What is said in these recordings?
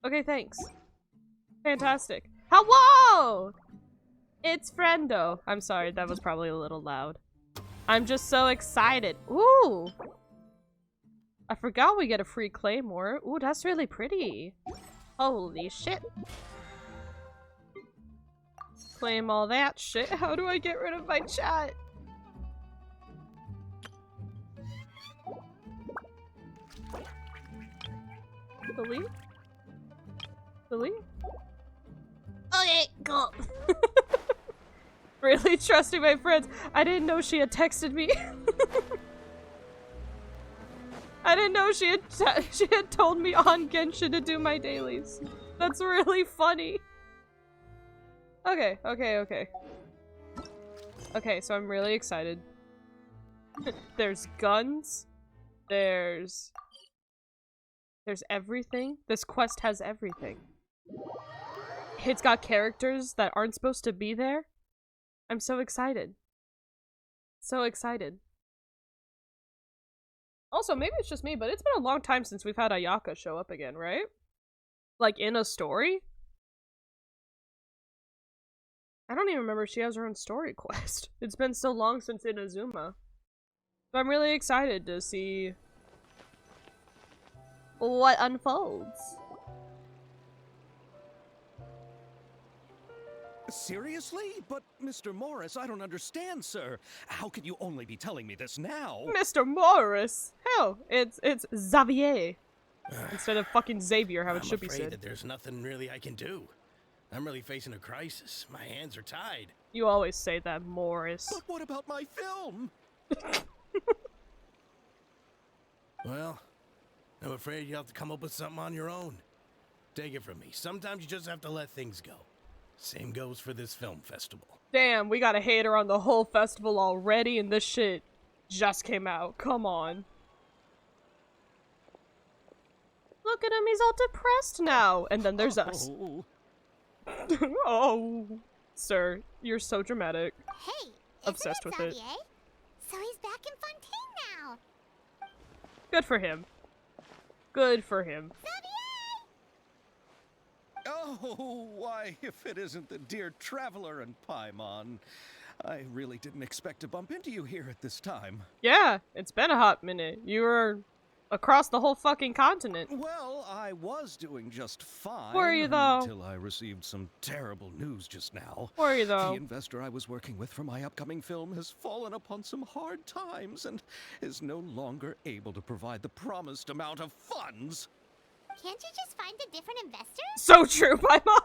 Okay, thanks. Fantastic. Hello! It's Friendo. I'm sorry, that was probably a little loud. I'm just so excited. Ooh! I forgot we get a free claymore. Ooh, that's really pretty. Holy shit. Claim all that shit. How do I get rid of my chat? Delete? Delete? Okay, cool. Really trusting my friends. I didn't know she had texted me. I didn't know she had told me on Genshin to do my dailies. That's really funny. Okay, okay, okay. Okay, so I'm really excited. There's guns. There's everything. This quest has everything. It's got characters that aren't supposed to be there. I'm so excited. So excited. Also, maybe it's just me, but it's been a long time since we've had Ayaka show up again, right? Like, in a story? I don't even remember if she has her own story quest. It's been so long since Inazuma. So I'm really excited to see what unfolds. Seriously? But, Mr. Morris, I don't understand, sir. How can you only be telling me this now? Mr. Morris? Hell, it's Xavier. Instead of fucking Xavier, how it should be said. I'm afraid that there's nothing really I can do. I'm really facing a crisis. My hands are tied. You always say that, Morris. But what about my film? Well, I'm afraid you have to come up with something on your own. Take it from me. Sometimes you just have to let things go. Same goes for this film festival. Damn, we got a hater on the whole festival already, and this shit just came out. Come on. Look at him, he's all depressed now. And then there's us. Oh, sir, you're so dramatic. Hey, obsessed with it. Xavier? So he's back in Fontaine now. Good for him. Good for him. Oh, why, if it isn't the dear Traveler and Paimon. I really didn't expect to bump into you here at this time. Yeah, it's been a hot minute. You were across the whole fucking continent. Well, I was doing just fine. Were you, though? Until I received some terrible news just now. Were you, though? The investor I was working with for my upcoming film has fallen upon some hard times and is no longer able to provide the promised amount of funds. Can't you just find a different investor? So true, Paimon!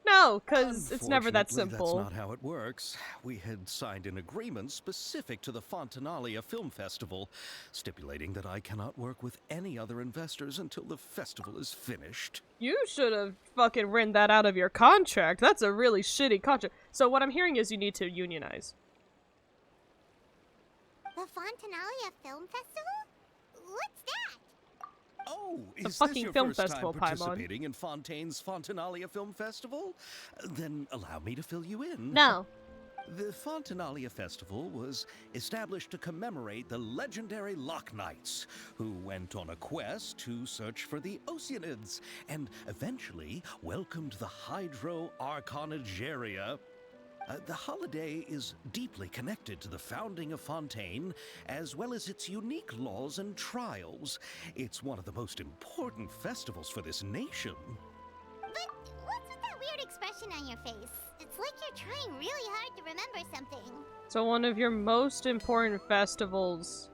No, because it's never that simple. That's not how it works. We had signed an agreement specific to the Fontanalia Film Festival, stipulating that I cannot work with any other investors until the festival is finished. You should have fucking written that out of your contract. That's a really shitty contract. So what I'm hearing is you need to unionize. The Fontanalia Film Festival? What's that? Oh, The is fucking this your film first festival, time Paimon. participating in Fontaine's Fontanalia Film Festival? Then allow me to fill you in. No. The Fontanalia Festival was established to commemorate the legendary Loch Knights, who went on a quest to search for the Oceanids, and eventually welcomed the Hydro Arconageria. The holiday is deeply connected to the founding of Fontaine, as well as its unique laws and trials. It's one of the most important festivals for this nation. But what's with that weird expression on your face? It's like you're trying really hard to remember something. So one of your most important festivals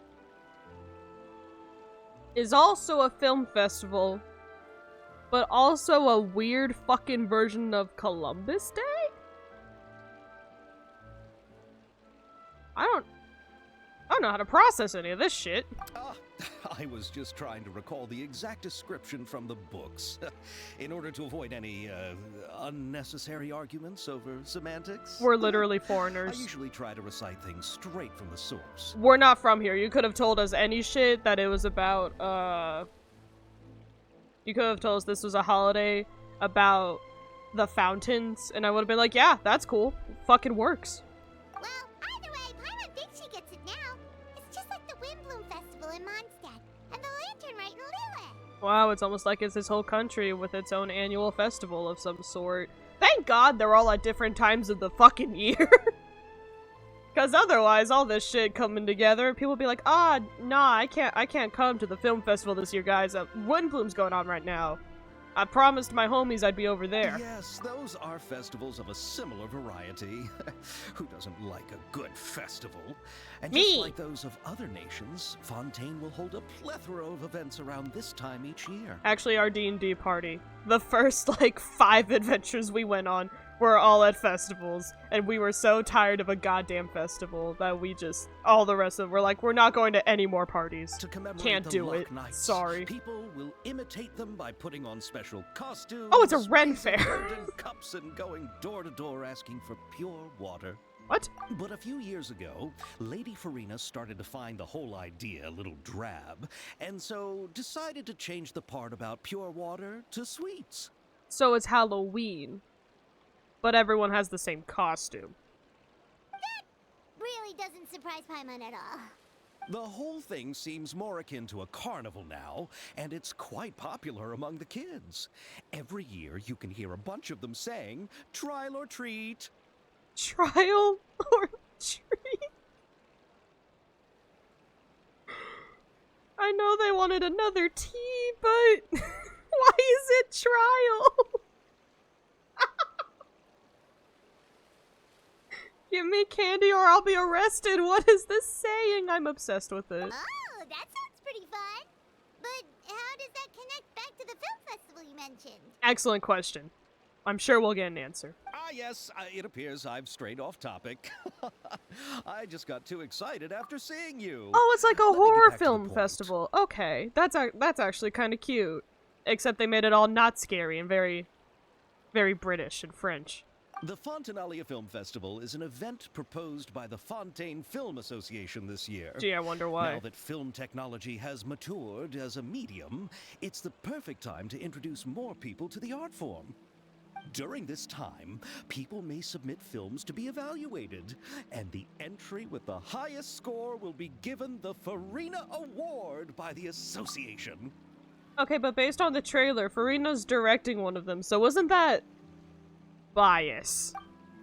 is also a film festival, but also a weird fucking version of Columbus Day? I don't know how to process any of this shit. I was just trying to recall the exact description from the books, in order to avoid any unnecessary arguments over semantics. We're literally I foreigners. usually try to recite things straight from the source. We're not from here. You could have told us any shit that it was about, you could have told us this was a holiday about the fountains, and I would have been like, yeah, that's cool. Fucking works. Well, either way, Paimon thinks she gets it now. It's just like the Windbloom Festival in Mondstadt, and the Lantern Rite in Lilith. Wow, it's almost like it's this whole country with its own annual festival of some sort. Thank God they're all at different times of the fucking year. Cause otherwise, all this shit coming together, people be like, ah, nah, I can't come to the film festival this year, guys. Windbloom's going on right now. I promised my homies I'd be over there. Yes, those are festivals of a similar variety. Who doesn't like a good festival? And Me! just like those of other nations, Fontaine will hold a plethora of events around this time each year. Actually, our D&D party, the first, like, 5 adventures we went on were all at festivals, and we were so tired of a goddamn festival that we just, all the rest of them were like, we're not going to any more parties. To commemorate Can't the do Lock it. Nights, Sorry. people will imitate them by putting on special costumes. Oh, it's a Ren raising fair. golden cups and going door to door asking for pure water. What? But a few years ago, Lady Farina started to find the whole idea a little drab, and so decided to change the part about pure water to sweets. So it's Halloween, but everyone has the same costume. Really doesn't surprise Paimon at all. The whole thing seems more akin to a carnival now, and it's quite popular among the kids. Every year you can hear a bunch of them saying, "Trial or treat." Trial or treat? I know they wanted another tea, but why is it trial? Give me candy or I'll be arrested. What is this saying? I'm obsessed with it. Oh, that sounds pretty fun. But how does that connect back to the film festival you mentioned? Excellent question. I'm sure we'll get an answer. Ah, yes, it appears I've strayed off topic. I just got too excited after seeing you. Oh, it's like a Let me get horror back to the film point. festival. Okay, that's actually kind of cute. Except they made it all not scary and very, very British and French. The Fontanalia Film Festival is an event proposed by the Fontaine Film Association this year. Gee, I wonder why. Now that film technology has matured as a medium, it's the perfect time to introduce more people to the art form. During this time, people may submit films to be evaluated, and the entry with the highest score will be given the Farina Award by the association. Okay, but based on the trailer, Farina's directing one of them, so wasn't that bias?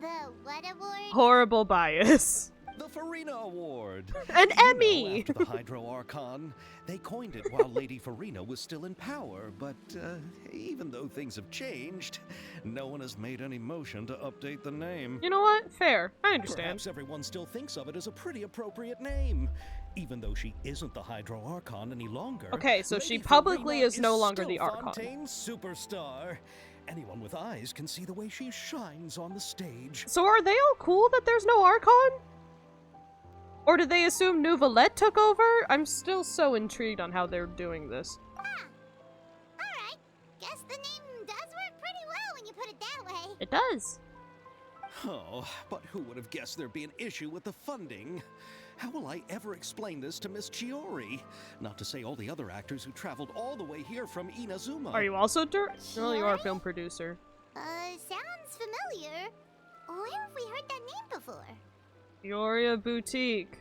The what award? Horrible bias. The Farina Award. An You know, Emmy! after the Hydro Archon, they coined it while Lady Farina was still in power, but even though things have changed, no one has made any motion to update the name. You know what? Fair. I understand. Perhaps everyone still thinks of it as a pretty appropriate name, even though she isn't the Hydro Archon any longer. Okay, so she Lady publicly Farina is no longer still the Archon. Fontaine's superstar. Anyone with eyes can see the way she shines on the stage. So are they all cool that there's no Archon? Or did they assume Nouvelette took over? I'm still so intrigued on how they're doing this. Alright. Guess the name does work pretty well when you put it that way. It does. Oh, but who would have guessed there'd be an issue with the funding? How will I ever explain this to Miss Chiori? Not to say all the other actors who traveled all the way here from Inazuma. Are you also well, you are a film producer. Sounds familiar. Where have we heard that name before? Peoria Boutique.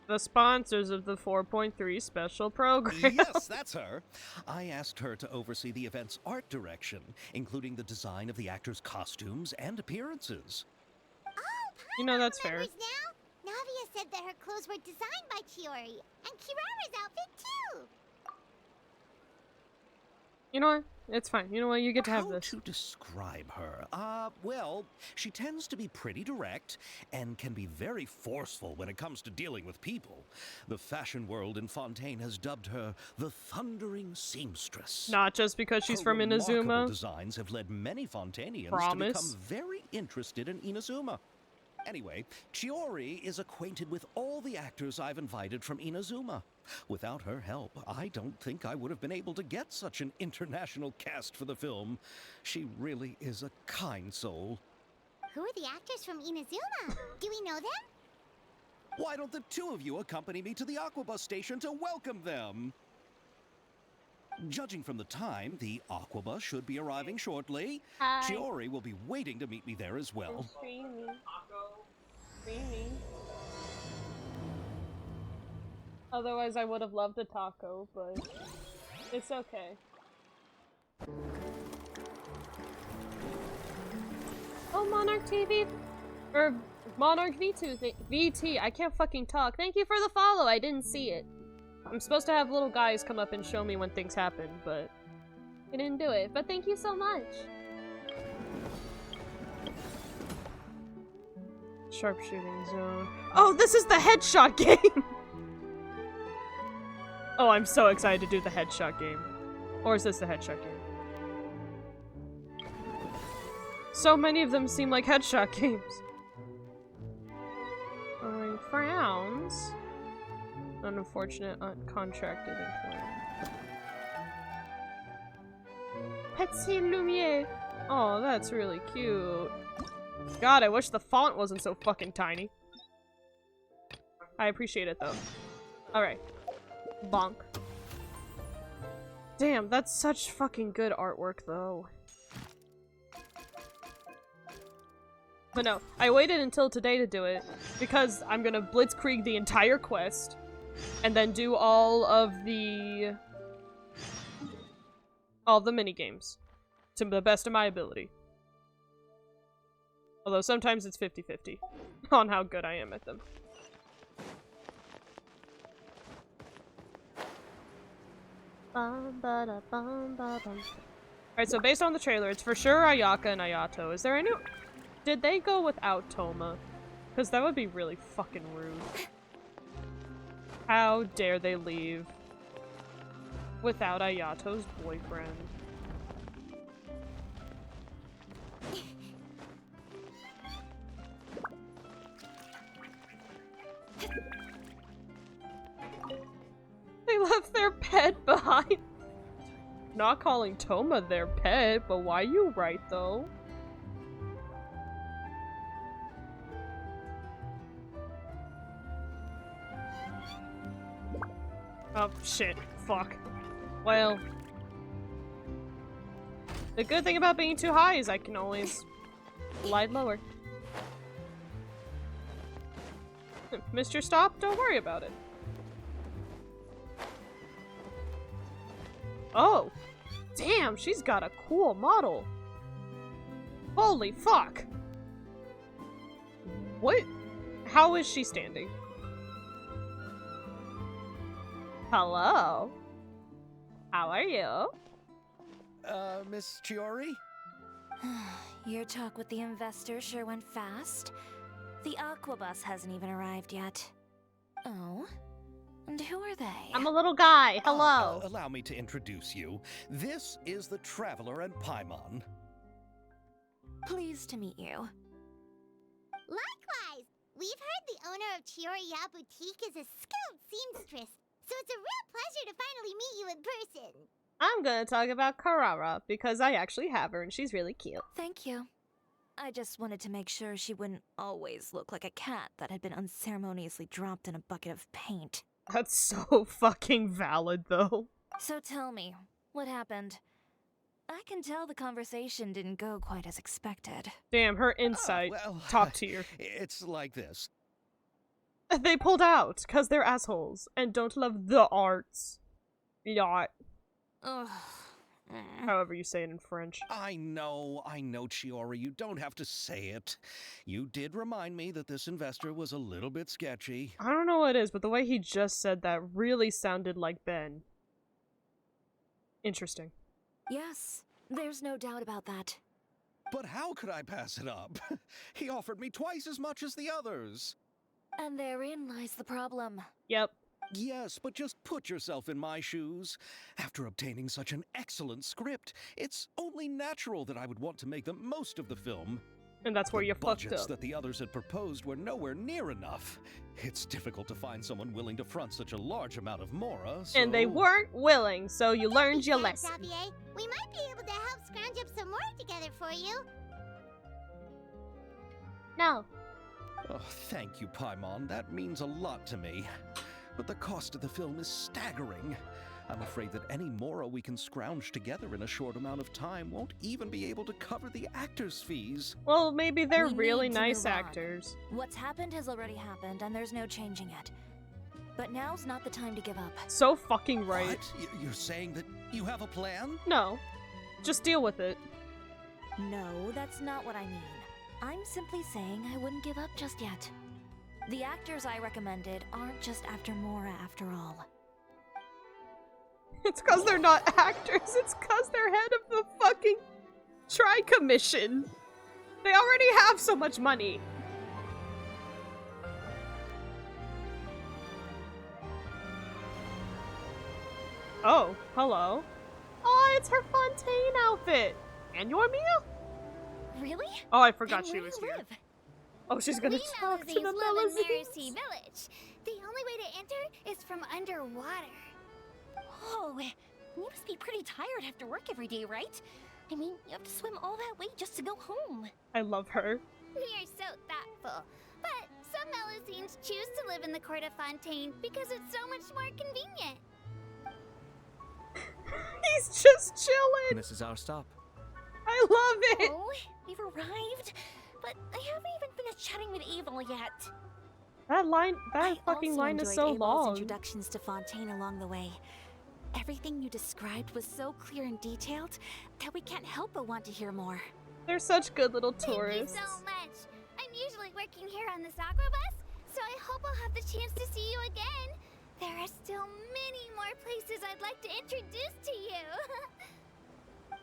The sponsors of the 4.3 special program. Yes, that's her. I asked her to oversee the event's art direction, including the design of the actors' costumes and appearances. Oh, You know, that's Paimon fair. remembers now. Navia said that her clothes were designed by Chiori, and Kirara's outfit too. You know what? It's fine. You know what? You get to have How this. to describe her? Well, she tends to be pretty direct and can be very forceful when it comes to dealing with people. The fashion world in Fontaine has dubbed her the Thundering Seamstress. Not just because she's Her from remarkable Inazuma. designs have led many Fontainians Promise. to become very interested in Inazuma. Anyway, Chiori is acquainted with all the actors I've invited from Inazuma. Without her help, I don't think I would have been able to get such an international cast for the film. She really is a kind soul. Who are the actors from Inazuma? Do we know them? Why don't the two of you accompany me to the Aquabus station to welcome them? Judging from the time, the Aquabus should be arriving shortly. Hi. Chiori will be waiting to meet me there as well. Otherwise, I would have loved a taco, but It's okay. Oh, Monarch TV, or Monarch V2, VT, I can't fucking talk. Thank you for the follow, I didn't see it. I'm supposed to have little guys come up and show me when things happen, but I didn't do it. But thank you so much. Sharpshooting zone. Oh, this is the headshot game! Oh, I'm so excited to do the headshot game. Or is this the headshot game? So many of them seem like headshot games. Throwing frowns. Unfortunate, uncontracted employee. Petit Lumiere. Oh, that's really cute. God, I wish the font wasn't so fucking tiny. I appreciate it though. Alright. Bonk. Damn, that's such fucking good artwork though. But no, I waited until today to do it because I'm gonna blitzkrieg the entire quest and then do all the minigames to the best of my ability. Although sometimes it's 50-50 on how good I am at them. Alright, so based on the trailer, it's for sure Ayaka and Ayato. Is there any... Did they go without Toma? Because that would be really fucking rude. How dare they leave without Ayato's boyfriend? They left their pet behind. Not calling Toma their pet, but why you right though? Oh shit, fuck. Well, the good thing about being too high is I can always glide lower. Mr. Stop, don't worry about it. Oh, damn, she's got a cool model. Holy fuck. What? How is she standing? Hello? How are you? Miss Chiori? Your talk with the investor sure went fast. The Aquabus hasn't even arrived yet. Oh? And who are they? I'm a little guy. Hello. Allow me to introduce you. This is the Traveler and Paimon. Pleased to meet you. Likewise! We've heard the owner of Chioriya Boutique is a skilled seamstress, so it's a real pleasure to finally meet you in person. I'm gonna talk about Karara, because I actually have her and she's really cute. Thank you. I just wanted to make sure she wouldn't always look like a cat that had been unceremoniously dropped in a bucket of paint. That's so fucking valid, though. So tell me, what happened? I can tell the conversation didn't go quite as expected. Damn, her insight, top tier. It's like this. They pulled out, because they're assholes, and don't love the arts. Yacht. Ugh. However you say it in French. I know, Chiori, you don't have to say it. You did remind me that this investor was a little bit sketchy. I don't know what it is, but the way he just said that really sounded like Ben. Interesting. Yes, there's no doubt about that. But how could I pass it up? He offered me twice as much as the others. And therein lies the problem. Yep. Yes, but just put yourself in my shoes. After obtaining such an excellent script, it's only natural that I would want to make the most of the film. And that's where you fucked Budgets up. that the others had proposed were nowhere near enough. It's difficult to find someone willing to front such a large amount of mora, so... And they weren't willing, so you learned your lesson. Xavier. We might be able to help scrounge up some more together for you. No. Oh, thank you, Paimon. That means a lot to me. But the cost of the film is staggering. I'm afraid that any mora we can scrounge together in a short amount of time won't even be able to cover the actors' fees. Well, maybe they're We really need to nice move on. actors. What's happened has already happened, and there's no changing it. but now's not the time to give up. So fucking right. What? You're saying that you have a plan? No. Just deal with it. No, that's not what I mean. I'm simply saying I wouldn't give up just yet. The actors I recommended aren't just after Mora after all. It's cause they're not actors, it's cause they're head of the fucking Tri-Commission. They already have so much money. Oh, hello. Oh, it's her Fontaine outfit. And your Mia? Really? Oh, I forgot And she where was do you here. live? Oh, she's gonna We talk to the Melazines live in Melazines. Mercy Village. The only way to enter is from underwater. Oh, you must be pretty tired after work every day, right? I mean, you have to swim all that way just to go home. I love her. We are so thoughtful. But some Melazines choose to live in the court of Fontaine because it's so much more convenient. He's just chilling. This is our stop. I love it. Oh, we've arrived, but I haven't even finished chatting with Abel yet. That line, that I fucking also line is enjoyed so Abel's long. introductions to Fontaine along the way. Everything you described was so clear and detailed that we can't help but want to hear more. They're such good little Thank tourists. you so much. I'm usually working here on this aqua bus, so I hope I'll have the chance to see you again. There are still many more places I'd like to introduce to you.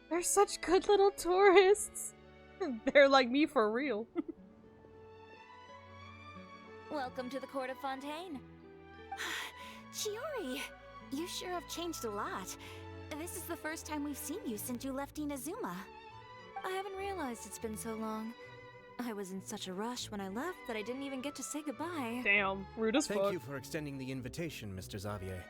They're such good little tourists. They're like me for real. Welcome to the court of Fontaine. Chiori, you sure have changed a lot. This is the first time we've seen you since you left Inazuma. I haven't realized it's been so long. I was in such a rush when I left that I didn't even get to say goodbye. Damn, rude as Thank fuck. you for extending the invitation, Mr. Xavier.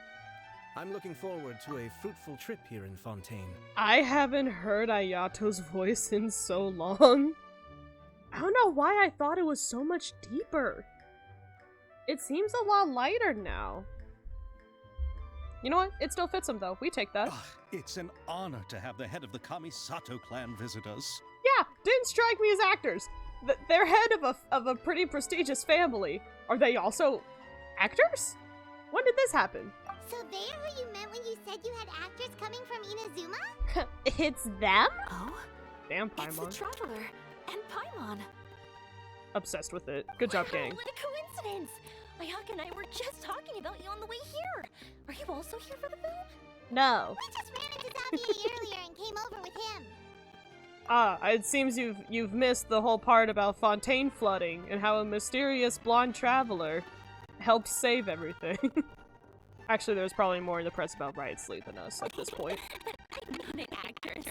I'm looking forward to a fruitful trip here in Fontaine. I haven't heard Ayato's voice in so long. I don't know why I thought it was so much deeper. It seems a lot lighter now. You know what? It still fits him though. We take that. Ah, it's an honor to have the head of the Kamisato clan visit us. Yeah, didn't strike me as actors. They're head of a pretty prestigious family. Are they also actors? When did this happen? So they're who you meant when you said you had actors coming from Inazuma? It's them? Oh, Damn, it's the Paimon. Traveler and Paimon. Obsessed with it. Good job, Wow, gang. What a coincidence! Ayaka and I were just talking about you on the way here. Are you also here for the film? No. We just ran into Xavier earlier and came over with him. Ah, it seems you've missed the whole part about Fontaine flooding and how a mysterious blonde traveler helped save everything. Actually, there's probably more in the press about Riot Sleep than us at this point. I'm not an actress.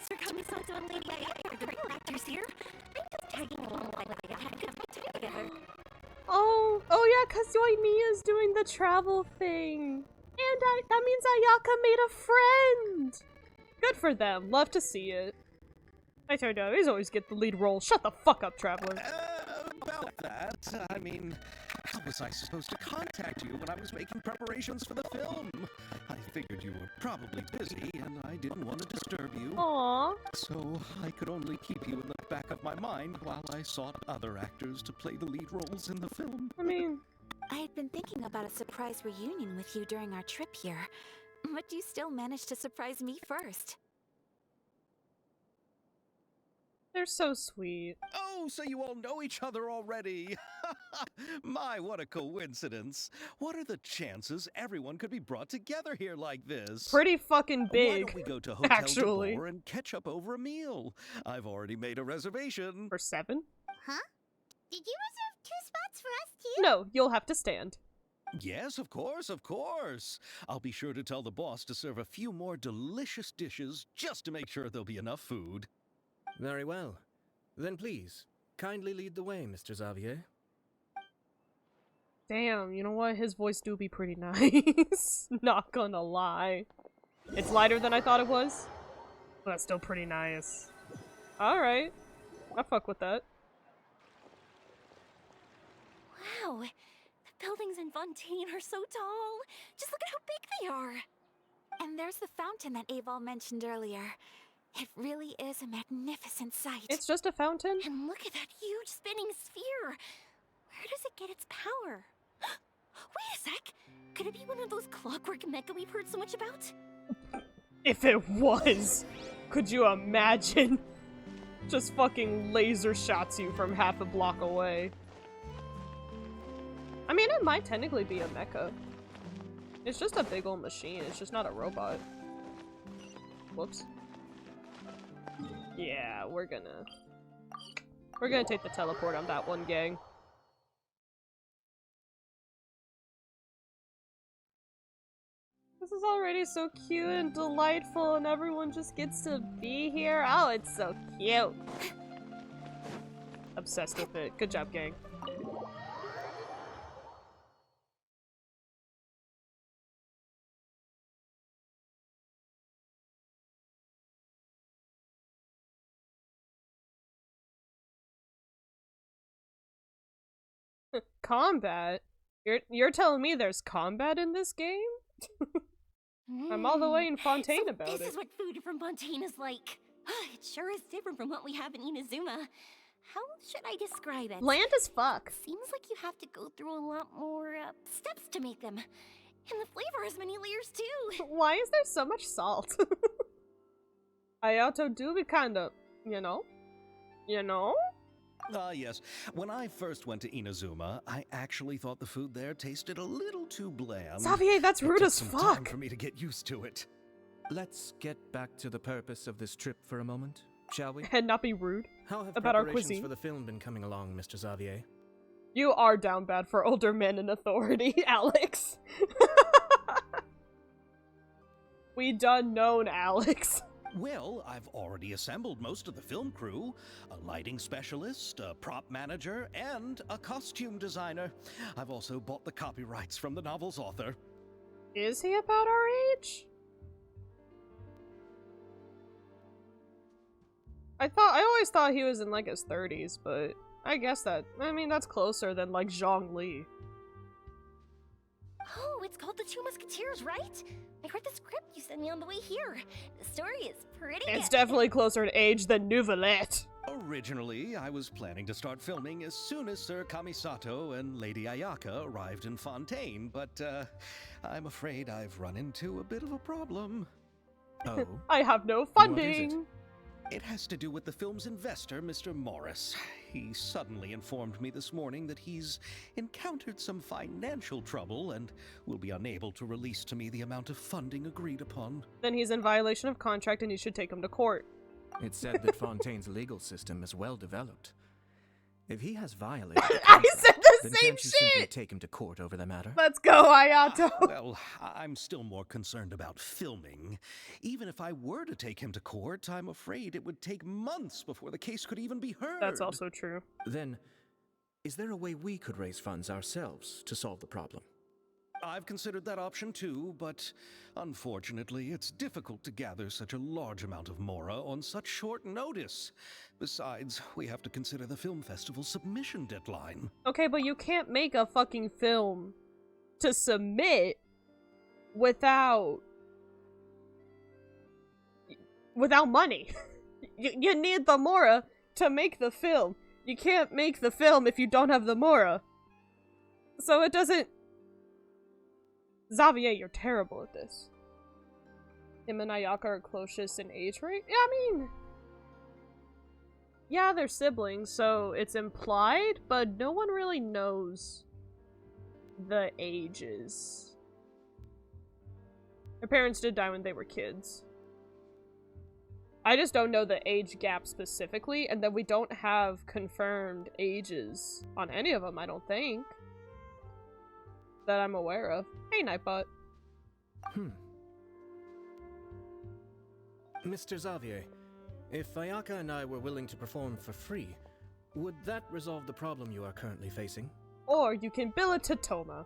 Sir Kamisato and Lady Ayaka are the real actors here. I'm just tagging along like I had a good time together. Oh yeah, cause Yoimiya's doing the travel thing. And that means Ayaka made a friend! Good for them, love to see it. I told you, I always get the lead role. Shut the fuck up, Traveler. About that, I mean, how was I supposed to contact you when I was making preparations for the film? I figured you were probably busy, and I didn't want to disturb you. Aww. So I could only keep you in the back of my mind while I sought other actors to play the lead roles in the film. I mean, I had been thinking about a surprise reunion with you during our trip here, but you still managed to surprise me first. they're so sweet. Oh, so you all know each other already. My, what a coincidence. What are the chances everyone could be brought together here like this? Pretty fucking Why big. don't we go to Hotel actually. Tabor and catch up over a meal? I've already made a reservation. For 7? Huh? Did you reserve 2 spots for us too? No, you'll have to stand. Yes, of course, of course. I'll be sure to tell the boss to serve a few more delicious dishes just to make sure there'll be enough food. Very well. Then please, kindly lead the way, Mr. Xavier. Damn, you know what? His voice do be pretty nice. Not gonna lie. It's lighter than I thought it was, but it's still pretty nice. Alright. I fuck with that. Wow, the buildings in Fontaine are so tall. Just look at how big they are. And there's the fountain that Aval mentioned earlier. It really is a magnificent sight. It's just a fountain? And look at that huge spinning sphere. Where does it get its power? Could it be one of those clockwork mecha we've heard so much about? If it was, could you imagine? Just fucking laser shots you from half a block away. I mean, it might technically be a mecha. It's just a big old machine, it's just not a robot. Whoops. Yeah, we're gonna take the teleport on that one, gang. This is already so cute and delightful and everyone just gets to be here. Oh, it's so cute. Obsessed with it. Good job, gang. Combat? You're telling me there's combat in this game? I'm all the way in Fontaine So about this it. is what food from Fontaine is like. It sure is different from what we have in Inazuma. How should I describe it? Bland as fuck. Seems like you have to go through a lot more steps to make them. And the flavor has many layers too. Why is there so much salt? Ayato do be kinda, you know? You know? Yes. When I first went to Inazuma, I actually thought the food there tasted a little too bland. Xavier, that's It rude took as some time fuck. for me to get used to it. Let's get back to the purpose of this trip for a moment, shall we? And not be rude. How have About our preparations cuisine. for the film been coming along, Mr. Xavier? You are down bad for older men in authority, Alex. We done known, Alex. Well, I've already assembled most of the film crew. A lighting specialist, a prop manager, and a costume designer. I've also bought the copyrights from the novel's author. Is he about our age? I always thought he was in like his 30s, but I guess that's closer than like Zhang Li. Oh, it's called The Two Musketeers, right? I read the script you sent me on the way here. The story is pretty It's good. definitely closer in age than Nouvellette. Originally, I was planning to start filming as soon as Sir Kamisato and Lady Ayaka arrived in Fontaine, but I'm afraid I've run into a bit of a problem. Oh, I have no What is funding. It has to do with the film's investor, Mr. Morris. He suddenly informed me this morning that he's encountered some financial trouble and will be unable to release to me the amount of funding agreed upon. Then he's in violation of contract and you should take him to court. it's said that Fontaine's legal system is well developed. If he has violated the I contract, said the then same can't you simply shit! take him to court over the matter? Let's go, Ayato! Well, I'm still more concerned about filming. Even if I were to take him to court, I'm afraid it would take months before the case could even be heard. That's also true. Then, is there a way we could raise funds ourselves to solve the problem? I've considered that option too, but unfortunately, it's difficult to gather such a large amount of mora on such short notice. Besides, we have to consider the film festival's submission deadline. Okay, but you can't make a fucking film to submit without money. You need the mora to make the film. You can't make the film if you don't have the mora. So it doesn't... Xavier, you're terrible at this. Him and Ayaka are closest in age, right? Yeah, I mean... Yeah, they're siblings, so it's implied, but no one really knows the ages. Their parents did die when they were kids. I just don't know the age gap specifically, and then we don't have confirmed ages on any of them, I don't think. That I'm aware of. Hey, Nightbot. Mr. Xavier, if Ayaka and I were willing to perform for free, would that resolve the problem you are currently facing? Or you can bill it to Toma.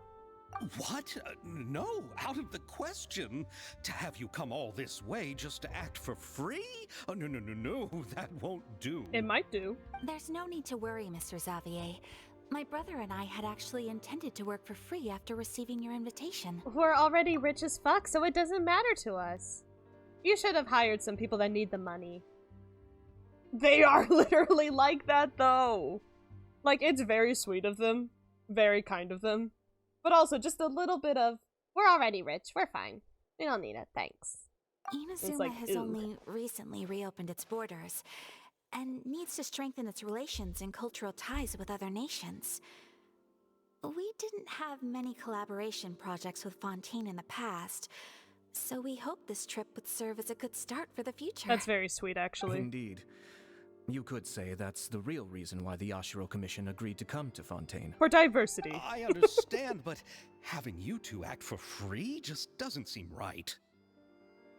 What? No, out of the question. To have you come all this way just to act for free? Oh, no, that won't do. It might do. There's no need to worry, Mr. Xavier. My brother and I had actually intended to work for free after receiving your invitation. We're already rich as fuck, so it doesn't matter to us. You should have hired some people that need the money. They are literally like that, though. Like, it's very sweet of them. Very kind of them. But also, just a little bit of, We're already rich. We're fine. We don't need it. Thanks. Inazuma like, has ew. only recently reopened its borders and needs to strengthen its relations and cultural ties with other nations. We didn't have many collaboration projects with Fontaine in the past, so we hope this trip would serve as a good start for the future. That's very sweet, actually. Indeed. You could say that's the real reason why the Yashiro Commission agreed to come to Fontaine. For diversity. I understand, but having you two act for free just doesn't seem right.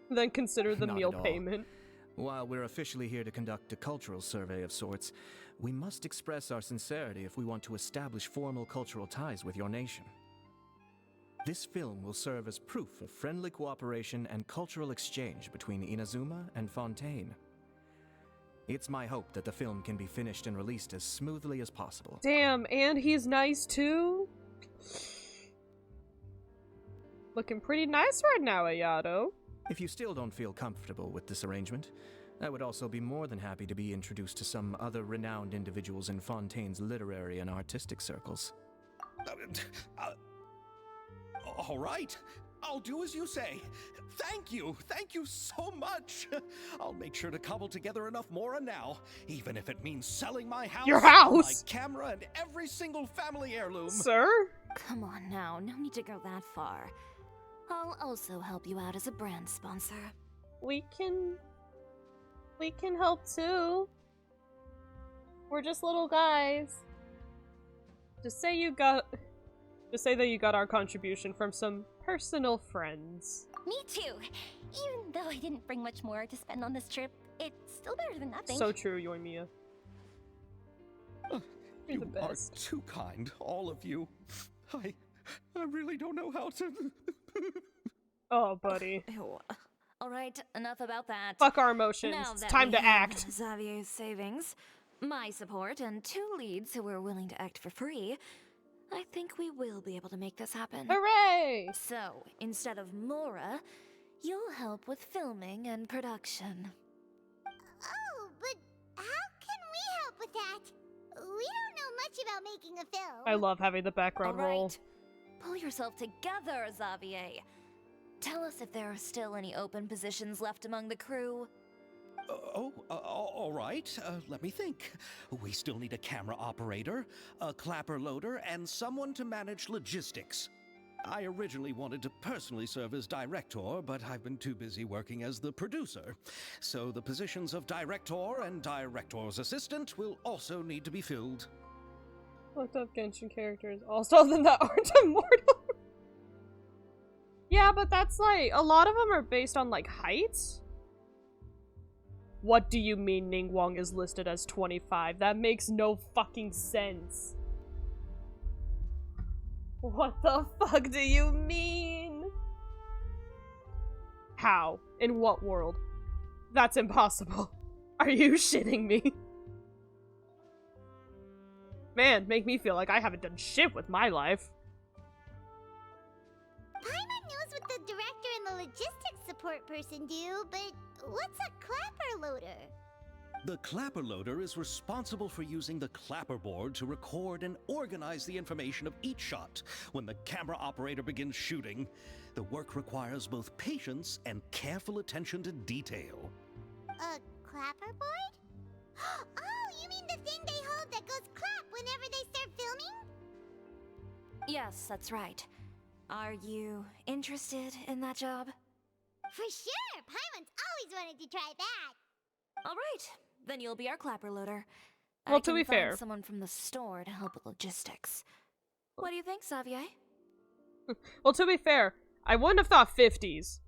Then consider the Not meal at all. payment. While we're officially here to conduct a cultural survey of sorts, we must express our sincerity if we want to establish formal cultural ties with your nation. This film will serve as proof of friendly cooperation and cultural exchange between Inazuma and Fontaine. It's my hope that the film can be finished and released as smoothly as possible. Damn, and he's nice too? Looking pretty nice right now, Ayato. If you still don't feel comfortable with this arrangement, I would also be more than happy to be introduced to some other renowned individuals in Fontaine's literary and artistic circles. All right, I'll do as you say. Thank you so much. I'll make sure to cobble together enough mora now, even if it means selling my house, Your house? my camera, and every single family heirloom. Sir? Come on now, no need to go that far. I'll also help you out as a brand sponsor. We can help too. We're just little guys. Just say that you got our contribution from some personal friends. Me too. Even though I didn't bring much more to spend on this trip, it's still better than nothing. So true, Yoimiya. You're You the are best. too kind, all of you. I really don't know how to. Oh, buddy. Ew. Alright, enough about that. Fuck our emotions. Now It's that time we to have act. Xavier's savings, my support, and 2 leads who are willing to act for free, I think we will be able to make this happen. Hooray! So, instead of Mora, you'll help with filming and production. Oh, but how can we help with that? We don't know much about making a film. I love having the background role. Alright, pull yourself together, Xavier. Tell us if there are still any open positions left among the crew. All right. Let me think. We still need a camera operator, a clapper loader, and someone to manage logistics. I originally wanted to personally serve as director, but I've been too busy working as the producer. So the positions of director and director's assistant will also need to be filled. Looked up Genshin characters. Also of them that aren't immortal. Yeah, but that's like, a lot of them are based on like heights. What do you mean Ningguang is listed as 25? That makes no fucking sense. What the fuck do you mean? How? In what world? That's impossible. Are you shitting me? Man, make me feel like I haven't done shit with my life. Paimon knows what the director and the logistics support person do, but what's a clapper loader? The clapper loader is responsible for using the clapper board to record and organize the information of each shot when the camera operator begins shooting. The work requires both patience and careful attention to detail. A clapper board? Oh, you mean the thing they hold that goes clap whenever they start filming? Yes, that's right. Are you interested in that job? For sure! Paimon's always wanted to try that! Alright, then you'll be our clapper loader. Well, I to can be find fair. someone from the store to help with logistics. What do you think, Xavier? Well, to be fair, I wouldn't have thought 50s.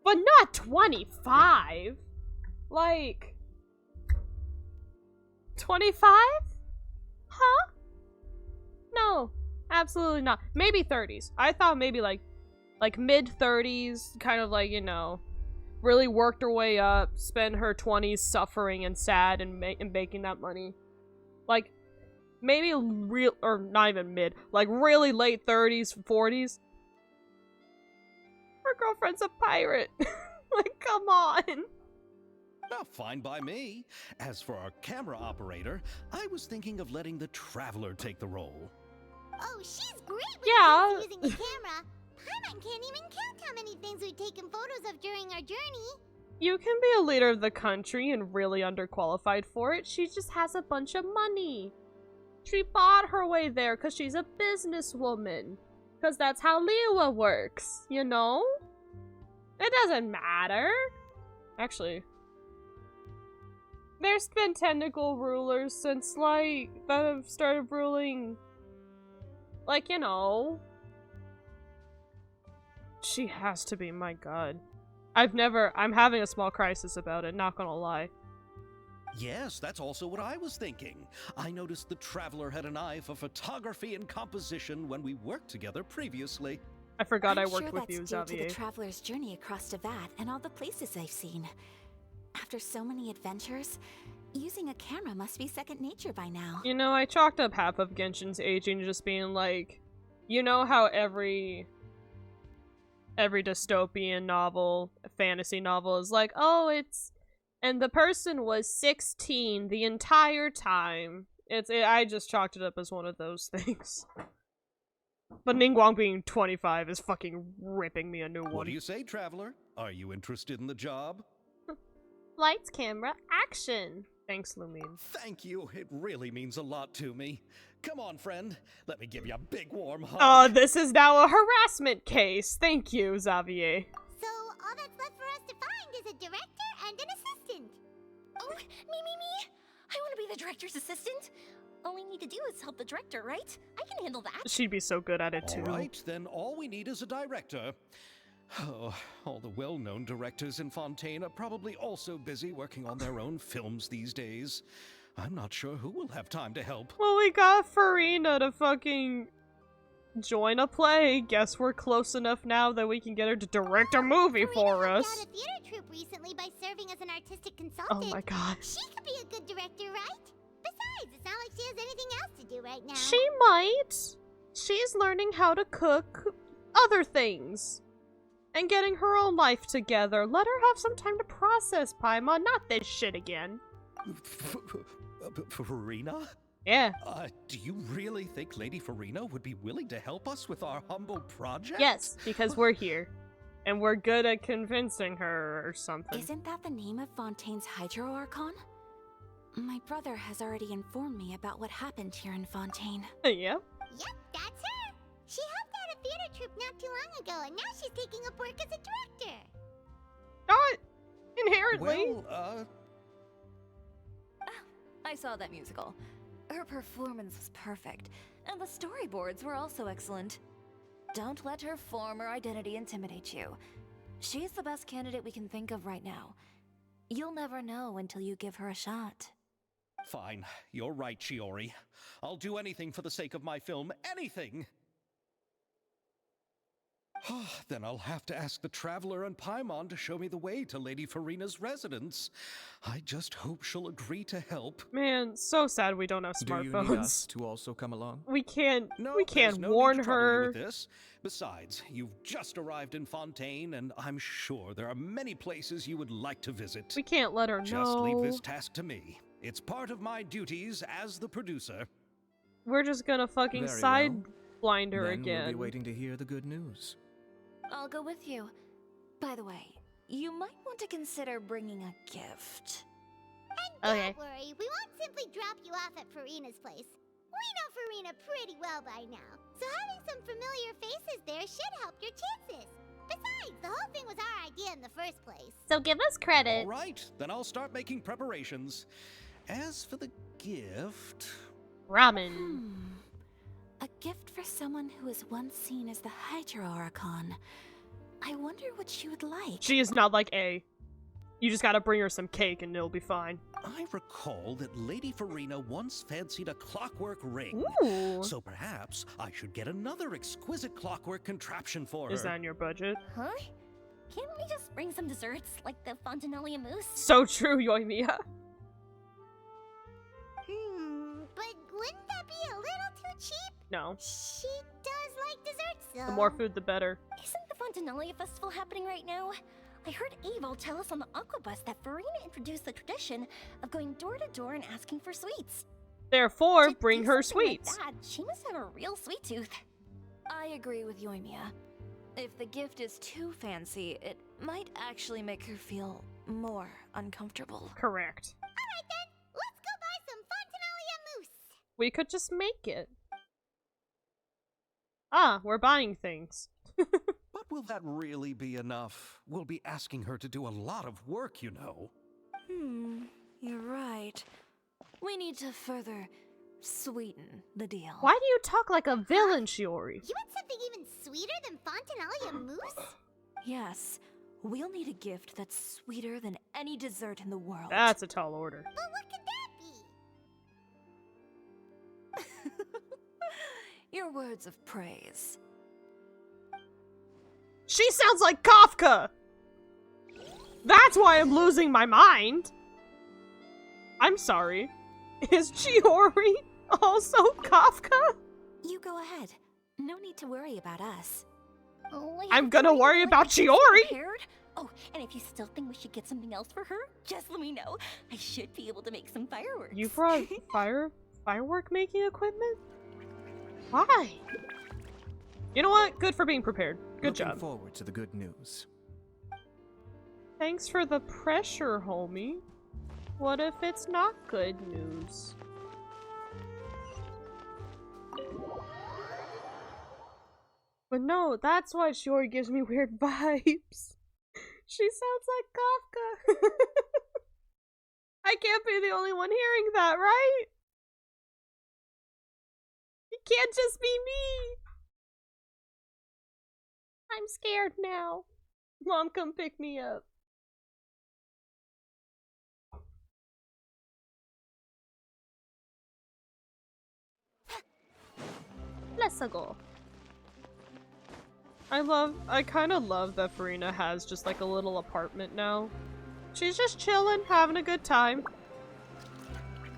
But not 25! Like... 25? Huh? No, absolutely not. Maybe 30s. I thought maybe like mid-30s, kind of like, you know, really worked her way up, spent her 20s suffering and sad and making that money. Like, maybe real, or not even mid, like really late 30s, 40s. Her girlfriend's a pirate. Like, come on. Fine by me. As for our camera operator, I was thinking of letting the Traveler take the role. Oh, she's great when Yeah. it comes to using the camera. Paimon things we've taken photos of during our journey. You can be a leader of the country and really underqualified for it. She just has a bunch of money. She bought her way there because she's a businesswoman. Because that's how Liyue works, you know? It doesn't matter. Actually, there's been technical rulers since, like, that have started ruling. Like, you know. She has to be, my god. I'm having a small crisis about it, not gonna lie. Yes, that's also what I was thinking. I noticed the Traveler had an eye for photography and composition when we worked together previously. I forgot I'm I worked sure with you, that's due to Xavier. the traveler's journey across Teyvat and all the places they've seen. After so many adventures, using a camera must be second nature by now. You know, I chalked up half of Genshin's aging just being like, you know how every dystopian novel, fantasy novel is like, oh, and the person was 16 the entire time. I just chalked it up as one of those things. But Ningguang being 25 is fucking ripping me a new one. What do you say, Traveler? Are you interested in the job? Lights, camera, action! Thanks, Lumine. Thank you. It really means a lot to me. Come on, friend. Let me give you a big warm hug. Oh, this is now a harassment case. Thank you, Xavier. So all that's left for us to find is a director and an assistant. Oh, me. I want to be the director's assistant. All we need to do is help the director, right? I can handle that. She'd be so good at it, too. All right, then all we need is a director. Oh, all the well-known directors in Fontaine are probably also busy working on their own films these days. I'm not sure who will have time to help. Well, we got Farina to fucking join a play. Guess we're close enough now that we can get her to direct a movie for us. Farina helped out a theater troupe recently by serving as an artistic Oh consultant. my god. She could be a good director, right? Besides, it's not like she has anything else to do right now. She might. She's learning how to cook other things. And getting her own life together. Let her have some time to process, Paimon. Not this shit again. Farina? Yeah. Do you really think Lady Farina would be willing to help us with our humble project? Yes, because we're here. And we're good at convincing her or something. Isn't that the name of Fontaine's Hydro Archon? My brother has already informed me about what happened here in Fontaine. Yep. Yep, that's her. She helped out a theater troupe not too long ago, and now she's taking up work as a director. Not inherently. Well, I saw that musical. Her performance was perfect, and the storyboards were also excellent. Don't let her form or identity intimidate you. She's the best candidate we can think of right now. You'll never know until you give her a shot. fine. You're right, Shiori. I'll do anything for the sake of my film. Anything! Then I'll have to ask the Traveler and Paimon to show me the way to Lady Farina's residence. I just hope she'll agree to help. Man, so sad we don't have Do you need us smartphones. to also come along? We can't No, we there's can't no need warn to trouble you her. with this. Besides, you've just arrived in Fontaine, and I'm sure there are many places you would like to visit. We can't let her know. Just leave this task to me. It's part of my duties as the producer. We're just gonna fucking Very side well. blind her Then again. we'll be waiting to hear the good news. I'll go with you. By the way, you might want to consider bringing a gift. And Okay. don't worry, we won't simply drop you off at Farina's place. We know Farina pretty well by now, so having some familiar faces there should help your chances. Besides, the whole thing was our idea in the first place. So give us credit. All right, then I'll start making preparations. As for the gift... Ramen. A gift for someone who was once seen as the Hydro Archon. I wonder what she would like. She is not like A. You just gotta bring her some cake and it'll be fine. I recall that Lady Farina once fancied a clockwork ring. Ooh. So perhaps I should get another exquisite clockwork contraption for her. Is that in your budget? Huh? Can't we just bring some desserts, like the Fontanalia mousse? So true, Yoimiya. But wouldn't that be a little too cheap? No. She does like desserts, though. The more food, the better. Isn't the Fontanalia festival happening right now? I heard Abel tell us on the Aquabus that Farina introduced the tradition of going door to door and asking for sweets. Therefore, To bring do her something like sweets. that, she must have a real sweet tooth. I agree with Yoimiya. If the gift is too fancy, it might actually make her feel more uncomfortable. Correct. Alright then, let's go buy some Fontanalia mousse. We could just make it. Ah, we're buying things. But will that really be enough? We'll be asking her to do a lot of work, you know. You're right. We need to further sweeten the deal. Why do you talk like a villain, Shiori? You want something even sweeter than Fontanalia mousse? Yes, we'll need a gift that's sweeter than any dessert in the world. That's a tall order. But what could that be? Your words of praise. She sounds like Kafka! That's why I'm losing my mind! I'm sorry. Is Chiori also Kafka? You go ahead. No need to worry about us. I'm gonna worry about Chiori! Prepared? Oh, and if you still think we should get something else for her, just let me know. I should be able to make some fireworks. You brought firework making equipment? Why? You know what? Good for being prepared. Good Looking job. forward to the good news. Thanks for the pressure, homie. What if it's not good news? But no, that's why Shiori gives me weird vibes. She sounds like Kafka. I can't be the only one hearing that, right? It can't just be me. I'm scared now. Mom, come pick me up. Let's go. I kind of love that Farina has just like a little apartment now. She's just chilling, having a good time.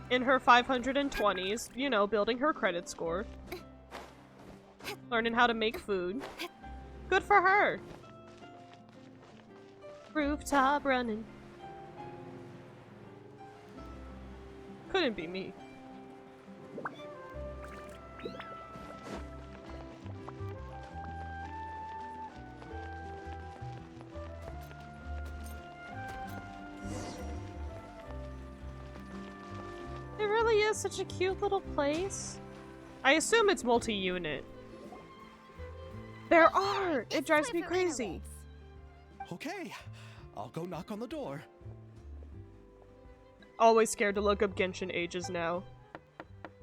In her 520s, you know, building her credit score. Learning how to make food. Good for her. Rooftop running. Couldn't be me. It really is such a cute little place. I assume it's multi-unit. There are! It drives me crazy. Okay, I'll go knock on the door. Always scared to look up Genshin ages now.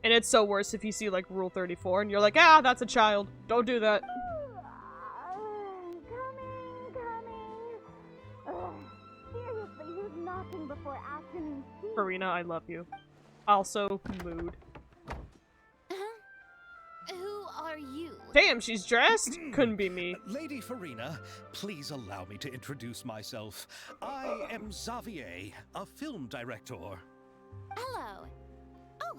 And it's so worse if you see like Rule 34 and you're like, ah, that's a child. Don't do that. Seriously, who's knocking before afternoon tea? Farina, I love you. Also, mood. Who are you? Damn, she's dressed? Couldn't be me. Lady Farina, please allow me to introduce myself. I am Xavier, a film director. Hello. Oh,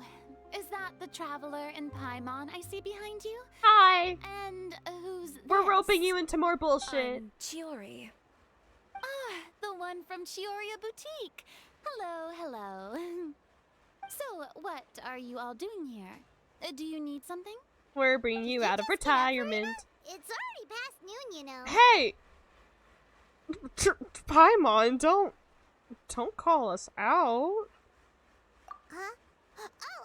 is that the traveler in Paimon I see behind you? Hi! And who's We're this? roping you into more bullshit. Chiori. Ah, the one from Chioria Boutique. Hello, hello. So, what are you all doing here? Do you need something? We're bringing you out of retirement. It's already past noon, you know. Hey! Paimon, don't call us out. Huh? Oh,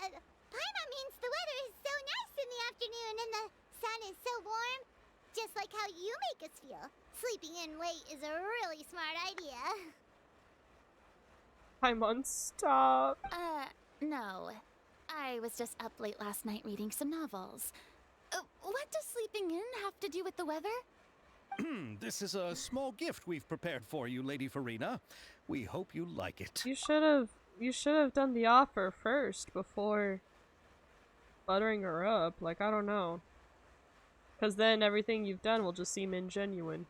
Paimon means the weather is so nice in the afternoon and the sun is so warm. Just like how you make us feel. Sleeping in late is a really smart idea. Paimon, stop. No. I was just up late last night reading some novels. What does sleeping in have to do with the weather? This is a small gift we've prepared for you, Lady Farina. We hope you like it. You should have done the offer first before buttering her up. Like, I don't know. Because then everything you've done will just seem ingenuine.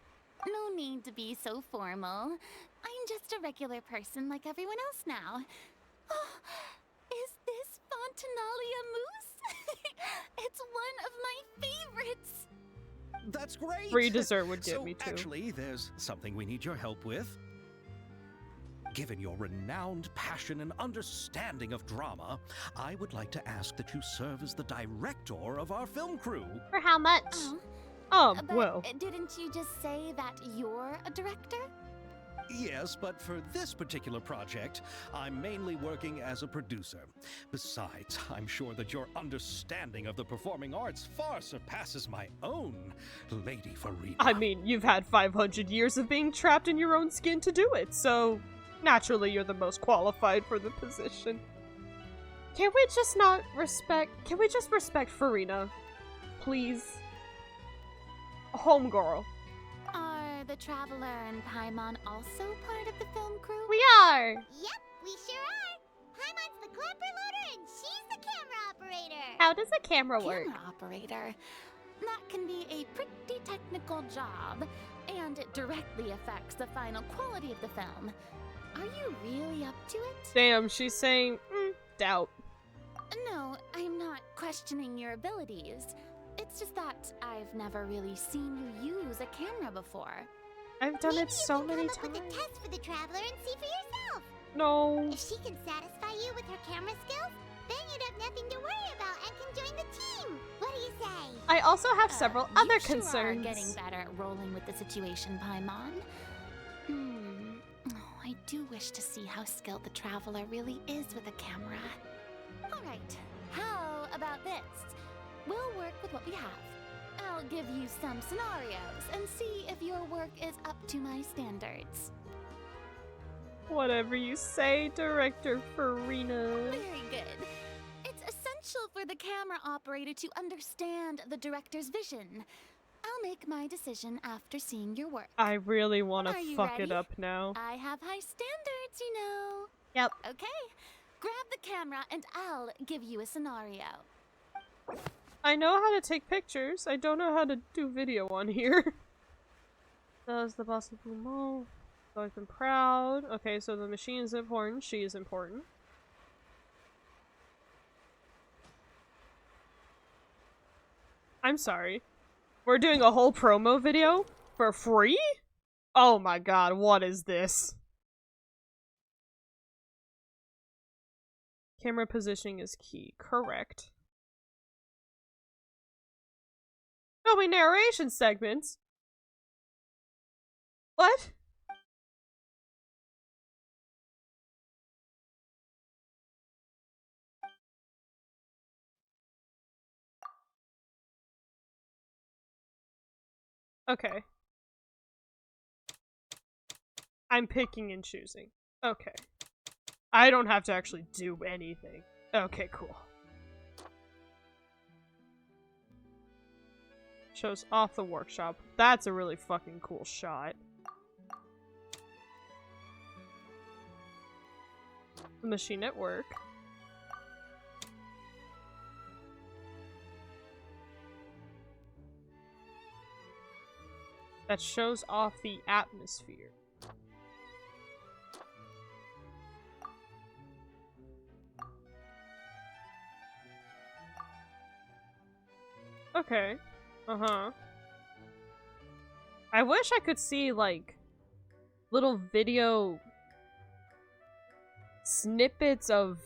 No need to be so formal. I'm just a regular person like everyone else now. Oh, is this Fontanalia mousse? It's one of my favorites. That's great! Free dessert would get me too. Actually, there's something we need your help with. Given your renowned passion and understanding of drama, I would like to ask that you serve as the director of our film crew. For how much? Oh, But well. didn't you just say that you're a director? Yes, but for this particular project, I'm mainly working as a producer. Besides, I'm sure that your understanding of the performing arts far surpasses my own, Lady Farina. I mean, you've had 500 years of being trapped in your own skin to do it, so naturally you're the most qualified for the position. Can we just respect Farina? Please? Homegirl. Are the Traveler and Paimon also part of the film crew? We are! Yep, we sure are. Paimon's the clapper loader and she's the camera operator. How does a camera work? Camera operator. That can be a pretty technical job, and it directly affects the final quality of the film. Are you really up to it? Damn, she's saying, doubt. No, I'm not questioning your abilities. It's just that I've never really seen you use a camera before. I've done it so many times. Maybe you can come up with a test for the Traveler and see for yourself. No. If she can satisfy you with her camera skills, then you'd have nothing to worry about and can join the team. What do you say? I also have several other you sure concerns. are getting better at rolling with the situation, Paimon. Oh, I do wish to see how skilled the Traveler really is with a camera. Alright, how about this? We'll work with what we have. I'll give you some scenarios and see if your work is up to my standards. Whatever you say, Director Farina. Very good. It's essential for the camera operator to understand the director's vision. I'll make my decision after seeing your work. I really want to Are you fuck it ready? up now. I have high standards, you know. Yep. Okay, grab the camera and I'll give you a scenario. I know how to take pictures. I don't know how to do video on here. Does the boss of Blue Mall? I've been proud. Okay, so the machine is important. She is important. I'm sorry. We're doing a whole promo video for free? Oh my god, what is this? Camera positioning is key. Correct. Oh, my narration segments. What? Okay. I'm picking and choosing. Okay. I don't have to actually do anything. Okay, cool. Shows off the workshop. That's a really fucking cool shot. The machine at work. That shows off the atmosphere. Okay. Uh-huh. I wish I could see, like, little video snippets of...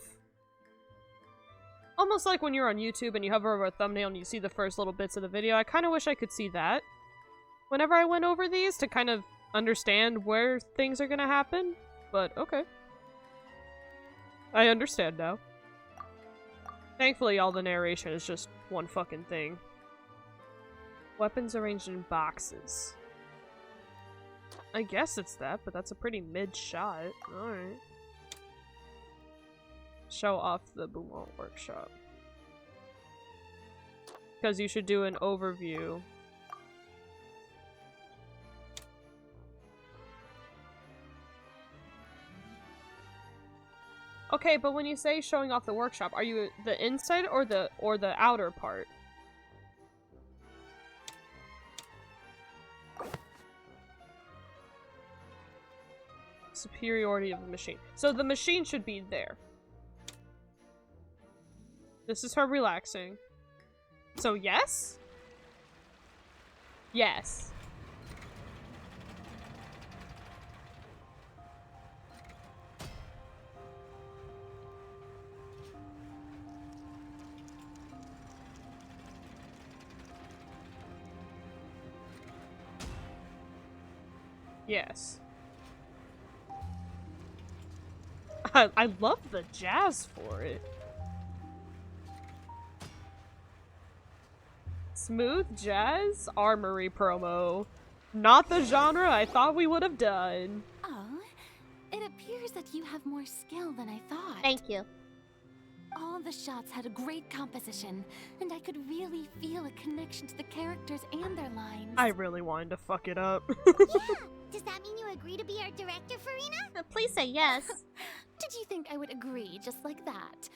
Almost like when you're on YouTube and you hover over a thumbnail and you see the first little bits of the video. I kind of wish I could see that whenever I went over these to kind of understand where things are gonna happen. But, okay. I understand now. Thankfully, all the narration is just one fucking thing. Weapons arranged in boxes. I guess it's that, but that's a pretty mid shot. Alright. Show off the Beaumont workshop. Because you should do an overview. Okay, but when you say showing off the workshop, are you the inside or the outer part? Superiority of the machine. So the machine should be there. This is her relaxing. So yes? Yes. Yes. I love the jazz for it. Smooth jazz armory promo. Not the genre I thought we would have done. Oh, it appears that you have more skill than I thought. Thank you. All the shots had a great composition, and I could really feel a connection to the characters and their lines. I really wanted to fuck it up. Yeah! Does that mean you agree to be our director, Farina? Please say yes. Did you think I would agree just like that?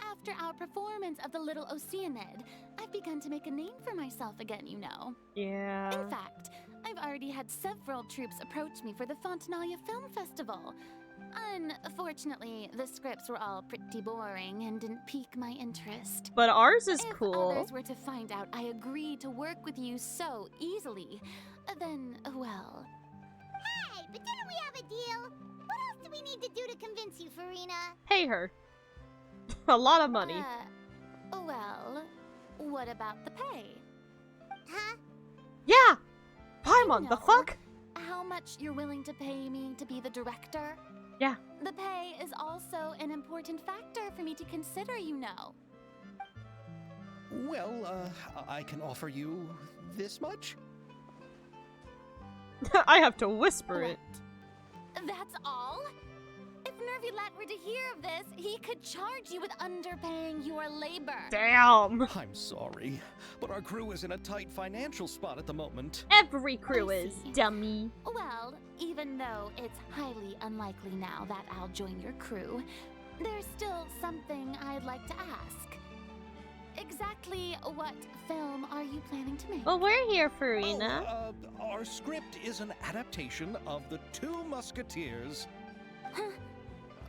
After our performance of the Little Oceanid, I've begun to make a name for myself again, you know. Yeah. In fact, I've already had several troops approach me for the Fontanalia Film Festival. Unfortunately, the scripts were all pretty boring and didn't pique my interest. But ours is If cool. others were to find out I agreed to work with you so easily, then, well... Hey, but didn't we have a deal? What else do we need to do to convince you, Farina? Pay her. A lot of money. Well, what about the pay? Huh? Yeah! Paimon, the know. fuck? How much you're willing to pay me to be the director? Yeah. The pay is also an important factor for me to consider, you know. Well, I can offer you this much? I have to whisper it. What? That's all? If Nervulat were to hear of this, he could charge you with underpaying your labor. Damn. I'm sorry, but our crew is in a tight financial spot at the moment. Every crew I is, see. dummy. Well, even though it's highly unlikely now that I'll join your crew, there's still something I'd like to ask. Exactly what film are you planning to make? Well, we're here, Farina. Our script is an adaptation of The Two Musketeers. Huh?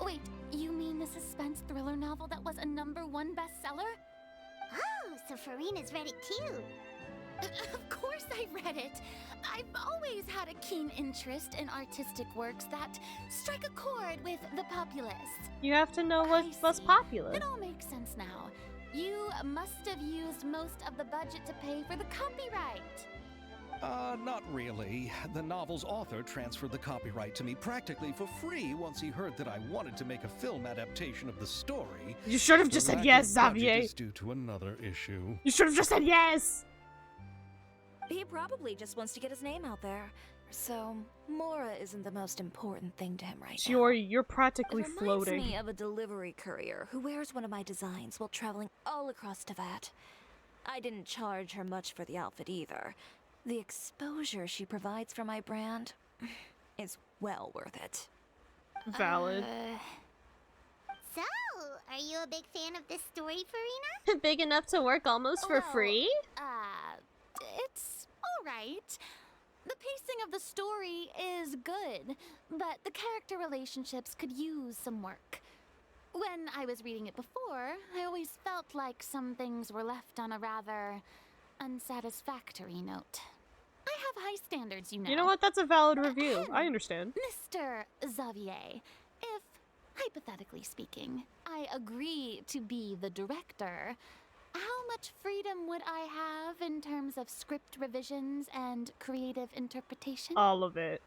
Wait, you mean the suspense thriller novel that was a #1 bestseller? Oh, so Farina's read it too. Of course I read it. I've always had a keen interest in artistic works that strike a chord with the populace. You have to know I what's see. popular. It all makes sense now. You must have used most of the budget to pay for the copyright. Not really. The novel's author transferred the copyright to me practically for free once he heard that I wanted to make a film adaptation of the story. You should have just The said lack yes, of budget Xavier. is due to another issue. You should have just said yes. He probably just wants to get his name out there. So, Mora isn't the most important thing to him right now. Shiori, you're practically It reminds floating. me of a delivery courier who wears one of my designs while traveling all across Teyvat. I didn't charge her much for the outfit either. The exposure she provides for my brand is well worth it. Valid. So, are you a big fan of this story, Farina? Big enough to work almost for Well, free? It's alright. The pacing of the story is good, but the character relationships could use some work. When I was reading it before, I always felt like some things were left on a rather unsatisfactory note. I have high standards, you know. You know what? That's a valid review. I understand. Mr. Xavier, if, hypothetically speaking, I agree to be the director, how much freedom would I have in terms of script revisions and creative interpretation? All of it.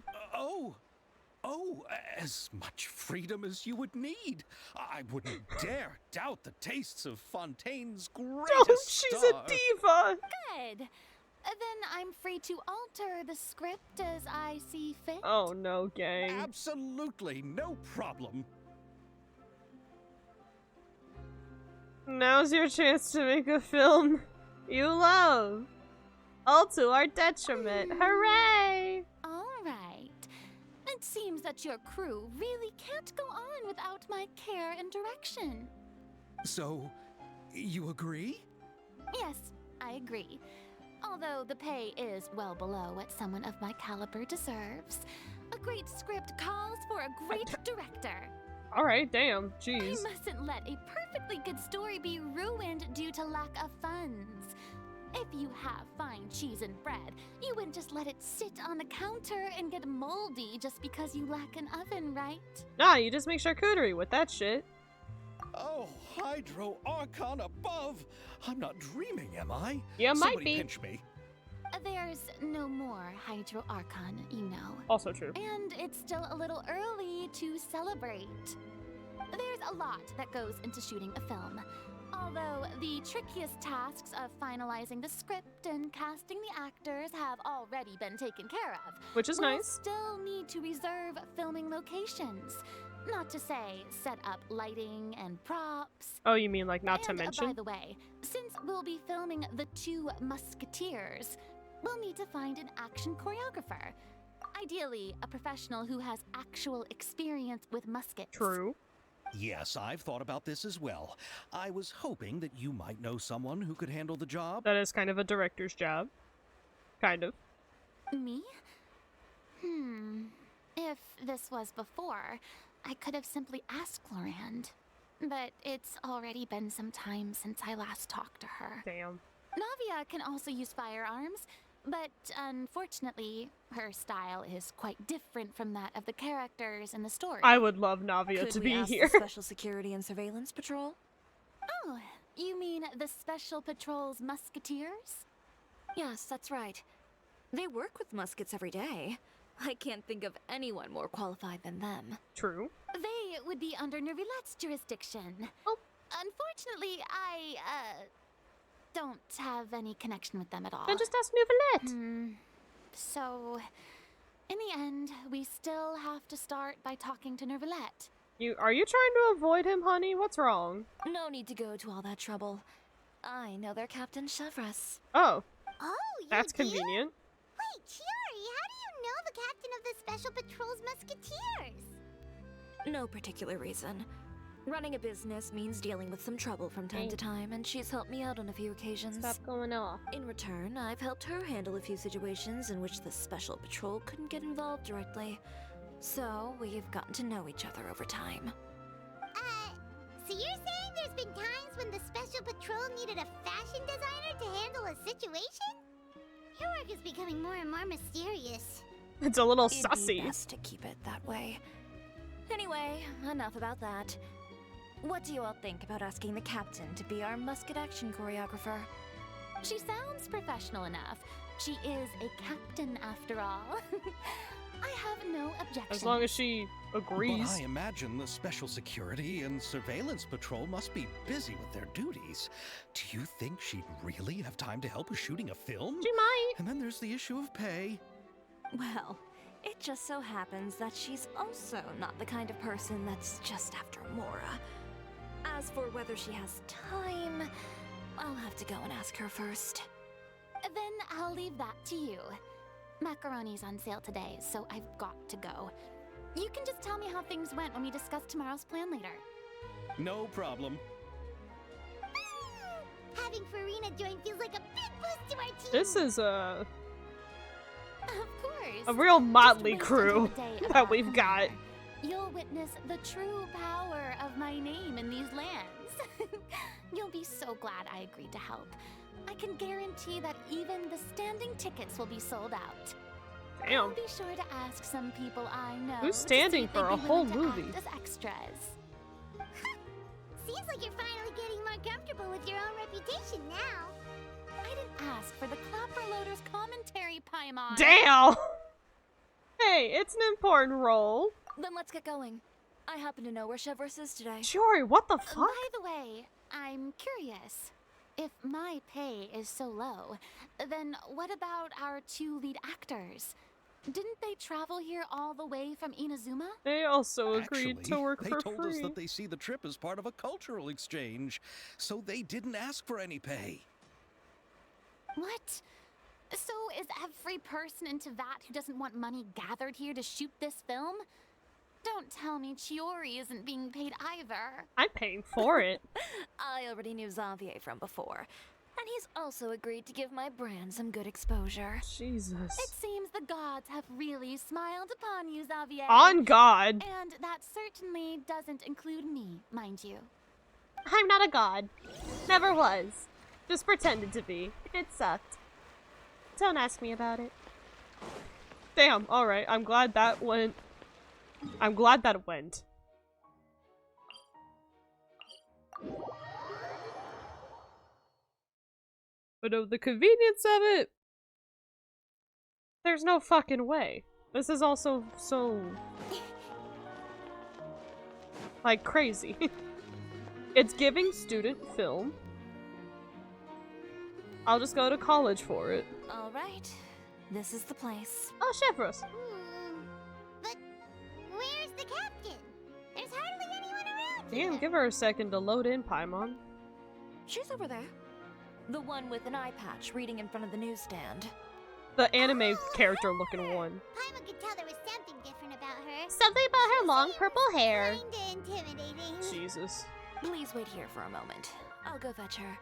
As much freedom as you would need. I wouldn't dare doubt the tastes of Fontaine's greatest Oh, she's star. a diva. Good. Then I'm free to alter the script as I see fit. Oh no, gang. Absolutely no problem. Now's your chance to make a film you love. All to our detriment. Hooray! All right. It seems that your crew really can't go on without my care and direction. So, you agree? Yes, I agree. Although the pay is well below what someone of my caliber deserves. A great script calls for a great director. Alright, damn. I Jeez. mustn't let a perfectly good story be ruined due to lack of funds. If you have fine cheese and bread, you wouldn't just let it sit on the counter and get moldy just because you lack an oven, right? Nah, you just make charcuterie with that shit. Oh, Hydro Archon above! I'm not dreaming, am I? You might Somebody be. pinch me. There's no more Hydro Archon, you know. Also true. And it's still a little early to celebrate. There's a lot that goes into shooting a film. Although the trickiest tasks of finalizing the script and casting the actors have already been taken care of. Which is we'll nice. Still need to reserve filming locations. Not to say set up lighting and props. Oh, you mean like not to And, mention? by the way, since we'll be filming The Two Musketeers, we'll need to find an action choreographer. Ideally, a professional who has actual experience with muskets. True. Yes, I've thought about this as well. I was hoping that you might know someone who could handle the job. That is kind of a director's job. Kind of. Me? If this was before, I could have simply asked Glorand. But it's already been some time since I last talked to her. Damn. Navia can also use firearms, but unfortunately, her style is quite different from that of the characters in the story. I would love Navia Could to we be ask here. the Special Security and Surveillance Patrol? Oh, you mean the Special Patrol's Musketeers? Yes, that's right. They work with muskets every day. I can't think of anyone more qualified than them. True. They would be under Nervilette's jurisdiction. Oh. Unfortunately, I, don't have any connection with them at all. Then just ask Nouvellette. So, in the end, we still have to start by talking to Nervilette. Are you trying to avoid him, honey? What's wrong? No need to go to all that trouble. I know their Captain Chevres. Oh, Oh, you that's do? convenient. Wait, Chiori, how do you know the captain of the Special Patrol's Musketeers? No particular reason. Running a business means dealing with some trouble from time to time, and she's helped me out on a few occasions. Stop going off. In return, I've helped her handle a few situations in which the Special Patrol couldn't get involved directly. So, we've gotten to know each other over time. So you're saying there's been times when the Special Patrol needed a fashion designer to handle a situation? Your work is becoming more and more mysterious. It's a little It'd be sussy. best to keep it that way. Anyway, enough about that. What do you all think about asking the captain to be our musket action choreographer? She sounds professional enough. She is a captain after all. I have no objection. As long as she But agrees. I imagine the Special Security and Surveillance Patrol must be busy with their duties. Do you think she'd really have time to help with shooting a film? She might. And then there's the issue of pay. Well, it just so happens that she's also not the kind of person that's just after Mora. As for whether she has time, I'll have to go and ask her first. Then I'll leave that to you. Macaroni's on sale today, so I've got to go. You can just tell me how things went when we discuss tomorrow's plan later. No problem. Having Farina join feels like a big boost to our team. This is Of course. a real Just motley wait crew until the day of that our we've got. premiere. You'll witness the true power of my name in these lands. You'll be so glad I agreed to help. I can guarantee that even the standing tickets will be sold out. I'll Damn. be sure to ask some people I know. Who's to see standing if for they'd a be whole willing to movie? act as extras. Seems like you're finally getting more comfortable with your own reputation now. I didn't ask for the Clapper Loaders commentary, Paimon. Damn! Hey, it's an important role. Then let's get going. I happen to know where Chevres is today. Jory, what the fuck? By the way, I'm curious. If my pay is so low, then what about our two lead actors? Didn't they travel here all the way from Inazuma? They also agreed Actually, to work they for told us free. that they see the trip as part of a cultural exchange, so they didn't ask for any pay. What? So is every person into VAT who doesn't want money gathered here to shoot this film? Don't tell me Chiori isn't being paid either. I'm paying for it. I already knew Xavier from before, and he's also agreed to give my brand some good exposure. Jesus. It seems the gods have really smiled upon you, Xavier. On God. And that certainly doesn't include me, mind you. I'm not a god. Never was. Just pretended to be. It sucked. Don't ask me about it. Damn, alright. I'm glad that went. I'm glad that it went. But of the convenience of it, There's no fucking way. This is also so... like, crazy. It's giving student film. I'll just go to college for it. All right, this is the place. Oh, Chevros. But where's the captain? There's hardly anyone around Damn, here. give her a second to load in, Paimon. She's over there. The one with an eye patch reading in front of the newsstand. The anime character looking one. Paimon could tell there was something different about her. Something about her long purple hair. Kinda intimidating. Jesus. Please wait here for a moment. I'll go fetch her.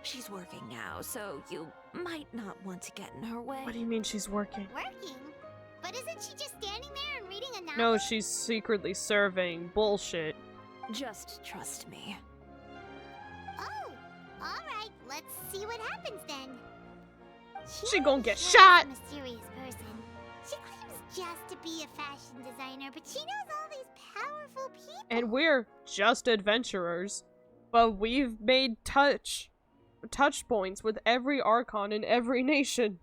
She's working now, so you might not want to get in her way. What do you mean she's working? Working? But isn't she just standing there and reading a novel? No, she's secretly serving. Bullshit. Just trust me. Oh, alright, let's see what happens then. She gonna get She's shot! a mysterious person. She claims just to be a fashion designer, but she knows all these powerful people. And we're just adventurers. But we've made touch points with every Archon in every nation.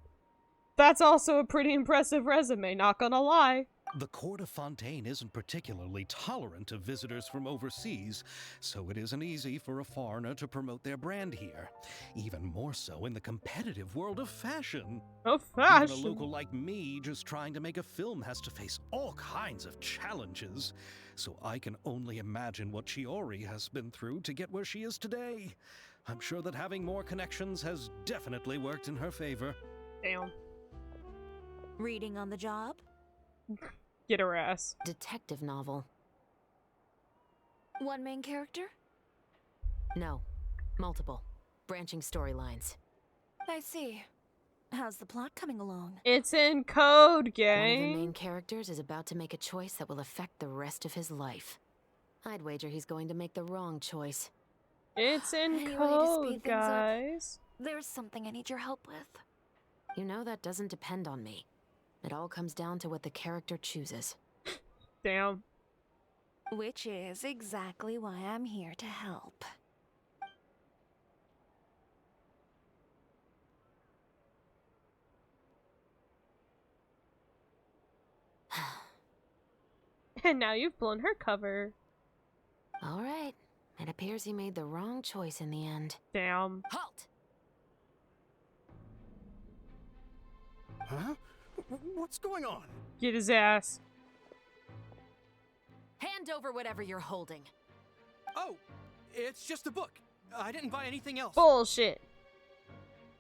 That's also a pretty impressive resume, not gonna lie. The court of Fontaine isn't particularly tolerant of visitors from overseas, so it isn't easy for a foreigner to promote their brand here. Even more so in the competitive world of fashion. Oh, Even fashion. a local like me just trying to make a film has to face all kinds of challenges. So I can only imagine what Chiori has been through to get where she is today. I'm sure that having more connections has definitely worked in her favor. Damn. Reading on the job? Get her ass. Detective novel. One main character? No. Multiple. Branching storylines. I see. How's the plot coming along? It's in code, One of the gang. main characters is about to make a choice that will affect the rest of his life. I'd wager he's going to make the wrong choice. It's in Any way to code, speed things up? guys. There's something I need your help with. You know that doesn't depend on me. It all comes down to what the character chooses. Damn. Which is exactly why I'm here to help. And now you've blown her cover. All right. It appears he made the wrong choice in the end. Damn. Halt! Huh? What's going on? Get his ass. Hand over whatever you're holding. Oh, it's just a book. I didn't buy anything else. Bullshit.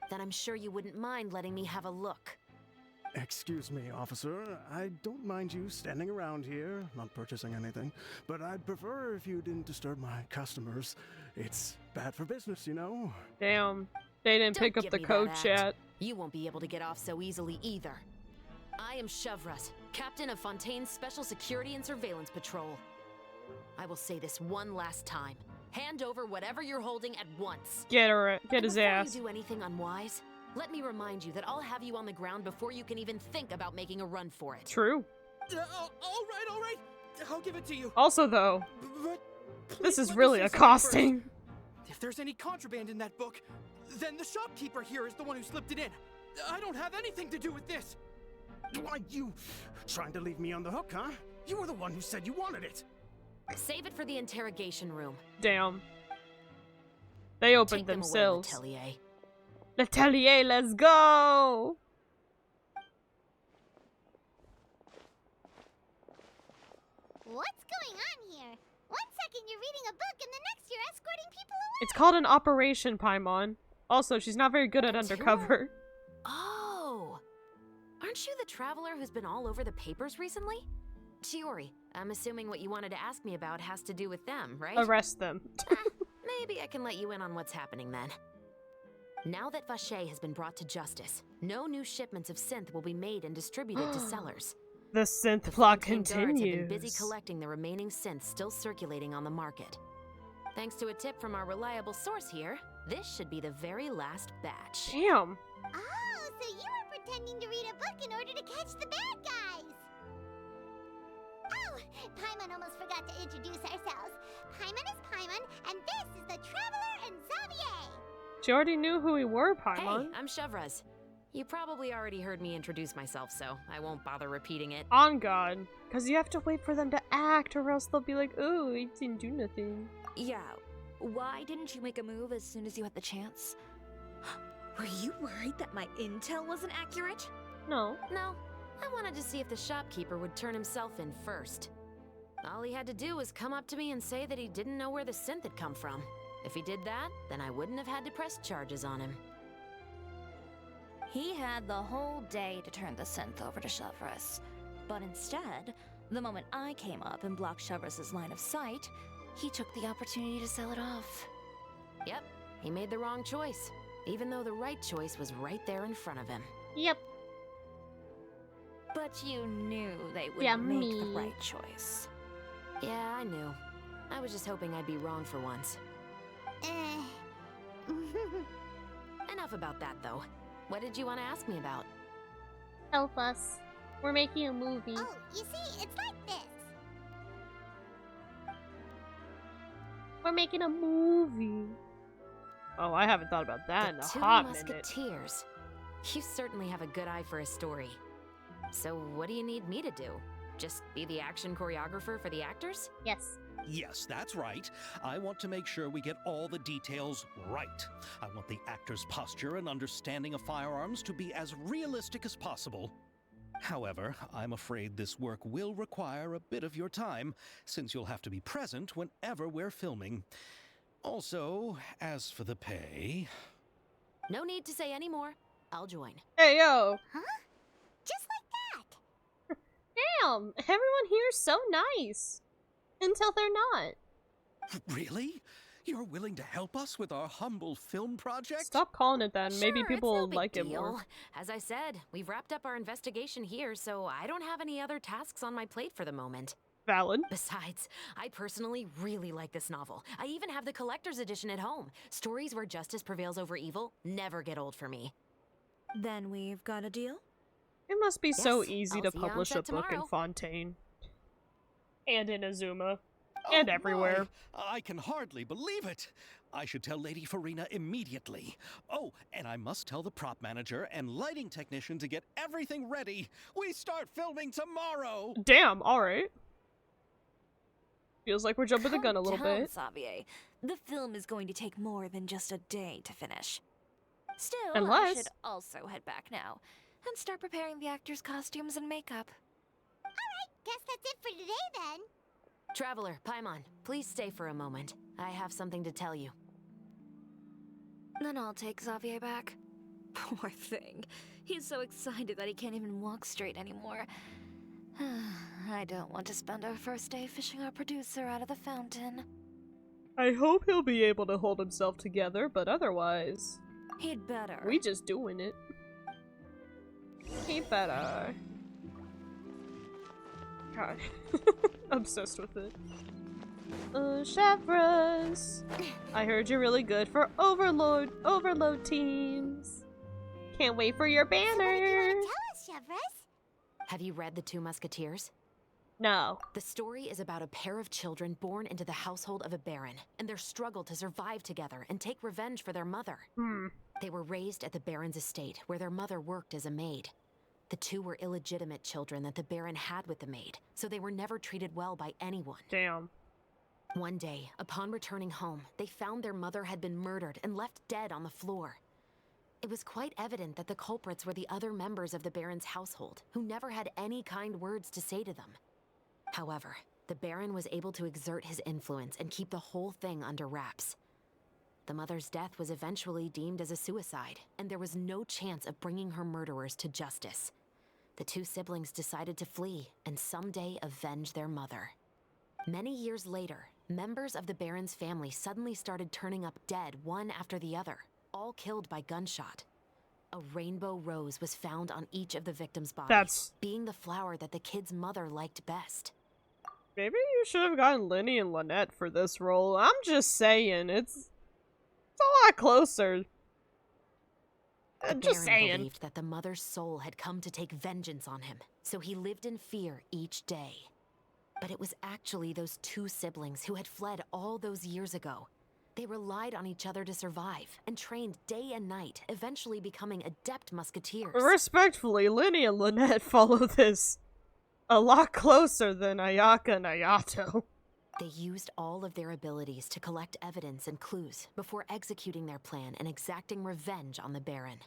Then I'm sure you wouldn't mind letting me have a look. Excuse me, officer. I don't mind you standing around here, not purchasing anything, but I'd prefer if you didn't disturb my customers. It's bad for business, you know? Damn. They didn't Don't pick up give the me that code act. chat. You won't be able to get off so easily either. I am Chevros, captain of Fontaine's Special Security and Surveillance Patrol. I will say this one last time. Hand over whatever you're holding at once. Get And his before ass. you do anything unwise, let me remind you that I'll have you on the ground before you can even think about making a run for it. True. All right. I'll give it to you. Also, though, But this please is let me really say something accosting. first. If there's any contraband in that book, then the shopkeeper here is the one who slipped it in. I don't have anything to do with this. Why, you trying to leave me on the hook, huh? You were the one who said you wanted it. Save it for the interrogation room. Damn. They opened Take them away, themselves. Letelier. Letelier, let's go! What's going on here? One second you're reading a book and the next you're escorting people away. It's called an operation, Paimon. Also, she's not very good at undercover. Oh! Aren't you the traveler who's been all over the papers recently? Chiori, I'm assuming what you wanted to ask me about has to do with them, right? Arrest them. Maybe I can let you in on what's happening then. Now that Vache has been brought to justice, no new shipments of synth will be made and distributed to sellers. The synth plot Fontaine guards have continues. been busy collecting the remaining synths still circulating on the market. Thanks to a tip from our reliable source here, this should be the very last batch. Damn. Oh, so you were pretending to read a book in order to catch the bad guys. Oh, Paimon almost forgot to introduce ourselves. Paimon is Paimon, and this is the Traveler and Xavier. She already knew who we were, Hey, Paimon. I'm Chevros. You probably already heard me introduce myself, so I won't bother repeating it. On God. Because you have to wait for them to act, or else they'll be like, oh, I didn't do nothing. Yeah, why didn't you make a move as soon as you had the chance? Were you worried that my intel wasn't accurate? No. No, I wanted to see if the shopkeeper would turn himself in first. All he had to do was come up to me and say that he didn't know where the synth had come from. If he did that, then I wouldn't have had to press charges on him. He had the whole day to turn the synth over to Chevreuse. But instead, the moment I came up and blocked Chevreus's line of sight, he took the opportunity to sell it off. Yep, he made the wrong choice, even though the right choice was right there in front of him. Yep. But you knew they would Yeah, make me. the right choice. Yeah, I knew. I was just hoping I'd be wrong for once. Enough about that, though. What did you want to ask me about? Help us. We're making a movie. Oh, you see, it's like this. We're making a movie. Oh, I haven't thought about that in The a Two hot minute. Musketeers. You certainly have a good eye for a story. So what do you need me to do? Just be the action choreographer for the actors? Yes. Yes, that's right. I want to make sure we get all the details right. I want the actor's posture and understanding of firearms to be as realistic as possible. However, I'm afraid this work will require a bit of your time, since you'll have to be present whenever we're filming. Also, as for the pay... No need to say any more. I'll join. Hey, yo. Huh? Just like that. Damn, everyone here's so nice. Until they're not. Really? You're willing to help us with our humble film project? Stop calling it that. Maybe Sure, people it's no will big like it deal. more. As I said, we've wrapped up our investigation here, so I don't have any other tasks on my plate for the moment. Valid. Besides, I personally really like this novel. I even have the collector's edition at home. Stories where justice prevails over evil never get old for me. Then we've got a deal? It must be so Yes, easy I'll to see you on publish a set book in tomorrow. Fontaine. And in Azuma. And Oh everywhere. my, I can hardly believe it. I should tell Lady Farina immediately. Oh, and I must tell the prop manager and lighting technician to get everything ready. We start filming tomorrow. Damn, alright. Feels like we're jumping the gun a little Calm down, bit. Xavier. The film is going to take more than just a day to finish. Still, I Unless- should also head back now and start preparing the actors' costumes and makeup. Guess that's it for today then. Traveler, Paimon, please stay for a moment. I have something to tell you. Then I'll take Xavier back. Poor thing. He's so excited that he can't even walk straight anymore. I don't want to spend our first day fishing our producer out of the fountain. I hope he'll be able to hold himself together, but otherwise, He'd better. we just doing it. He better. God. Obsessed with it. Chevreuse. I heard you're really good for overload teams. Can't wait for your So what did you banner. want to tell us, Chevreuse? Have you read The Two Musketeers? No. The story is about a pair of children born into the household of a baron, and their struggle to survive together and take revenge for their mother. They were raised at the baron's estate, where their mother worked as a maid. The two were illegitimate children that the baron had with the maid, so they were never treated well by anyone. Damn. One day, upon returning home, they found their mother had been murdered and left dead on the floor. It was quite evident that the culprits were the other members of the baron's household, who never had any kind words to say to them. However, the baron was able to exert his influence and keep the whole thing under wraps. The mother's death was eventually deemed as a suicide, and there was no chance of bringing her murderers to justice. The two siblings decided to flee and someday avenge their mother. Many years later, members of the baron's family suddenly started turning up dead one after the other, all killed by gunshot. A rainbow rose was found on each of the victims' bodies, That's- being the flower that the kid's mother liked best. Maybe you should have gotten Lenny and Lynette for this role. I'm just saying, it's a lot closer. The I'm just baron saying. believed that the mother's soul had come to take vengeance on him, so he lived in fear each day. But it was actually those two siblings who had fled all those years ago. They relied on each other to survive and trained day and night, eventually becoming adept musketeers. Respectfully, Linny and Lynette follow this a lot closer than Ayaka and Ayato. They used all of their abilities to collect evidence and clues before executing their plan and exacting revenge on the Baron.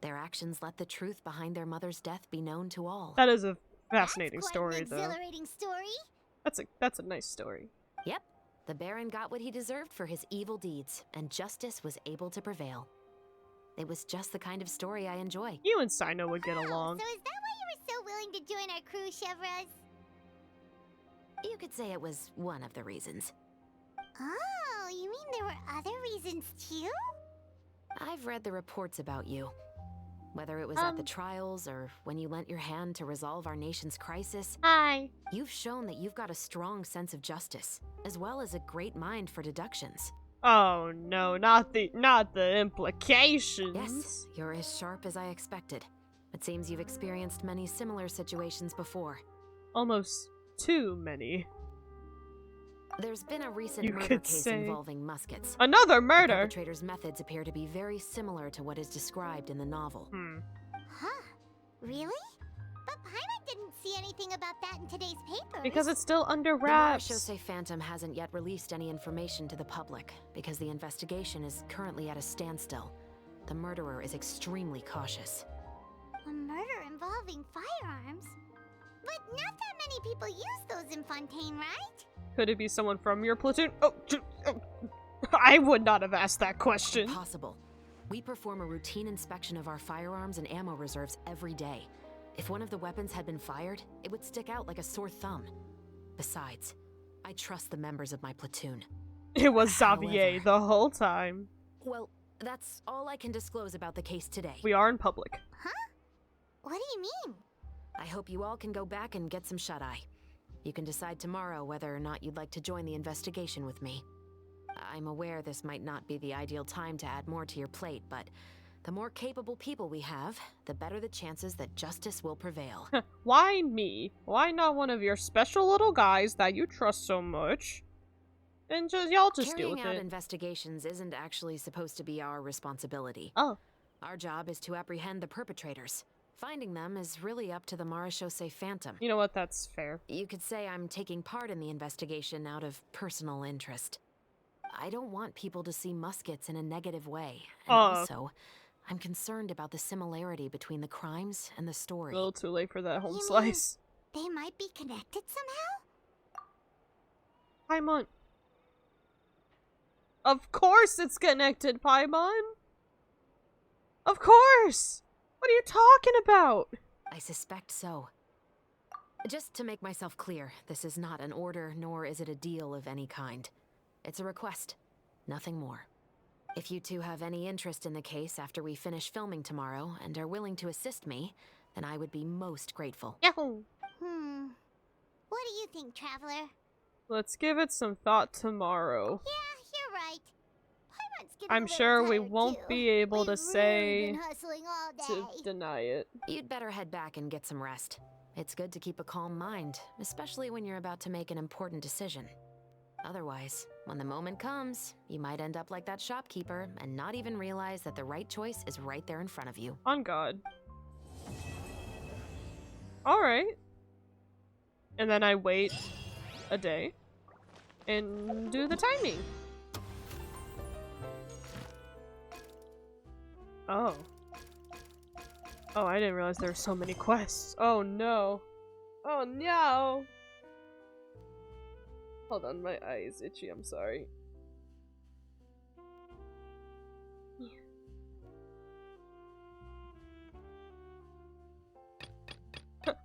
Their actions let the truth behind their mother's death be known to all. That is a fascinating That's quite story, an though. exhilarating story. That's a nice story. Yep, the Baron got what he deserved for his evil deeds, and justice was able to prevail. It was just the kind of story I enjoy. You and Sino would get along. So is that why you were so willing to join our crew, Chevraz? You could say it was one of the reasons. Oh, you mean there were other reasons too? I've read the reports about you. Whether it was at the trials or when you lent your hand to resolve our nation's crisis, Hi. you've shown that you've got a strong sense of justice, as well as a great mind for deductions. Oh no, not the implications. Yes, you're as sharp as I expected. It seems you've experienced many similar situations before. Almost too many. There's been a recent You murder could case say. involving muskets. Another The murder. perpetrator's methods appear to be very similar to what is described in the novel. Huh? Really? But Paimon didn't see anything about that in today's papers. Because it's still under The wraps. Marechaussee Phantom hasn't yet released any information to the public because the investigation is currently at a standstill. The murderer is extremely cautious. A murder involving firearms? But not that many people use those in Fontaine, right? Could it be someone from your platoon? Oh, I would not have asked that question. Impossible. We perform a routine inspection of our firearms and ammo reserves every day. If one of the weapons had been fired, it would stick out like a sore thumb. Besides, I trust the members of my platoon. It was Xavier However- the whole time. Well, that's all I can disclose about the case today. We are in public. Huh? What do you mean? I hope you all can go back and get some shut-eye. You can decide tomorrow whether or not you'd like to join the investigation with me. I'm aware this might not be the ideal time to add more to your plate, but the more capable people we have, the better the chances that justice will prevail. Why me? Why not one of your special little guys that you trust so much? And y'all just deal Carrying with out it. investigations isn't actually supposed to be our responsibility. Oh. Our job is to apprehend the perpetrators. Finding them is really up to the Marechaussee Phantom. You know what? That's fair. You could say I'm taking part in the investigation out of personal interest. I don't want people to see muskets in a negative way. And also, I'm concerned about the similarity between the crimes and the story. A little too late for that home You mean slice. They might be connected somehow? Paimon. Of course it's connected, Paimon. Of course! What are you talking about? I suspect so. Just to make myself clear, this is not an order, nor is it a deal of any kind. It's a request, nothing more. If you two have any interest in the case after we finish filming tomorrow and are willing to assist me, then I would be most grateful. Yahoo! What do you think, Traveler? Let's give it some thought tomorrow. Yeah, you're right. Paimon's getting I'm a little sure we tired, won't too. be able to We've say really been hustling all to day. deny it. You'd better head back and get some rest. It's good to keep a calm mind, especially when you're about to make an important decision. Otherwise, when the moment comes, you might end up like that shopkeeper and not even realize that the right choice is right there in front of you. On God. Alright. And then I wait a day and do the timing. Oh. Oh, I didn't realize there were so many quests. Oh no. Oh no! Hold on, my eye is itchy, I'm sorry.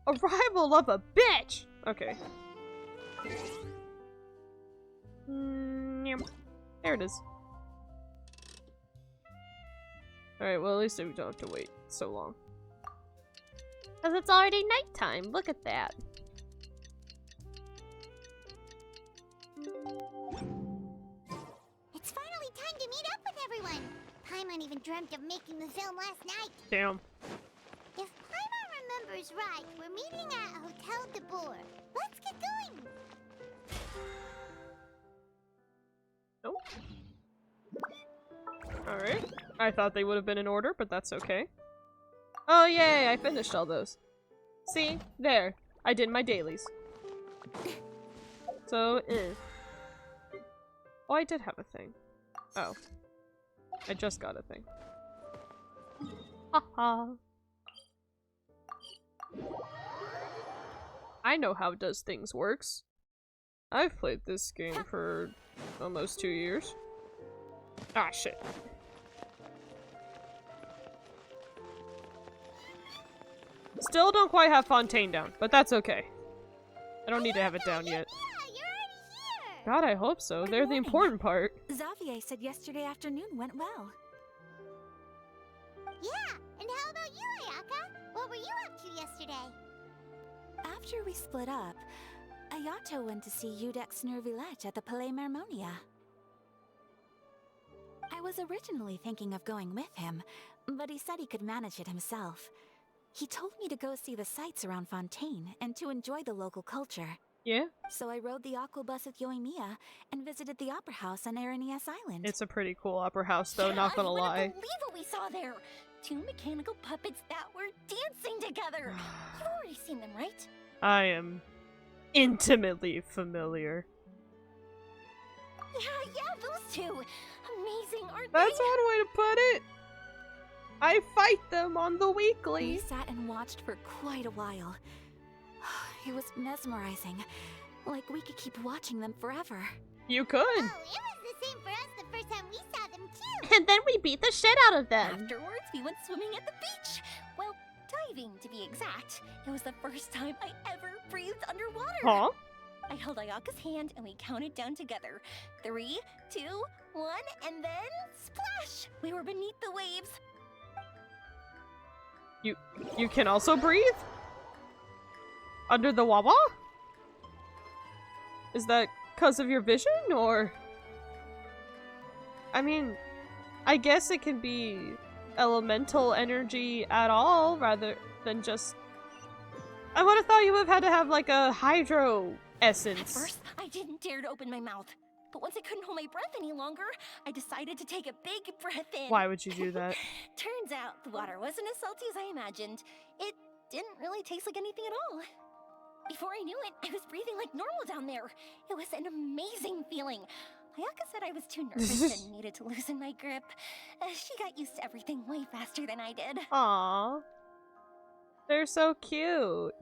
Arrival of a bitch! Okay. There it is. Alright, well at least we don't have to wait so long. Because it's already nighttime. Look at that. It's finally time to meet up with everyone. Paimon even dreamt of making the film last night. Damn. If Paimon remembers right, we're meeting at Hotel de Boer. Let's get going. Nope. Alright. I thought they would have been in order, but that's okay. Oh, yay! I finished all those. See? There. I did my dailies. So, Oh, I did have a thing. Oh. I just got a thing. Haha. I know how does things works. I've played this game for almost 2 years. Ah, shit. Still don't quite have Fontaine down, but that's okay. I don't need to have it down yet. God, I hope so. They're the important part. Xavier said yesterday afternoon went well. Yeah, and how about you, Ayaka? What were you up to yesterday? After we split up, Ayato went to see Udex Nervillette at the Palais Mermonia. I was originally thinking of going with him, but he said he could manage it himself. He told me to go see the sights around Fontaine and to enjoy the local culture. Yeah? So I rode the aqua bus with Yoimiya and visited the opera house on Aranias Island. It's a pretty cool opera house, though, not gonna lie. I wouldn't believe what we saw there! 2 mechanical puppets that were dancing together! You've already seen them, right? I am intimately familiar. Yeah, those two! Amazing, aren't That's they? one way to put it! I fight them on the We weekly! sat and watched for quite a while. It was mesmerizing. Like we could keep watching them forever. You could! Oh, it was the same for us the first time we saw them, too! And then we beat the shit out of them. Afterwards, we went swimming at the beach! Well, diving, to be exact. It was the first time I ever breathed underwater! Huh? I held Ayaka's hand and we counted down together. 3, 2, 1, and then splash! We were beneath the waves. You can also breathe? Under the wawa? Is that because of your vision, or? I mean, I guess it can be elemental energy at all, rather than just... I would have thought you would have had to have, like, a hydro At essence. first, I didn't dare to open my mouth. But once I couldn't hold my breath any longer, I decided to take a big breath in. Why would you do that? Turns out the water wasn't as salty as I imagined. It didn't really taste like anything at all. Before I knew it, I was breathing like normal down there. It was an amazing feeling. Ayaka said I was too nervous and needed to loosen my grip. She got used to everything way faster than I did. Aww. They're so cute.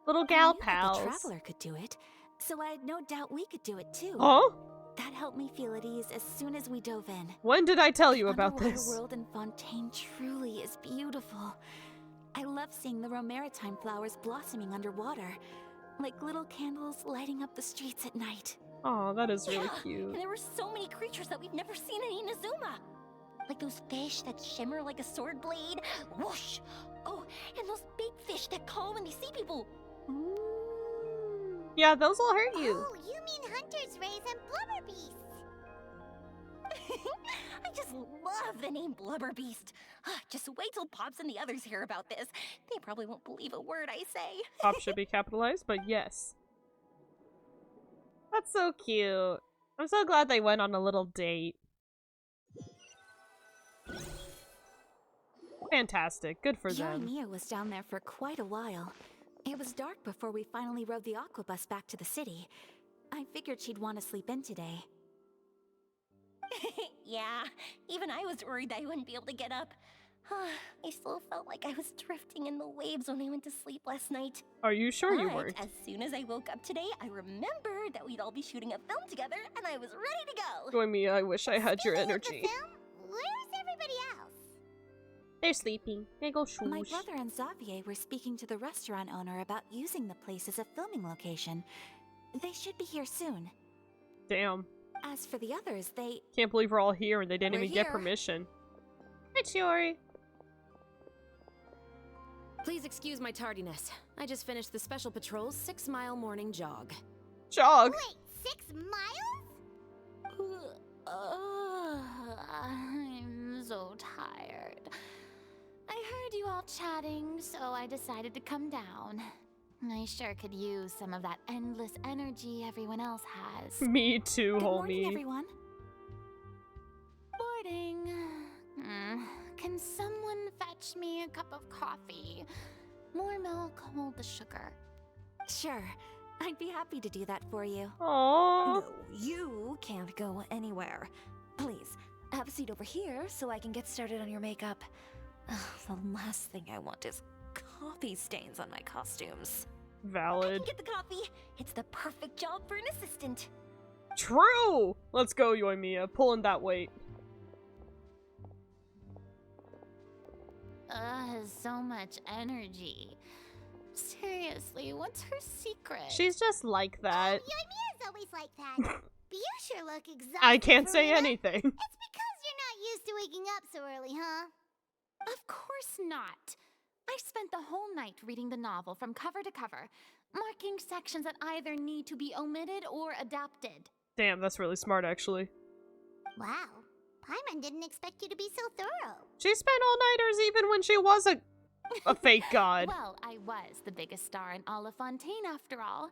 Little I gal knew that pals. the Traveler could do it, so I had no doubt we could do it too. Huh? That helped me feel at ease as soon as we dove in. When did I tell you about Underwater this? world in Fontaine truly is beautiful. I love seeing the Romaritime flowers blossoming underwater, like little candles lighting up the streets at night. Aw, that is really Yeah, cute. And there were so many creatures that we've never seen in Inazuma. Like those fish that shimmer like a sword blade. Whoosh! Oh, and those big fish that call when they see people. Yeah, those will hurt you. Oh, you mean Hunter's Rays and Blubber Beasts! I just love the name Blubber Beast. Just wait till Pops and the others hear about this. They probably won't believe a word I say. Pop should be capitalized, but yes. That's so cute. I'm so glad they went on a little date. Fantastic. Good for them. Yoimiya was down there for quite a while. It was dark before we finally rode the aqua bus back to the city. I figured she'd want to sleep in today. Yeah, even I was worried that I wouldn't be able to get up. I still felt like I was drifting in the waves when I went to sleep last night. Are you sure you But weren't? as soon as I woke up today, I remembered that we'd all be shooting a film together, and I was ready to go. Join me, I wish I had your Speaking of the energy. film, where's everybody else? They're sleeping. They go shoosh. My brother and Xavier were speaking to the restaurant owner about using the place as a filming location. They should be here soon. Damn. As for the others, they... Can't believe we're all here and they didn't We're even get here. permission. Hi, Chiori. Please excuse my tardiness. I just finished the Special Patrol's 6-mile morning jog. Jog. Wait, 6 miles? I'm so tired. I heard you all chatting, so I decided to come down. I sure could use some of that endless energy everyone else has. Me too, Good morning, homie. everyone. Morning. Can someone fetch me a cup of coffee? More milk, hold the sugar. Sure, I'd be happy to do that for you. Aww. No, you can't go anywhere. Please, have a seat over here so I can get started on your makeup. Ugh, the last thing I want is coffee stains on my costumes. I Valid. can get the coffee. It's the perfect job for an assistant. True! Let's go, Yoimiya. Pulling that weight. So much energy. Seriously, what's her secret? She's just like that. Yoimiya's always like that. But you sure look exhausted. I can't say Farina. anything. It's because you're not used to waking up so early, huh? Of course not. I spent the whole night reading the novel from cover to cover, marking sections that either need to be omitted or adapted. Damn, that's really smart, actually. Wow. Paimon didn't expect you to be so thorough. She spent all-nighters even when she was a fake god. Well, I was the biggest star in all of Fontaine after all.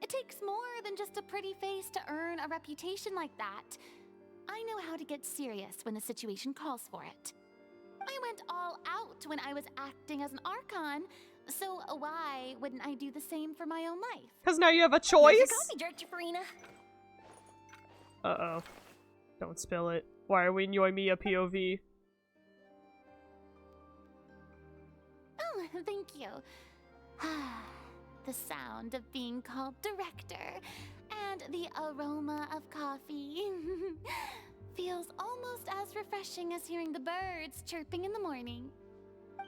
It takes more than just a pretty face to earn a reputation like that. I know how to get serious when the situation calls for it. I went all out when I was acting as an Archon, so why wouldn't I do the same for my own life? Because now you have a Here's your choice? coffee, Director Farina. Uh-oh. Don't spill it. Why are we in Yoimiya POV? Oh, thank you. The sound of being called director and the aroma of coffee feels almost as refreshing as hearing the birds chirping in the morning.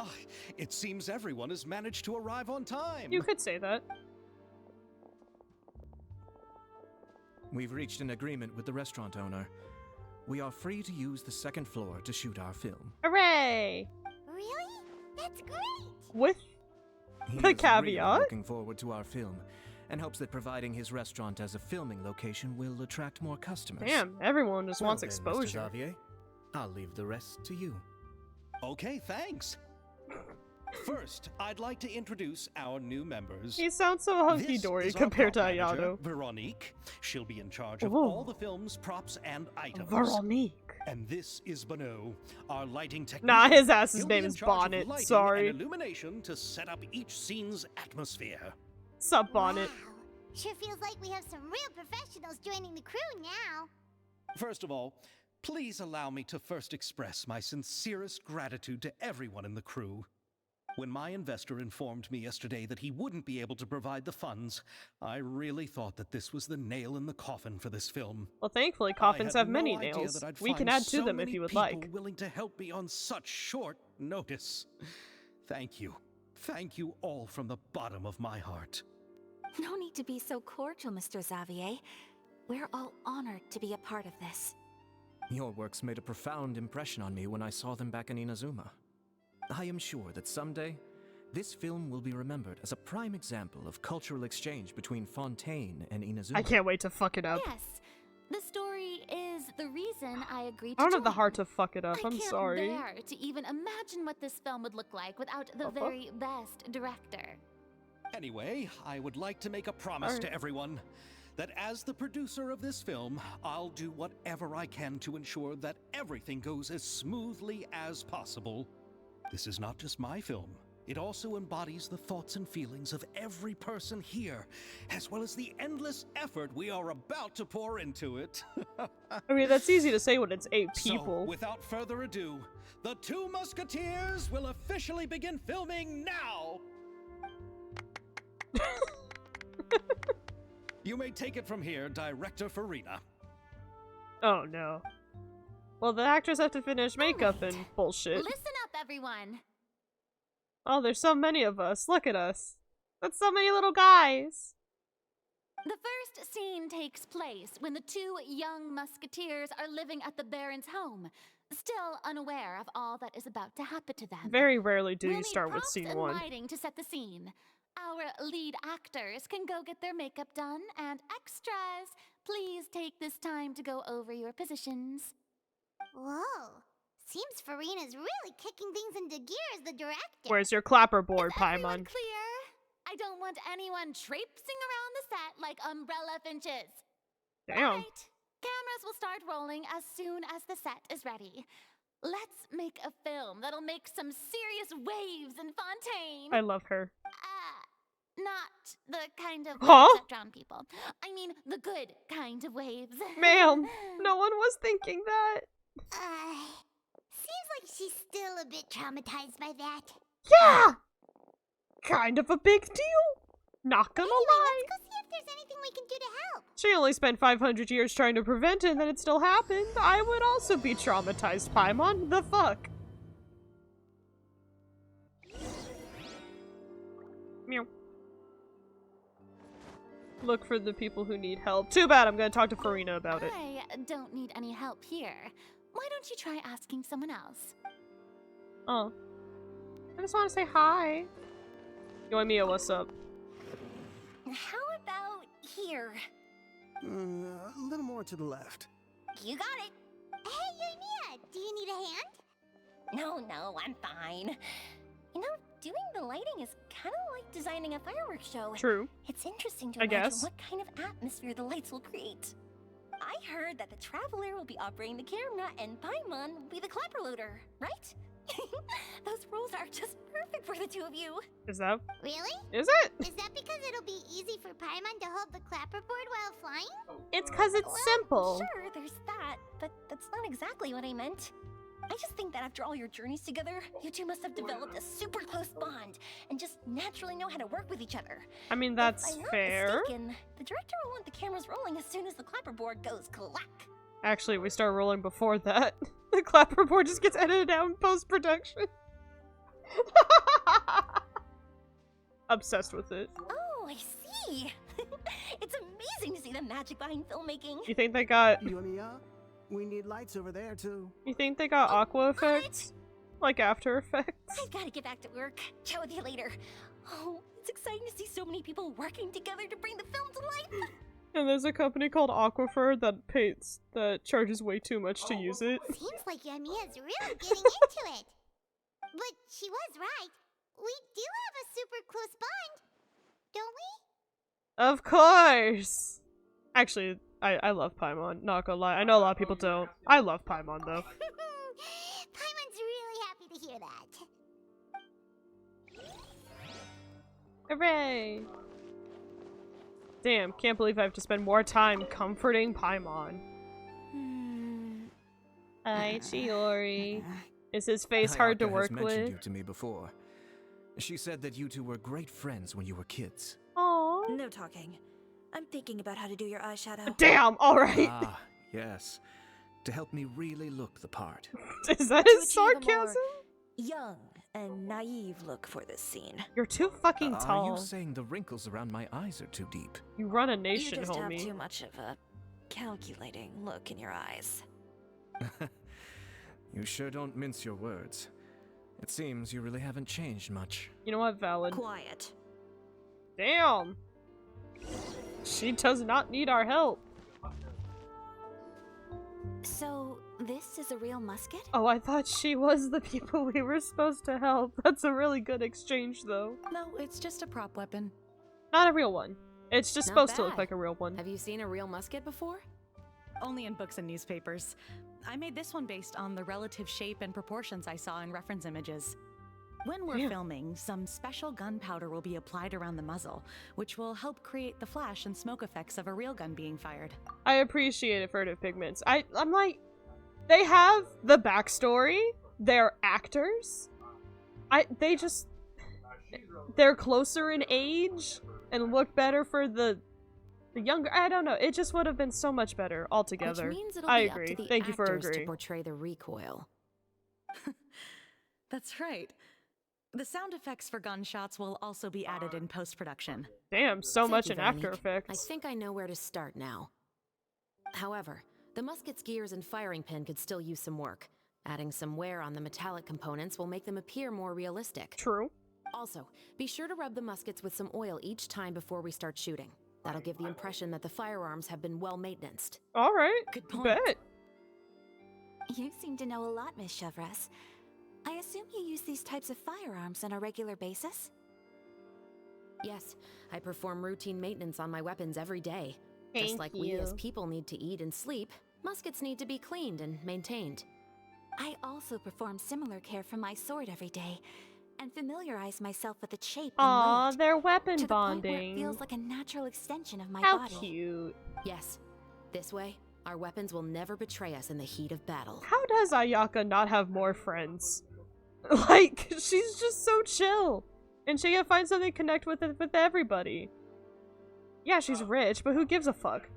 Ah, it seems everyone has managed to arrive on time. You could say that. We've reached an agreement with the restaurant owner. We are free to use the second floor to shoot our film. Hooray! Really? That's great! With He the is really caveat? looking forward to our film, and hopes that providing his restaurant as a filming location will attract more customers. Damn, everyone just wants Well then, exposure. Mr. Xavier, I'll leave the rest to you. Okay, thanks. First, I'd like to introduce our new members. He sounds so This hunky-dory is our compared to prop manager, Ayato. Veronique. She'll be in charge of Ooh. all the film's props and items. Veronique. And this is Bono, our lighting technician. Nah, his ass's He'll name be in is charge of Bonnet. lighting Sorry. and illumination to set up each scene's atmosphere. Sup, Bonnet. Wow. Sure feels like we have some real professionals joining the crew now. First of all, please allow me to first express my sincerest gratitude to everyone in the crew. When my investor informed me yesterday that he wouldn't be able to provide the funds, I really thought that this was the nail in the coffin for this film. Well, thankfully, I coffins had have no many idea nails. that I'd We can find add to so them if many you would people like. willing to help me on such short notice. Thank you. Thank you all from the bottom of my heart. No need to be so cordial, Mr. Xavier. We're all honored to be a part of this. Your works made a profound impression on me when I saw them back in Inazuma. I am sure that someday, this film will be remembered as a prime example of cultural exchange between Fontaine and Inazuma. I can't wait to fuck it up. Yes, the story is the reason I agreed to I don't have the join. heart to fuck it up. I I'm can't sorry. bear to even imagine what this film would look like without the Uh-huh. very best director. Anyway, I would like to make a promise Alright. to everyone that as the producer of this film, I'll do whatever I can to ensure that everything goes as smoothly as possible. This is not just my film. It also embodies the thoughts and feelings of every person here, as well as the endless effort we are about to pour into it. I mean, that's easy to say when it's 8 So, people. without further ado, The Two Musketeers will officially begin filming now! You may take it from here, Director Farina. Oh no. Well, the actors have to finish makeup and bullshit. Listen up, everyone. Oh, there's so many of us. Look at us. That's so many little guys. The first scene takes place when the two young musketeers are living at the Baron's home, still unaware of all that is about to happen to them. Very rarely do We'll you need start with props scene and 1. lighting to set the scene. Our lead actors can go get their makeup done, and extras, please take this time to go over your positions. Whoa. Seems Farina's really kicking things into gear as the director. Where's your clapper board, Is everyone Paimon? clear? I don't want anyone traipsing around the set like umbrella finches. Damn. Right. Cameras will start rolling as soon as the set is ready. Let's make a film that'll make some serious waves in Fontaine. I love her. Not the kind of Huh? waves that drown people. I mean, the good kind of waves. Ma'am, no one was thinking that. Seems like she's still a bit traumatized by that. Yeah! Kind of a big deal. Not gonna lie. Let's go see if there's anything we can do to help. She only spent 500 years trying to prevent it, and then it still happened. I would also be traumatized, Paimon. The fuck? Meow. Look for the people who need help. Too bad, I'm gonna talk to Farina about it. I don't need any help here. Why don't you try asking someone else? Oh. I just want to say hi. Yoimiya, what's up? How about here? A little more to the left. You got it. Hey, Yoimiya, do you need a hand? No, I'm fine. You know, doing the lighting is kind of like designing a fireworks show. True. It's interesting to I imagine guess. what kind of atmosphere the lights will create. I heard that the Traveler will be operating the camera and Paimon will be the clapper loader, right? Those roles are just perfect for the two of you. Is that? Really? Is it? Is that because it'll be easy for Paimon to hold the clapperboard while flying? It's because it's simple. Sure, there's that, but that's not exactly what I meant. I just think that after all your journeys together, you two must have developed a super close bond and just naturally know how to work with each other. I mean, If that's I'm not fair. mistaken, the director will want the cameras rolling as soon as the clapperboard goes clack. Actually, we start rolling before that. The clapperboard just gets edited out in post-production. Obsessed with it. Oh, I see. It's amazing to see the magic behind filmmaking. You think they got... Yoimiya, we need lights over there too. You think they got aqua effects? Like After Effects? I've got to get back to work. Chat with you later. Oh, it's exciting to see so many people working together to bring the film to life. And there's a company called Aquifer that charges way too much to use it. Seems like Yoimiya's really getting into it. But she was right. We do have a super close bond, don't we? Of course! Actually, I love Paimon, not gonna lie. I know a lot of people don't. I love Paimon, though. Paimon's really happy to hear that. Hooray! Damn, can't believe I have to spend more time comforting Paimon. Hi, Chiori. Is his face hard to Ayaka work has mentioned with? you to me before. She said that you two were great friends when you were kids. Aww. No talking. I'm thinking about how to do your eyeshadow. Damn, alright. Ah, yes. To help me really look the part. Is that To his achieve a more sarcasm? young and naive look for this scene. You're too fucking Are tall. you saying the wrinkles around my eyes are too deep? You run a You nation, just have homie. too much of a calculating look in your eyes. You sure don't mince your words. It seems you really haven't changed much. You know what, valid. Quiet. Damn! She does not need our help. So, this is a real musket? Oh, I thought she was the people we were supposed to help. That's a really good exchange, though. No, it's just a prop weapon. Not a real one. It's just Not supposed to look bad. like a real one. Have you seen a real musket before? Only in books and newspapers. I made this one based on the relative shape and proportions I saw in reference images. When we're Yeah. filming, some special gunpowder will be applied around the muzzle, which will help create the flash and smoke effects of a real gun being fired. I appreciate it, Furtive Pigments. I'm like, they have the backstory. They're actors. They're closer in age and look better for the younger. I don't know. It just would have been so much better altogether. Which means it'll I be agree. up to the Thank you for actors to agreeing. portray the recoil. That's right. The sound effects for gunshots will also be added in post-production. Damn, so Thank much you, in After Veronique. Effects. I think I know where to start now. However, the musket's gears and firing pin could still use some work. Adding some wear on the metallic components will make them appear more realistic. True. Also, be sure to rub the muskets with some oil each time before we start shooting. That'll give the impression that the firearms have been well maintained. All right. Good point. Bet. You seem to know a lot, Miss Chevres. I assume you use these types of firearms on a regular basis? Yes, I perform routine maintenance on my weapons every day. Thank Just like we as you. people need to eat and sleep, muskets need to be cleaned and maintained. I also perform similar care for my sword every day, and familiarize myself with its shape Aw, and weight, they're weapon to the point where it bonding. feels like a natural extension of my How body. cute. Yes, this way, our weapons will never betray us in the heat of battle. How does Ayaka not have more friends? Like, she's just so chill. And she can find something to connect with everybody. Yeah, she's rich, but who gives a fuck?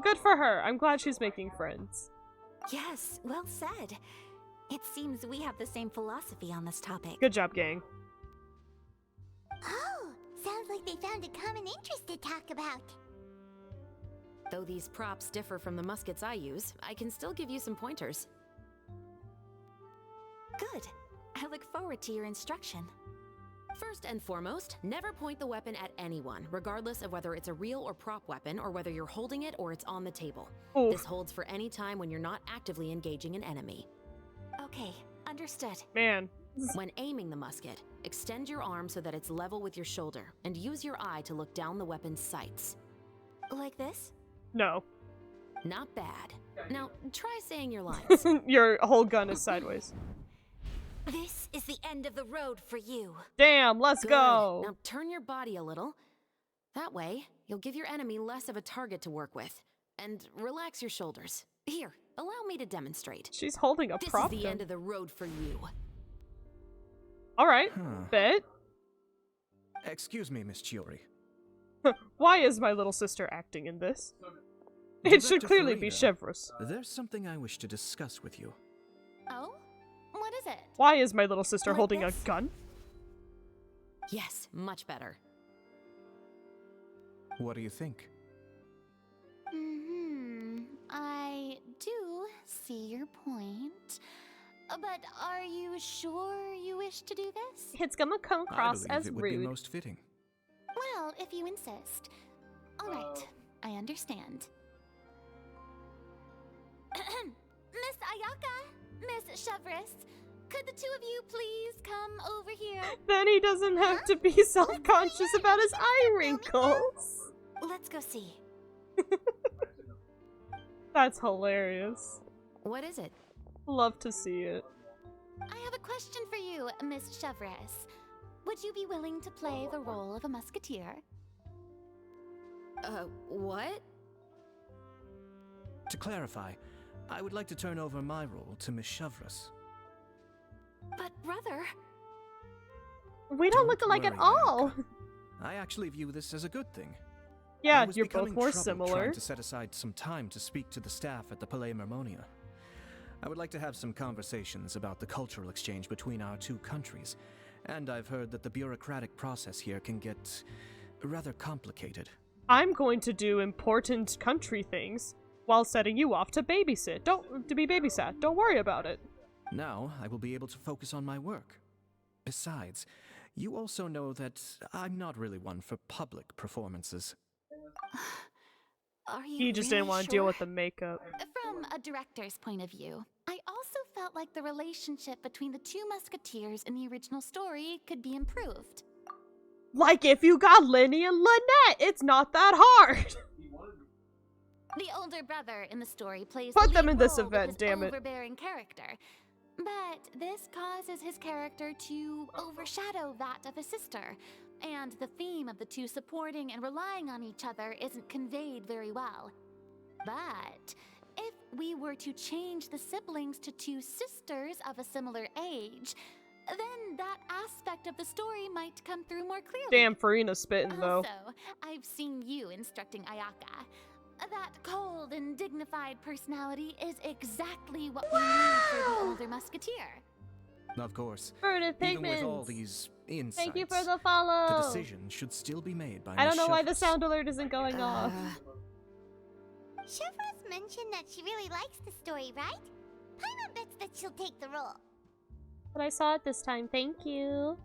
Good for her. I'm glad she's making friends. Yes, well said. It seems we have the same philosophy on this topic. Good job, gang. Oh, sounds like they found a common interest to talk about. Though these props differ from the muskets I use, I can still give you some pointers. Good. I look forward to your instruction. First and foremost, never point the weapon at anyone, regardless of whether it's a real or prop weapon, or whether you're holding it or it's on the table. Oof. This holds for any time when you're not actively engaging an enemy. Okay, understood. Man. When aiming the musket, extend your arm so that it's level with your shoulder, and use your eye to look down the weapon's sights. Like this? No. Not bad. Now, try saying your lines. Your whole gun is sideways. This is the end of the road for you. Damn, let's Good. go. Now turn your body a little. That way, you'll give your enemy less of a target to work with. And relax your shoulders. Here, allow me to demonstrate. She's holding a This prop is the gun. end of the road for you. Alright, Huh. bet. Excuse me, Miss Chiori. Why is my little sister acting in this? It should Director clearly be Farida, Chevros. There's something I wish to discuss with you. Oh? What is it? Why is my little sister Like holding this? a gun? Yes, much better. What do you think? I do see your point. But are you sure you wish to do this? It's gonna come I across believe as it would be rude. most fitting. Well, if you insist. All right, I understand. Miss Ayaka, Miss Chevros, could the two of you please come over here? Then he doesn't have to be self-conscious about his eye wrinkles. Let's go see. That's hilarious. What is it? Love to see it. I have a question for you, Miss Chevros. Would you be willing to play the role of a musketeer? What? To clarify, I would like to turn over my role to Miss Chevros. But brother, We don't look alike at worry, all. Ayaka. I actually view this as a good thing. I Yeah, was you're both becoming more troubled similar. Trying to set aside some time to speak to the staff at the Palais Mermonia. I would like to have some conversations about the cultural exchange between our two countries, and I've heard that the bureaucratic process here can get rather complicated. I'm going to do important country things while setting you off to babysit. To be babysat. Don't worry about it. Now I will be able to focus on my work. Besides, you also know that I'm not really one for public performances. are you He just really didn't want to sure? deal with the makeup. From a director's point of view, I also felt like the relationship between the two musketeers in the original story could be improved. Like if you got Lenny and Lynette, it's not that hard. The older brother in the story plays Put the them lead in this role with event, his damn it. overbearing character. But this causes his character to overshadow that of his sister, and the theme of the two supporting and relying on each other isn't conveyed very well. But if we were to change the siblings to two sisters of a similar age, then that aspect of the story might come through more clearly. Damn, Farina's spitting though. Also, I've seen you instructing Ayaka. That cold and dignified personality is exactly what we need for the older musketeer. Of course, Fruited even with all pigments. these insights, Thank you for the follow. the decision should still be made by I don't Miss know why the Chevros. sound alert isn't going off. Chevros mentioned that she really likes the story, right? Paimon bets that she'll take the role. But I saw it this time. Thank you.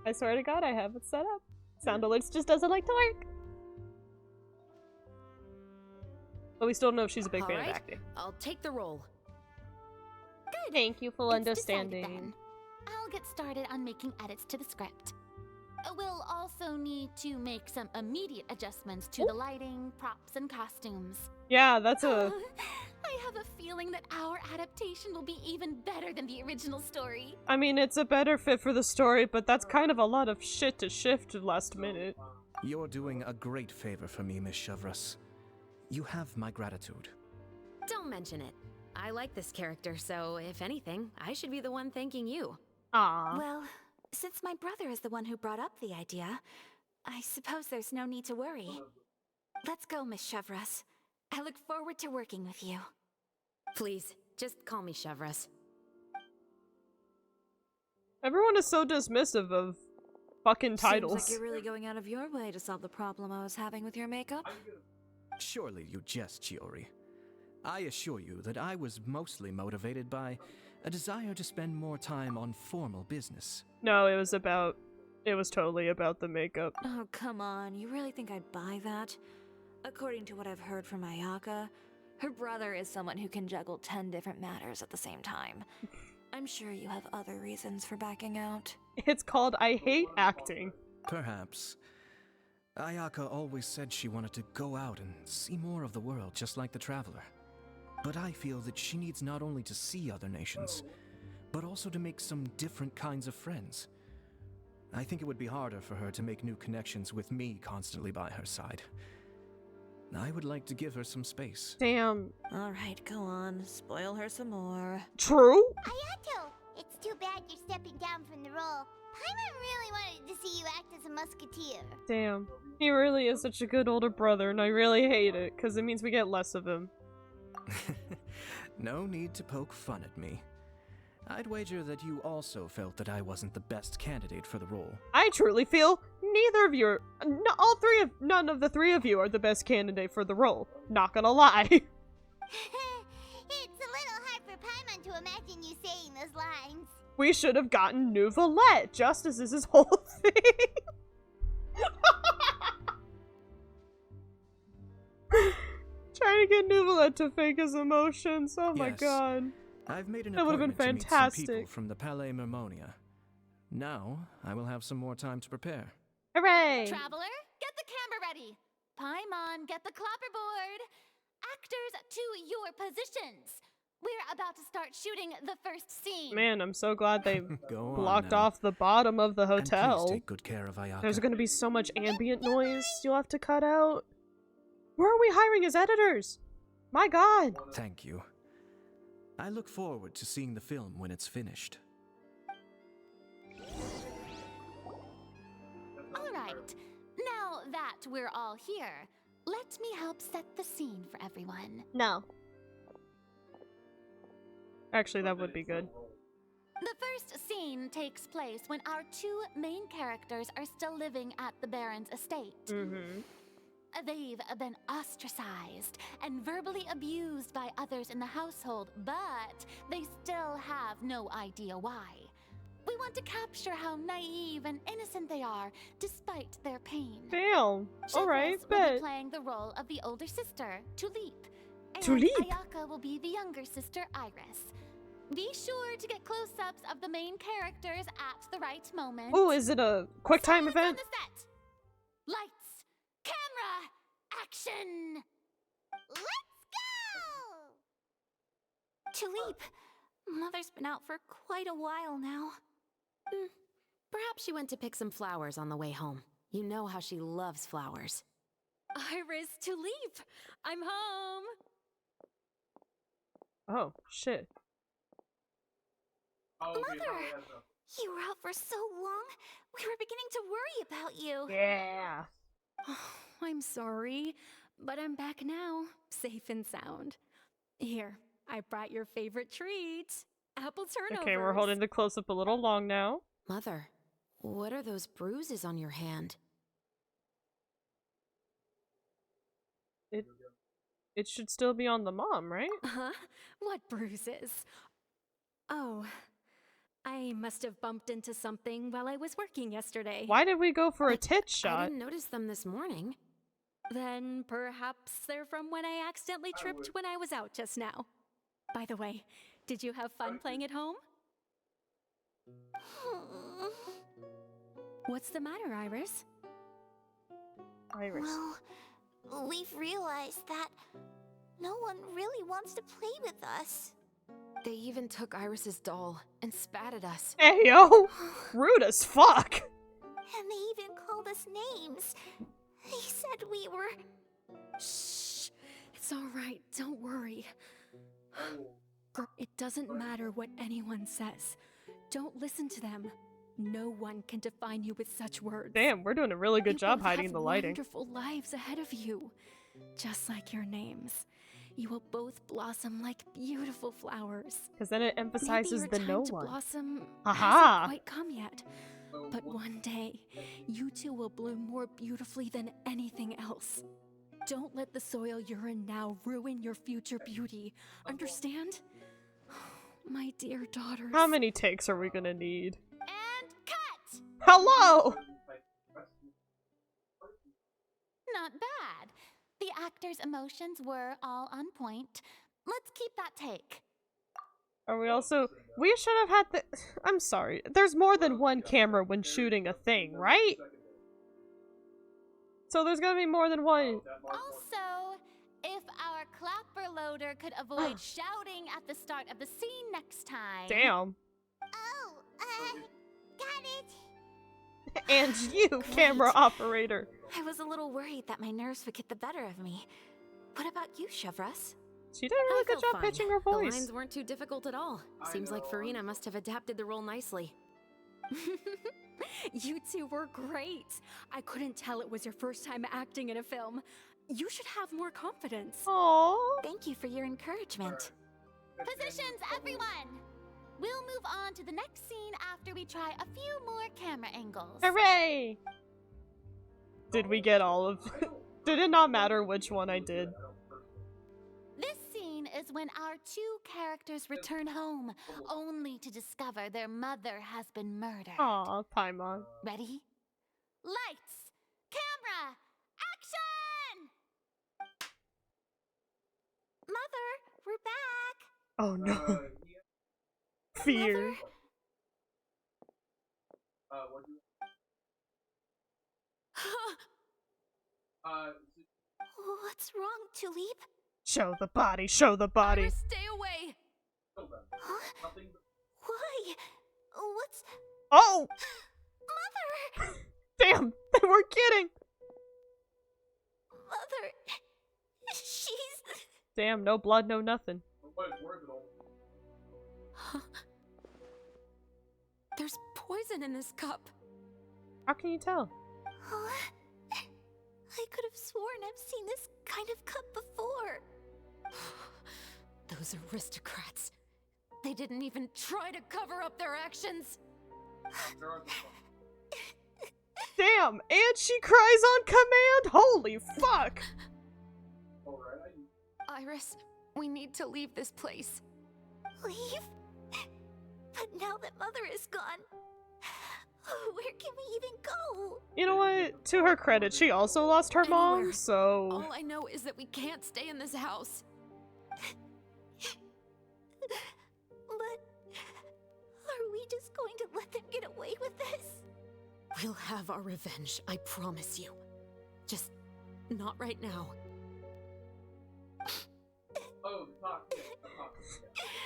I swear to God, I have it set up. Sound alerts just doesn't like to work. But we still don't know if she's a big fan of Alright, acting. I'll take the role. Thank you for It's understanding. decided then. I'll get started on making edits to the script. We'll also need to make some immediate adjustments to the lighting, props, and costumes. Yeah, that's a... I have a feeling that our adaptation will be even better than the original story. I mean, it's a better fit for the story, but that's kind of a lot of shit to shift last minute. You're doing a great favor for me, Miss Chevreuse. You have my gratitude. Don't mention it. I like this character, so if anything, I should be the one thanking you. Aww. Well, since my brother is the one who brought up the idea, I suppose there's no need to worry. Let's go, Miss Chevreuse. I look forward to working with you. Please, just call me Chevreuse. Everyone is so dismissive of fucking titles. Seems like you're really going out of your way to solve the problem I was having with your makeup. Surely you jest, Chiori. I assure you that I was mostly motivated by a desire to spend more time on formal business. No, it was totally about the makeup. Oh, come on. You really think I'd buy that? According to what I've heard from Ayaka, her brother is someone who can juggle 10 different matters at the same time. I'm sure you have other reasons for backing out. It's called I Hate Acting. Perhaps. Ayaka always said she wanted to go out and see more of the world, just like the Traveler. But I feel that she needs not only to see other nations, but also to make some different kinds of friends. I think it would be harder for her to make new connections with me constantly by her side. I would like to give her some space. Damn. Alright, go on. Spoil her some more. True? Ayato, it's too bad you're stepping down from the role. Paimon really wanted to see you act as a musketeer. Damn. He really is such a good older brother, and I really hate it, because it means we get less of him. No need to poke fun at me. I'd wager that you also felt that I wasn't the best candidate for the role. I truly feel neither of you, none of the three of you are the best candidate for the role. Not gonna lie. It's a little hard for Paimon to imagine you saying those lines. We should have gotten New Valette. Justice is his whole thing. Trying to get New Valette to fake his emotions. Oh my Yes. god. I've made an That would've been appointment to meet some people fantastic. from the Palais Mermonia. Now, I will have some more time to prepare. Hooray! Traveler, get the camera ready. Paimon, get the clapperboard. Actors to your positions. We're about to start shooting the first scene. Man, I'm so glad they Go on blocked now. off the bottom of the And please hotel. take good care of Ayaka. There's gonna be so much ambient noise you'll have to cut out. Where are we hiring as editors? My god! Thank you. I look forward to seeing the film when it's finished. All right. Now that we're all here, let me help set the scene for everyone. No. Actually, that would be good. The first scene takes place when our two main characters are still living at the Baron's estate. Mm-hmm. They've been ostracized and verbally abused by others in the household, but they still have no idea why. We want to capture how naive and innocent they are, despite their pain. Damn. Alright, Chevreuse will be bet. playing the role of the older sister, Tulip. And Tulip? Ayaka will be the younger sister, Iris. Be sure to get close-ups of the main characters at the right moment. Oh, is it a quick time Silence on event? the set. Lights, camera, action! Let's go! Tulip, Mother's been out for quite a while now. Perhaps she went to pick some flowers on the way home. You know how she loves flowers. Iris, Tulip, I'm home. Oh, shit. Mother, you were out for so long. We were beginning to worry about you. Yeah. I'm sorry, but I'm back now, safe and sound. Here, I brought your favorite treat. Apple turnovers. Okay, we're holding the close-up a little long now. Mother, what are those bruises on your hand? It should still be on the mom, right? Huh? What bruises? Oh, I must have bumped into something while I was working yesterday. Why did we go for a tit I shot? didn't notice them this morning. Then perhaps they're from when I accidentally tripped when I was out just now. By the way, did you have fun playing at home? What's the matter, Iris? Iris. Well, we've realized that no one really wants to play with us. They even took Iris's doll and spat at us. Hey, yo! Rude as fuck! And they even called us names. They said we were... Shh. It's all right. Don't worry. It doesn't matter what anyone says. Don't listen to them. No one can define you with such words. Damn, we're doing a really good job both hiding have the lighting. Wonderful lives ahead of you. Just like your names. You will both blossom like beautiful flowers. Because then it emphasizes Maybe the your no time to one. blossom Aha! hasn't quite come yet. But one day, you two will bloom more beautifully than anything else. Don't let the soil you're in now ruin your future beauty. Understand? My dear daughters. How many takes are we gonna need? And cut! Hello! Not bad. The actor's emotions were all on point. Let's keep that take. Are we also... We should have had the... I'm sorry. There's more than one camera when shooting a thing, right? So there's gonna be more than one. Also, if our clapper loader could avoid shouting at the start of the scene next time. Damn. Oh, got it. And you, camera operator. I was a little worried that my nerves would get the better of me. What about you, Chevras? She did a really good felt job fine. pitching her The voice. lines weren't too difficult at all. Seems like Farina must have adapted the role nicely. You two were great. I couldn't tell it was your first time acting in a film. You should have more confidence. Aww. Thank you for your encouragement. Positions, everyone! We'll move on to the next scene after we try a few more camera angles. Hooray! Did we get all of... Did it not matter which one I did? This scene is when our two characters return home, only to discover their mother has been murdered. Aw, Paimon. Ready? Lights! Camera! Action! Mother, we're back. Oh no. Fear. What's wrong, Tulip? Show the body, show the body. Iris, stay away! Huh? Why? What's... Oh! Mother! Damn, they were kidding! Mother... She's... Damn, no blood, no nothing. There's poison in this cup. How can you tell? Oh, I could have sworn I've seen this kind of cup before. Those aristocrats. They didn't even try to cover up their actions. Damn, and she cries on command? Holy fuck! Iris, we need to leave this place. Leave? But now that Mother is gone, where can we even go? You know what? To her credit, she also lost her mom, Anywhere. so... All I know is that we can't stay in this house. But are we just going to let them get away with this? We'll have our revenge, I promise you. Just not right now.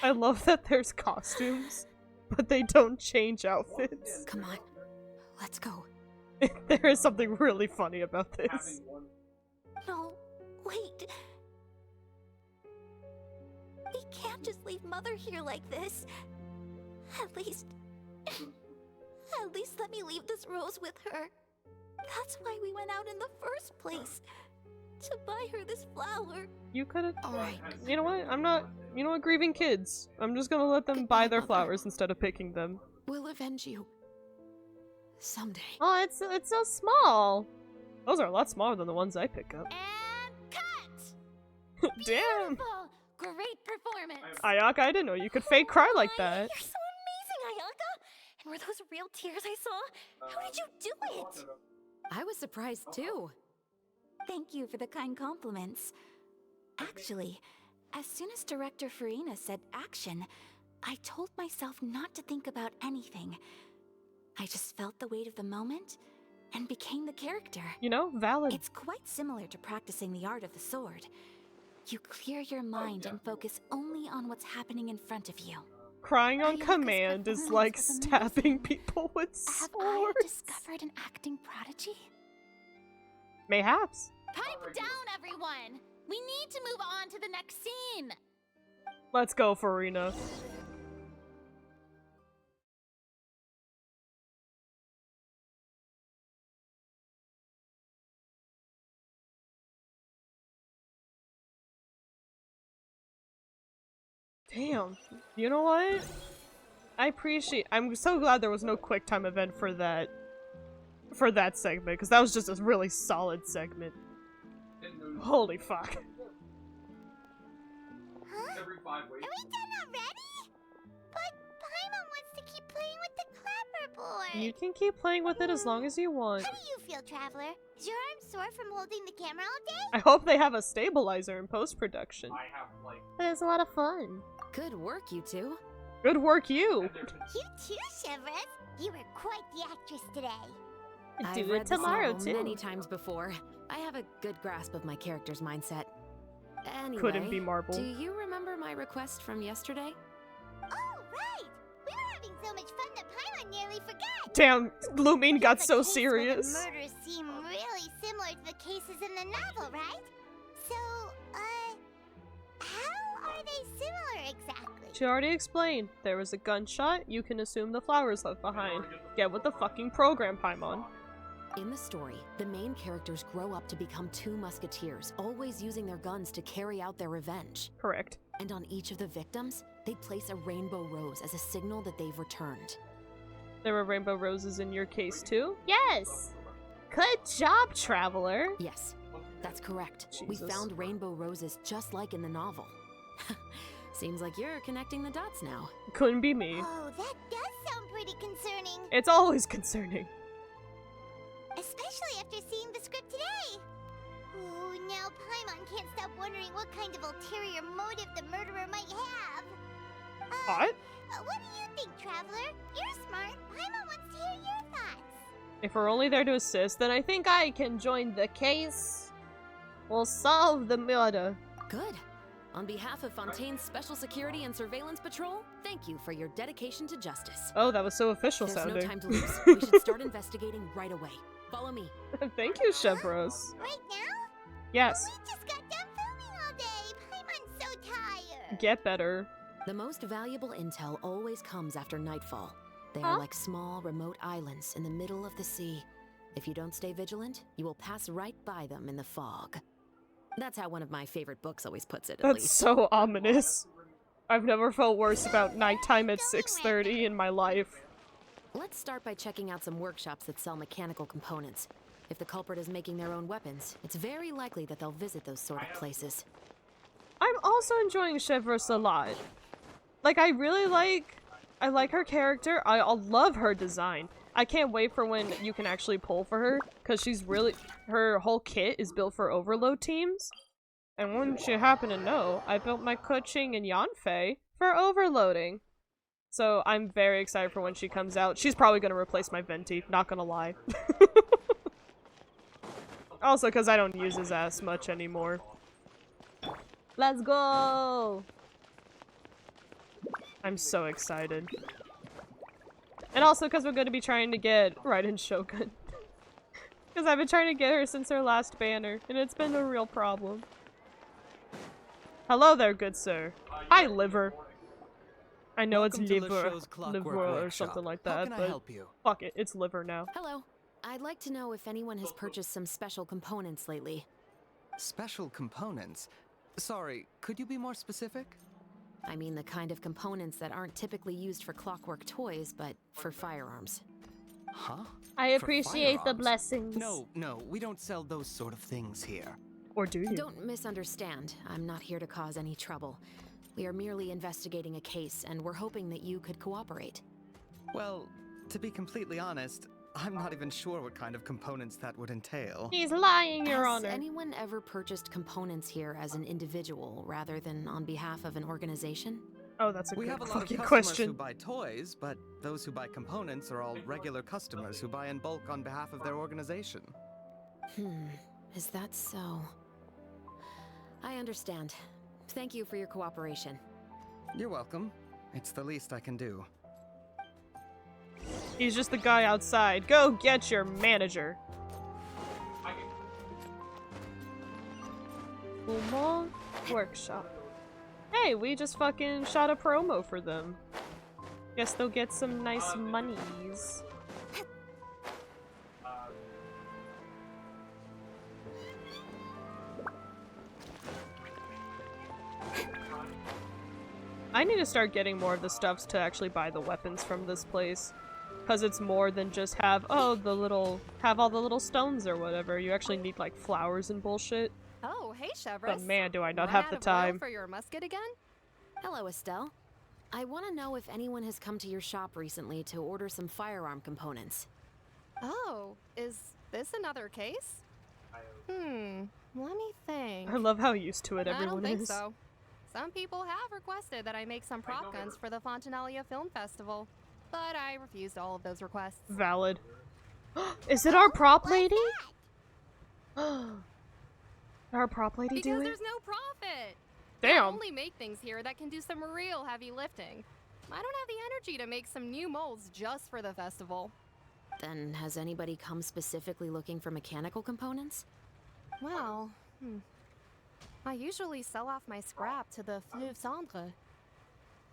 I love that there's costumes, but they don't change outfits. Come on, let's go. There is something really funny about this. No, wait. We can't just leave Mother here like this. At least let me leave this rose with her. That's why we went out in the first place. To buy her this flower. You could've... Alright. You know what? I'm not... You know what? Grieving kids. I'm just gonna let them buy their flowers instead of picking them. We'll avenge you. Someday. Oh, it's so small. Those are a lot smaller than the ones I pick up. And cut! Damn! Beautiful! Great performance! Ayaka, I didn't know you could fake cry like that. You're so amazing, Ayaka! And were those real tears I saw? How did you do it? I was surprised too. Thank you for the kind compliments. Actually, as soon as Director Farina said action, I told myself not to think about anything. I just felt the weight of the moment and became the character. You know, valid. It's quite similar to practicing the art of the sword. You clear your mind and focus only on what's happening in front of you. Crying on Ayaka's command is like performance was stabbing amazing. people with Have I swords. discovered an acting prodigy? Mayhaps. Pipe down, everyone! We need to move on to the next scene! Let's go, Farina. Damn. You know what? I'm so glad there was no quick time event for that segment, because that was just a really solid segment. Holy fuck. Huh? Are we done already? But Paimon wants to keep playing with the clapperboard. You can keep playing with it as long as you want. How do you feel, Traveler? Is your arm sore from holding the camera all day? I hope they have a stabilizer in post-production. It was a lot of fun. Good work, you two. Good work, you! You too, Shivers. You were quite the actress today. I've Do read it this tomorrow, novel too. many times before. I have a good grasp of my character's mindset. Anyway, Couldn't be Marble. do you remember my request from yesterday? Oh, right! We were having so much fun that Paimon nearly forgot. Damn, Lumine got The so case where serious. The murders seem really similar to the cases in the novel, right? So, how are they similar exactly? She already explained. There was a gunshot, you can assume the flowers left behind. Get with the fucking program, Paimon. In the story, the main characters grow up to become two musketeers, always using their guns to carry out their revenge. Correct. And on each of the victims, they place a rainbow rose as a signal that they've returned. There were rainbow roses in your case, too? Yes! Good job, Traveler! Yes, that's correct. We Jesus. found rainbow roses just like in the novel. Seems like you're connecting the dots now. Couldn't be me. Oh, that does sound pretty concerning. It's always concerning. Especially after seeing the script today. Ooh, now Paimon can't stop wondering what kind of ulterior motive the murderer might have. What? What do you think, Traveler? You're smart. Paimon wants to hear your thoughts. If we're only there to assist, then I think I can join the case. We'll solve the murder. Good. On behalf of Fontaine's Special Security and Surveillance Patrol, thank you for your dedication to justice. Oh, that was so official There's sounding. no time to lose. We should start investigating right away. Follow me. Thank you, Chevros. Right now? Yes. We just got done filming all day. Paimon's so tired. Get better. The most valuable intel always comes after nightfall. They Huh? are like small, remote islands in the middle of the sea. If you don't stay vigilant, you will pass right by them in the fog. That's how one of my favorite books always puts it, at That's least. so ominous. I've never felt worse about nighttime at 6:30 in my life. Let's start by checking out some workshops that sell mechanical components. If the culprit is making their own weapons, it's very likely that they'll visit those sort of places. I'm also enjoying Chevros a lot. Like, I like her character. I'll love her design. I can't wait for when you can actually pull for her, because her whole kit is built for overload teams. And wouldn't you happen to know, I built my Kuching and Yanfei for overloading. So I'm very excited for when she comes out. She's probably going to replace my Venti, not gonna lie. Also, because I don't use his ass much anymore. Let's go! I'm so excited. And also because we're going to be trying to get Raiden Shogun. Because I've been trying to get her since her last banner, and it's been a real problem. Hello there, good sir. Hi, liver. I know Welcome it's to liver, LeChaux's Clockwork liver or Workshop. something like How that, can I but help you? fuck it, it's liver now. Hello. I'd like to know if anyone has purchased some special components lately. Special components? Sorry, could you be more specific? I mean the kind of components that aren't typically used for clockwork toys, but for firearms. Huh? I For appreciate the firearms? blessings. No, we don't sell those sort of things here. Or do you? Don't misunderstand. I'm not here to cause any trouble. We are merely investigating a case, and we're hoping that you could cooperate. Well, to be completely honest, I'm not even sure what kind of components that would entail. He's lying, Your Has Honor. anyone ever purchased components here as an individual rather than on behalf of an organization? Oh, that's a We good have a lot of fucking customers question. who buy toys, but those who buy components are all regular customers who buy in bulk on behalf of their organization. Is that so? I understand. Thank you for your cooperation. You're welcome. It's the least I can do. He's just the guy outside. Go get your manager. Uma Workshop. Hey, we just fucking shot a promo for them. Guess they'll get some nice monies. I need to start getting more of the stuffs to actually buy the weapons from this place. Because it's more than just have, oh, have all the little stones or whatever. You actually need, like, flowers and bullshit. Oh, hey, Chevrolet. But man, do I not have the time. For your musket again? Hello, Estelle. I want to know if anyone has come to your shop recently to order some firearm components. Oh, is this another case? Let me think. I love how used to it everyone I don't think is. so. Some people have requested that I make some prop guns for the Fontanalia Film Festival, but I refused all of those requests. Valid. Is it our prop lady? Our prop lady Because doing? there's no profit. Damn. I only make things here that can do some real heavy lifting. I don't have the energy to make some new molds just for the festival. Then has anybody come specifically looking for mechanical components? Well, I usually sell off my scrap to the Fleuve Cendre.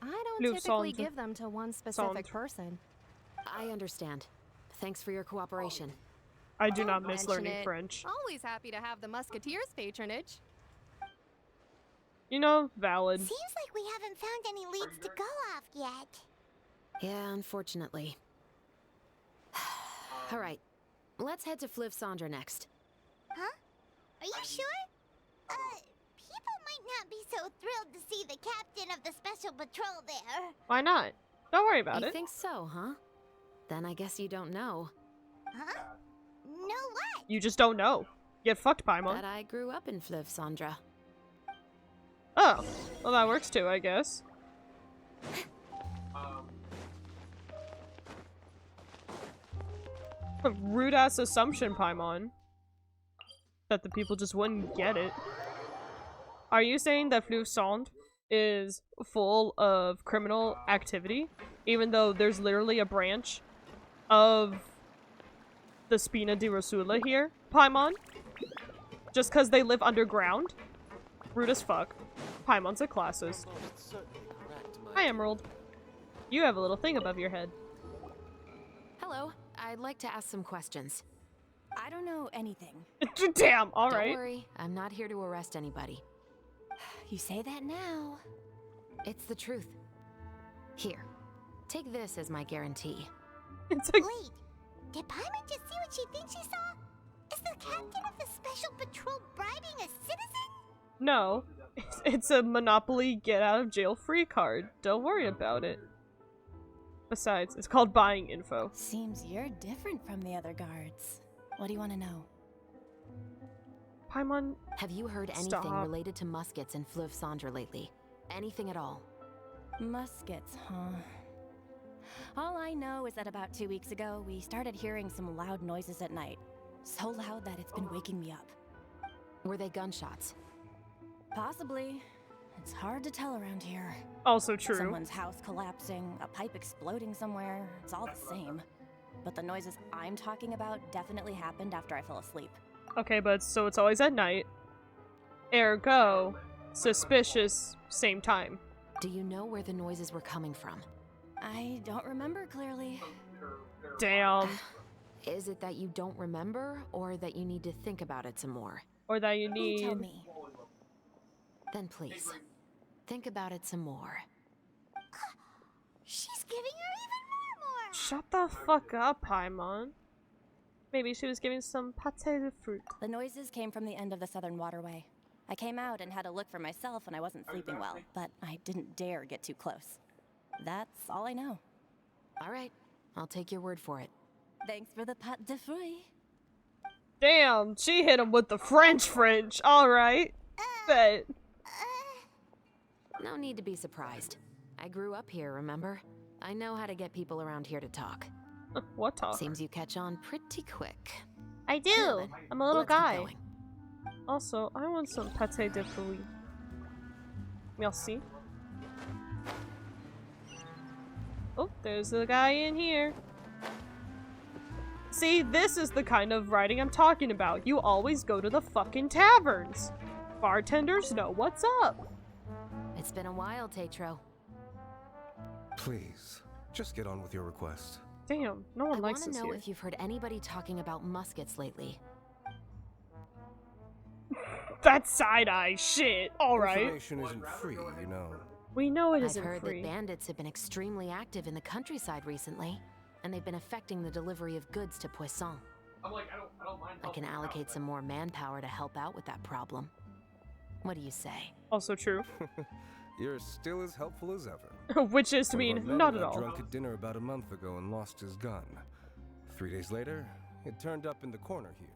I don't typically give them to one specific person. I understand. Thanks for your cooperation. I do not miss learning French. Always happy to have the Musketeers' patronage. You know, valid. Seems like we haven't found any leads to go off yet. Yeah, unfortunately. Alright, let's head to Fleuve Cendre next. Huh? Are you sure? People might not be so thrilled to see the captain of the special patrol there. Why not? Don't worry about You it. think so, huh? Then I guess you don't know. Huh? No what? You just don't know. Get fucked, Paimon. That I grew up in Fleuve Cendre. Oh, well that works too, I guess. A rude-ass assumption, Paimon. That the people just wouldn't get it. Are you saying that Fleuve Cendre is full of criminal activity? Even though there's literally a branch of the Spina di Rosula here, Paimon? Just because they live underground? Rude as fuck. Paimon's a classist. Hi, Emerald. You have a little thing above your head. Hello, I'd like to ask some questions. I don't know anything. Damn, alright. Don't worry, I'm not here to arrest anybody. You say that now. It's the truth. Here, take this as my guarantee. It's like, wait, did Paimon just see what she thinks she saw? Is the captain of the special patrol bribing a citizen? no. It's a Monopoly get-out-of-jail-free card. Don't worry about it. Besides, it's called buying info. Seems you're different from the other guards. What do you want to know? Paimon, have you heard anything stop. related to muskets in Fleuve Cendre lately? Anything at all? Muskets, huh? All I know is that about 2 weeks ago, we started hearing some loud noises at night. So loud that it's been waking me up. Were they gunshots? Possibly. It's hard to tell around here. Also true. Someone's house collapsing, a pipe exploding somewhere, it's all the same. But the noises I'm talking about definitely happened after I fell asleep. Okay, but so it's always at night. Ergo, suspicious, same time. Do you know where the noises were coming from? I don't remember clearly. Damn. Is it that you don't remember, or that you need to think about it some more? Or that you You need... tell me. Then please, think about it some more. She's giving her even more. Shut the fuck up, Paimon. Maybe she was giving some pâté de fruit. The noises came from the end of the Southern Waterway. I came out and had a look for myself when I wasn't sleeping well, but I didn't dare get too close. That's all I know. All right, I'll take your word for it. Thanks for the pâte de fruit. Damn, she hit him with the French. Alright. Bet. No need to be surprised. I grew up here, remember? I know how to get people around here to talk. What talk? Seems you catch on pretty quick. I do. I'm a little Let's keep guy. going. Also, I want some pâté de fruits. Merci. Oh, there's a guy in here. See, this is the kind of writing I'm talking about. You always go to the fucking taverns. Bartenders know what's up. It's been a while, Tetro. Please, just get on with your request. Damn, no one I likes want this to know here. if you've heard anybody talking about muskets lately. That's side-eye shit. Alright. Information isn't free, you know. We know it I've isn't heard free. that bandits have been extremely active in the countryside recently, and they've been affecting the delivery of goods to Poisson. I can allocate some more manpower to help out with that problem. What do you say? Also true. You're still as helpful as ever. Which is to One of mean our men not at got all. drunk at dinner about a month ago and lost his gun. 3 days later, it turned up in the corner here.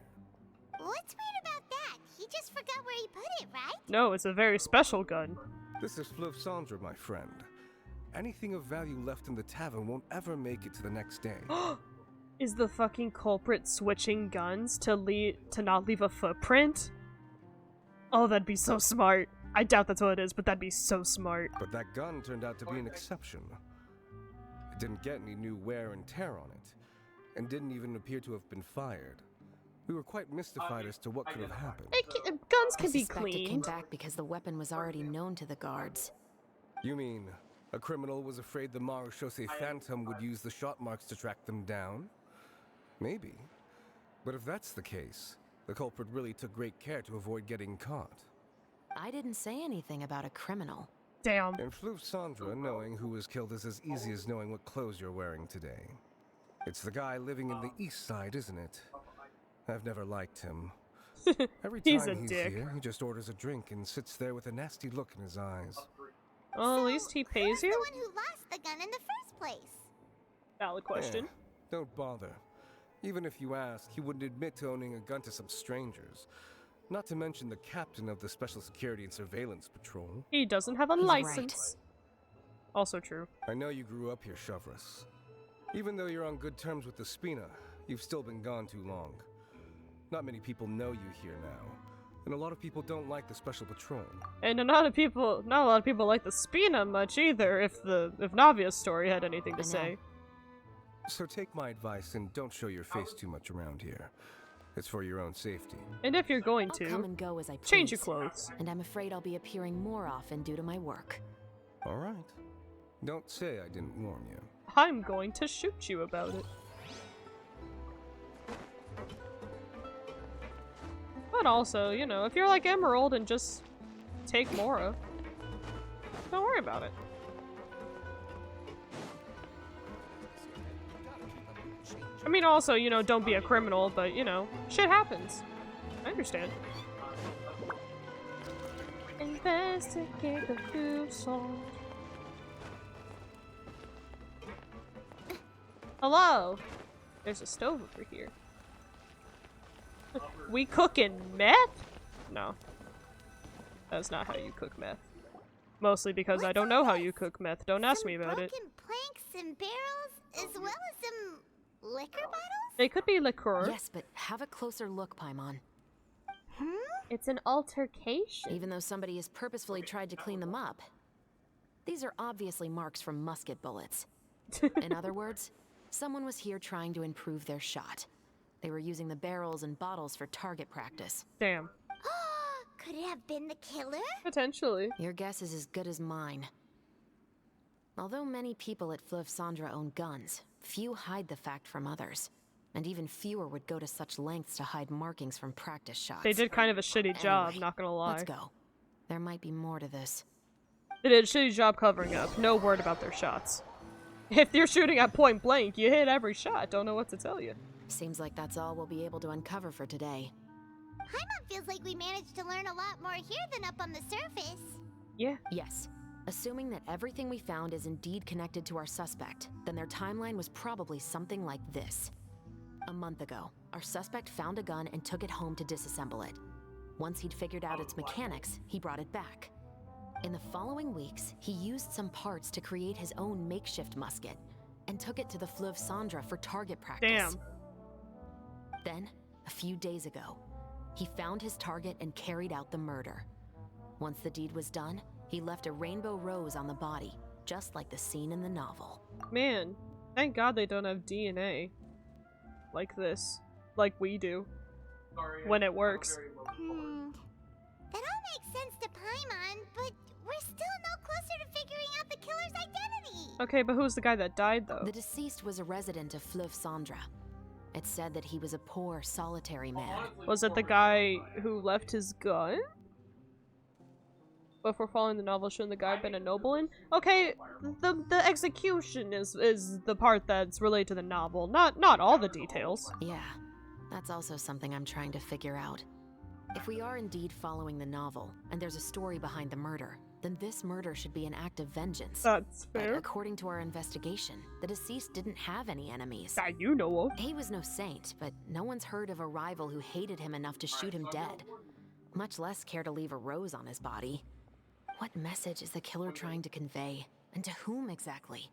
What's weird about that? He just forgot where he put it, right? No, it's a very special gun. This is Fleuve Cendre, my friend. Anything of value left in the tavern won't ever make it to the next day. Is the fucking culprit switching guns to not leave a footprint? Oh, that'd be so smart. I doubt that's what it is, but that'd be so smart. But that gun turned out to be an exception. It didn't get any new wear and tear on it, and didn't even appear to have been fired. We were quite mystified as to what could have happened. Guns can I be suspect it came cleaned. back because the weapon was already known to the guards. You mean a criminal was afraid the Marechaussee Phantom would use the shot marks to track them down? Maybe. But if that's the case, the culprit really took great care to avoid getting caught. I didn't say anything about a criminal. Damn. In Fleuve Cendre, knowing who was killed is as easy as knowing what clothes you're wearing today. It's the guy living in the east side, isn't it? I've never liked him. Every time He's a he's dick. here, he just orders a drink and sits there with a nasty look in his eyes. Well, at least he pays Who's the you? one who lost the gun in the first place? Valid question. Don't bother. Even if you ask, he wouldn't admit to owning a gun to some strangers. Not to mention the captain of the Special Security and Surveillance Patrol. He doesn't have a He's license. Also true. I know you grew up here, Chevres. Even though you're on good terms with the Spina, you've still been gone too long. Not many people know you here now, and a lot of people don't like the Special Patrol. And not a lot of people like the Spina much either, if Navia's story had anything to say. So take my advice and don't show your face too much around here. It's for your own safety. And if you're going I'll come to, and go as I please. change your clothes. And I'm afraid I'll be appearing more often due to my work. All right. Don't say I didn't warn you. I'm going to shoot you about it. But also, you know, if you're like Emerald and just take Mora, don't worry about it. I mean, also, you know, don't be a criminal, but, you know, shit happens. I understand. Investigate the Fleuve Cendre. Hello! There's a stove over here. We cooking meth? No. That's not how you cook meth. Mostly because I don't know how you cook meth. Don't ask me about it. Broken planks and barrels, as well as some liquor bottles? They could be liqueur. Yes, but have a closer look, Paimon. It's an altercation. Even though somebody has purposefully tried to clean them up. These are obviously marks from musket bullets. In other words, someone was here trying to improve their shot. They were using the barrels and bottles for target practice. Damn. Could it have been the killer? Potentially. Your guess is as good as mine. Although many people at Fleuve Cendre own guns, few hide the fact from others. And even fewer would go to such lengths to hide markings from practice shots. They did kind of a shitty job, Anyway, not gonna lie. Let's go. There might be more to this. They did a shitty job covering up. No word about their shots. If you're shooting at point blank, you hit every shot. Don't know what to tell you. Seems like that's all we'll be able to uncover for today. Paimon feels like we managed to learn a lot more here than up on the surface. Yeah. Yes. Assuming that everything we found is indeed connected to our suspect, then their timeline was probably something like this. A month ago, our suspect found a gun and took it home to disassemble it. Once he'd figured out its mechanics, he brought it back. In the following weeks, he used some parts to create his own makeshift musket and took it to the Fleuve Cendre for target practice. Damn. Then, a few days ago, he found his target and carried out the murder. Once the deed was done, he left a rainbow rose on the body, just like the scene in the novel. Man, thank God they don't have DNA like this, like we do, when it works. That all makes sense to Paimon, but we're still no closer to figuring out the killer's identity. Okay, but who's the guy that died, though? The deceased was a resident of Fleuve Cendre. It's said that he was a poor, solitary man. Was it the guy who left his gun? Before following the novel, shouldn't the guy been a nobleman? Okay, the execution is the part that's related to the novel, not all the details. Yeah, that's also something I'm trying to figure out. If we are indeed following the novel, and there's a story behind the murder, then this murder should be an act of vengeance. That's fair. But according to our investigation, the deceased didn't have any enemies. That you know of. He was no saint, but no one's heard of a rival who hated him enough to shoot him dead. Much less care to leave a rose on his body. What message is the killer trying to convey? And to whom exactly?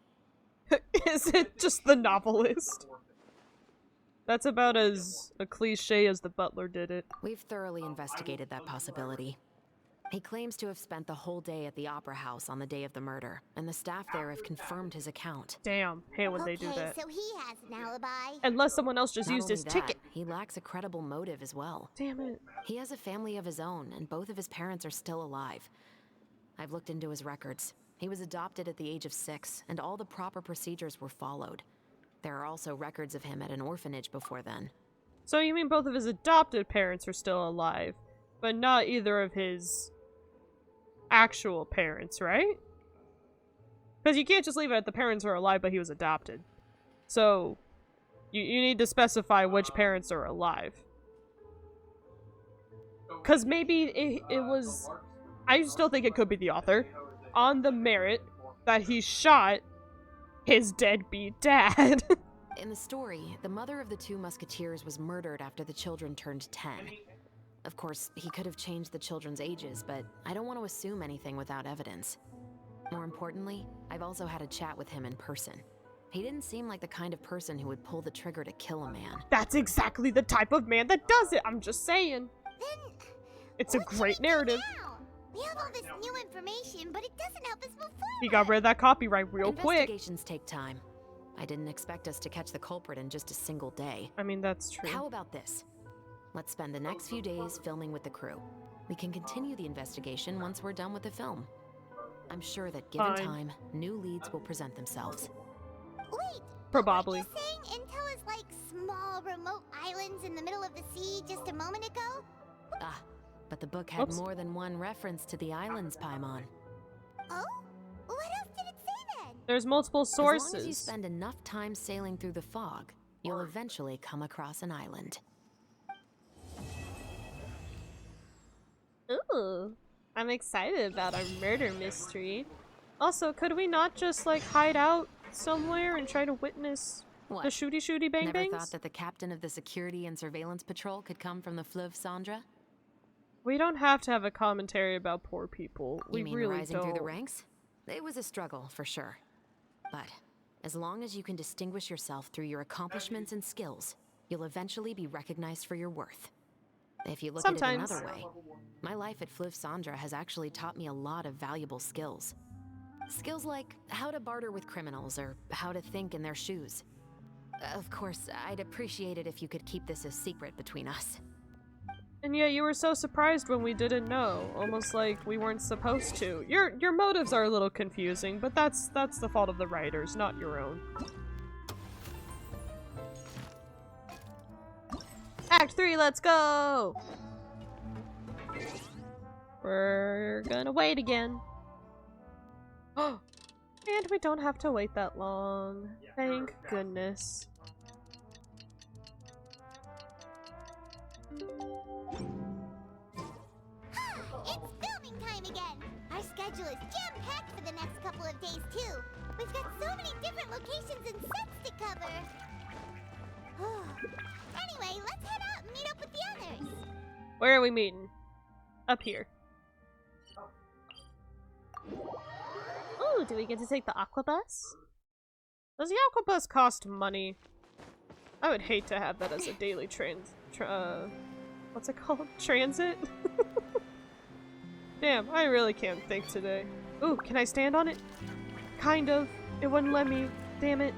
Is it just the novelist? That's about as a cliche as the butler did it. We've thoroughly investigated that possibility. He claims to have spent the whole day at the Opera House on the day of the murder, and the staff there have confirmed his account. Damn, hey, when they do that. So he has an alibi. Unless someone else just used his ticket. He lacks a credible motive as well. Damn it. He has a family of his own, and both of his parents are still alive. I've looked into his records. He was adopted at the age of 6, and all the proper procedures were followed. There are also records of him at an orphanage before then. So you mean both of his adopted parents are still alive, but not either of his actual parents, right? Because you can't just leave it at the parents are alive, but he was adopted. So, you need to specify which parents are alive. Because maybe it was... I still think it could be the author, on the merit that he shot his deadbeat dad. In the story, the mother of the 2 musketeers was murdered after the children turned 10. Of course, he could have changed the children's ages, but I don't want to assume anything without evidence. More importantly, I've also had a chat with him in person. He didn't seem like the kind of person who would pull the trigger to kill a man. That's exactly the type of man that does it, I'm just saying. Then, it's a great narrative. We have all this new information, but it doesn't help us move forward. He got rid of that copyright real quick. Investigations take time. I didn't expect us to catch the culprit in just a single day. I mean, that's true. How about this? Let's spend the next few days filming with the crew. We can continue the investigation once we're done with the film. I'm sure that given time, new leads will present themselves. Wait! Probably. Were you saying Intel is like small, remote islands in the middle of the sea just a moment ago? Ah. But the book had more than one reference to the islands, Paimon. Oh? What else did it say then? There's multiple sources. As long as you spend enough time sailing through the fog, you'll eventually come across an island. Ooh, I'm excited about our murder mystery. Also, could we not just, like, hide out somewhere and try to witness the shooty bang bangs? Never thought that the captain of the security and surveillance patrol could come from the Fleuve Cendre? We don't have to have a commentary about poor people. You mean really rising don't. through the ranks? It was a struggle, for sure. But as long as you can distinguish yourself through your accomplishments and skills, you'll eventually be recognized for your worth. If you look at it another way, my life at Fleuve Cendre has actually taught me a lot of valuable skills. Skills like how to barter with criminals or how to think in their shoes. Of course, I'd appreciate it if you could keep this a secret between us. And yet you were so surprised when we didn't know, almost like we weren't supposed to. Your motives are a little confusing, but that's the fault of the writers, not your own. Act 3, let's go! We're gonna wait again. Oh, and we don't have to wait that long. Thank goodness. It's filming time again! Our schedule is jam-packed for the next couple of days, too. We've got so many different locations and sets to cover. Anyway, let's head out and meet up with the others. Where are we meeting? Up here. Ooh, do we get to take the aqua bus? Does the aqua bus cost money? I would hate to have that as a daily what's it called? Transit? Damn, I really can't think today. Ooh, can I stand on it? Kind of. It wouldn't let me. Damn it.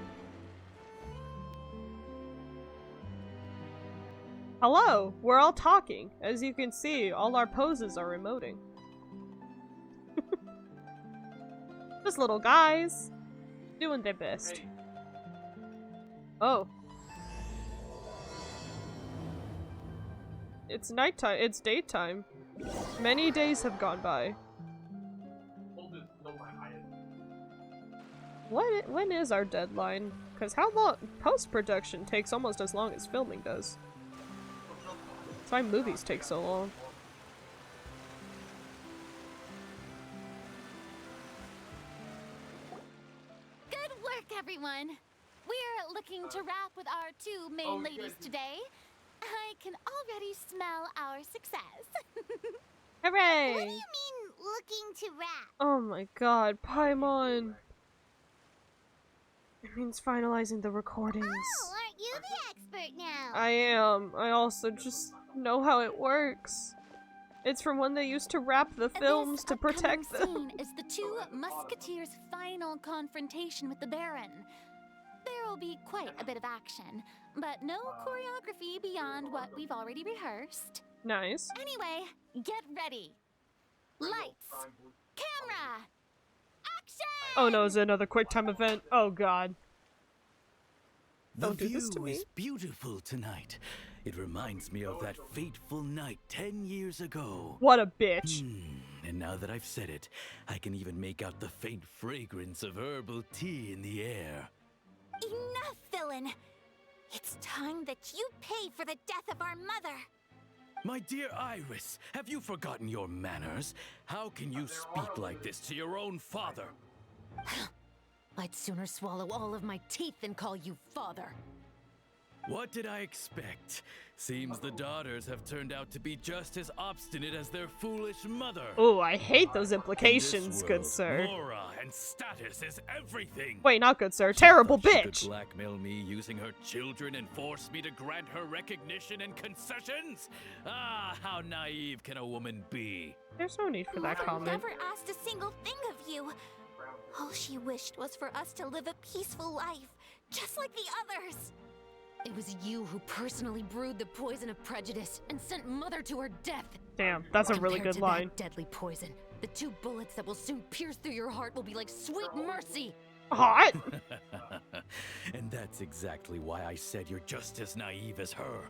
Hello! We're all talking. As you can see, all our poses are emoting. Just little guys. Doing their best. Oh. It's nighttime. It's daytime. Many days have gone by. When is our deadline? Because how long? Post-production takes almost as long as filming does. That's why movies take so long. Good work, everyone. We're looking to wrap with our two main ladies today. I can already smell our success. Hooray! What do you mean, looking to wrap? Oh my god, Paimon. It means finalizing the recordings. Oh, aren't you the expert now? I am. I also just know how it works. It's from when they used to wrap the films to protect them. This scene is the two musketeers' final confrontation with the Baron. There will be quite a bit of action, but no choreography beyond what we've already rehearsed. Nice. Anyway, get ready. Lights, camera, action! Oh no, is it another QuickTime event? Oh god. Don't The do this to view me. is beautiful tonight. It reminds me of that fateful night 10 years ago. What a bitch. And now that I've said it, I can even make out the faint fragrance of herbal tea in the air. Enough, villain! It's time that you pay for the death of our mother! My dear Iris, have you forgotten your manners? How can you speak like this to your own father? I'd sooner swallow all of my teeth than call you father. What did I expect? Seems the daughters have turned out to be just as obstinate as their foolish mother. Oh, I hate those In implications, this good world, sir. Mora and status is everything. Wait, not good sir. Terrible She could bitch. blackmail me using her children and force me to grant her recognition and concessions? Ah, how naive can a woman be? There's no need for that Mother comment. never asked a single thing of you. All she wished was for us to live a peaceful life, just like the others. It was you who personally brewed the poison of prejudice and sent Mother to her death. Damn, that's a really Compared good to line. That deadly poison, the 2 bullets that will soon pierce through your heart will be like sweet mercy. Hot. And that's exactly why I said you're just as naive as her.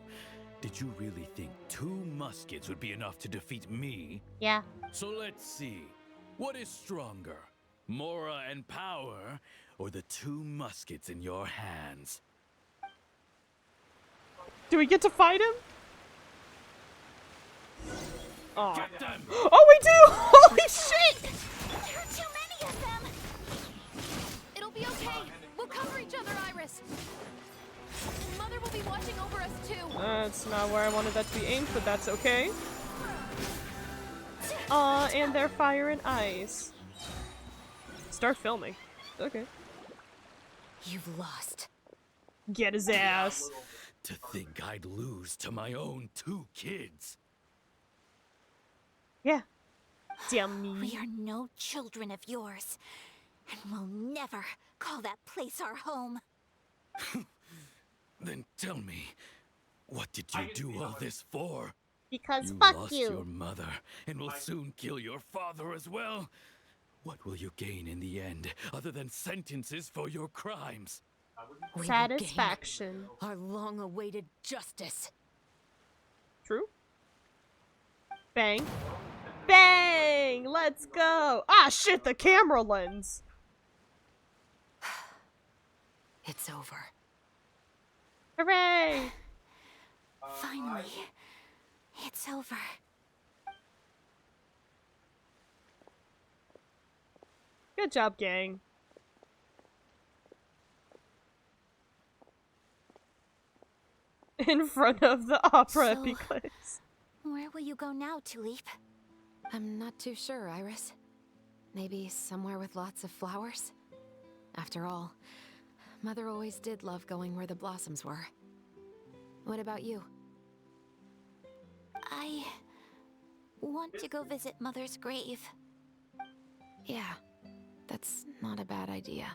Did you really think 2 muskets would be enough to defeat me? Yeah. So let's see. What is stronger? Mora and power, or the 2 muskets in your hands? Do we get to fight him? Oh. Get them! Oh, we do! Holy shit! There are too many of them! It'll be okay. We'll cover each other, Iris. And Mother will be watching over us too. That's not where I wanted that to be aimed, but that's okay. Aw, and they're fire and ice. Start filming. Okay. You've lost. Get his ass. To think I'd lose to my own 2 kids. Yeah. Dummy. We are no children of yours, and we'll never call that place our home. Then tell me, what did you do all this for? Because You fuck lost you. your mother, and will soon kill your father as well. What will you gain in the end, other than sentences for your crimes? We will Satisfaction. gain our long-awaited justice. True. Bang. Bang! Let's go! Ah, shit, the camera lens! It's over. Hooray! Finally, it's over. Good job, gang. In front of the opera So- epiclese. Where will you go now, Tulip? I'm not too sure, Iris. Maybe somewhere with lots of flowers? After all, Mother always did love going where the blossoms were. What about you? I want to go visit Mother's grave. Yeah, that's not a bad idea.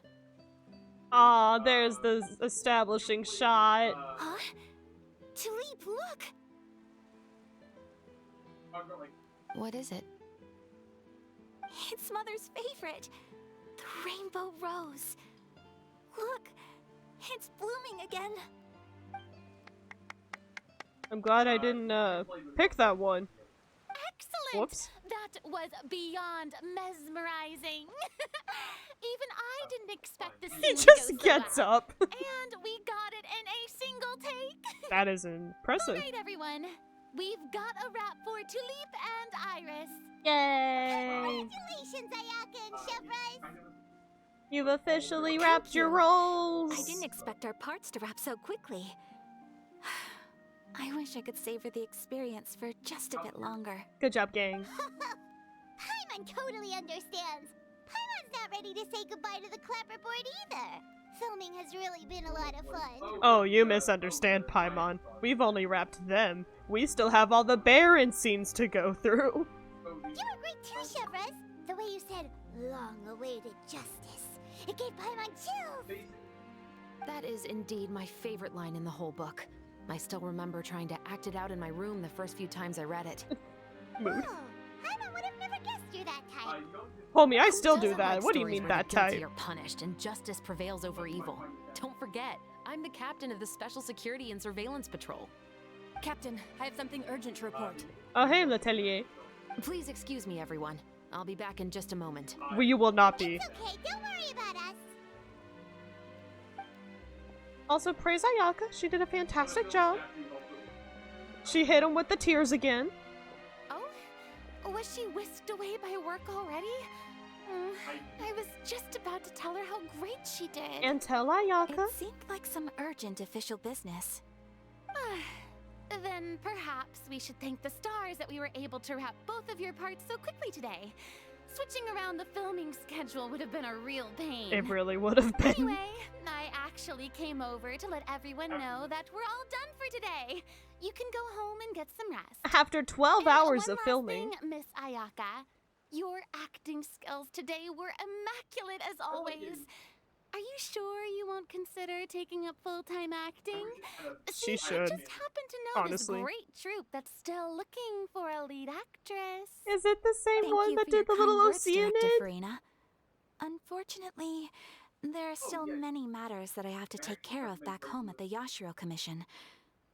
Aw, there's the establishing shot. Huh? Tulip, look! What is it? It's Mother's favorite. The rainbow rose. Look, it's blooming again. I'm glad I didn't pick that one. Excellent! Whoops. That was beyond mesmerizing. Even I didn't expect the scene He to just go so gets well. up. And we got it in a single take. That is impressive. Alright, everyone. We've got a wrap for Tulip and Iris. Yay! Congratulations, Ayaka and Chevres! You've officially wrapped your roles. I didn't expect our parts to wrap so quickly. I wish I could savor the experience for just a bit longer. Good job, gang. Paimon totally understands. Paimon's not ready to say goodbye to the clapperboard either. Filming has really been a lot of fun. Oh, you misunderstand, Paimon. We've only wrapped them. We still have all the Baron scenes to go through. You were great too, Chevres. The way you said, long-awaited justice. It gave Paimon chills. That is indeed my favorite line in the whole book. I still remember trying to act it out in my room the first few times I read it. Mood. Oh, Paimon would have never guessed you're that type. Homie, I still do Doesn't that. like What do you stories mean where that the guilty type? are punished and justice prevails over evil. Don't forget, I'm the captain of the Special Security and Surveillance Patrol. Captain, I have something urgent to report. Oh, hey, Letelier. Please excuse me, everyone. I'll be back in just a moment. You will not be. It's okay, don't worry about us. Also, praise Ayaka. She did a fantastic job. She hit him with the tears again. Oh? Was she whisked away by work already? I was just about to tell her how great she did. And tell Ayaka. It seemed like some urgent official business. Then perhaps we should thank the stars that we were able to wrap both of your parts so quickly today. Switching around the filming schedule would have been a real pain. It really would have been. Anyway, I actually came over to let everyone know that we're all done for today. You can go home and get some rest. After 12 And hours one of last filming. thing, Miss Ayaka, your acting skills today were immaculate as always. Are you sure you won't consider taking up full-time acting? She I should. just happened to know Honestly. this great troupe that's still looking for a lead actress. Is it the same Thank one you that for your did the kind little words, Director Oceanid? Farina. Unfortunately, there are still many matters that I have to take care of back home at the Yashiro Commission.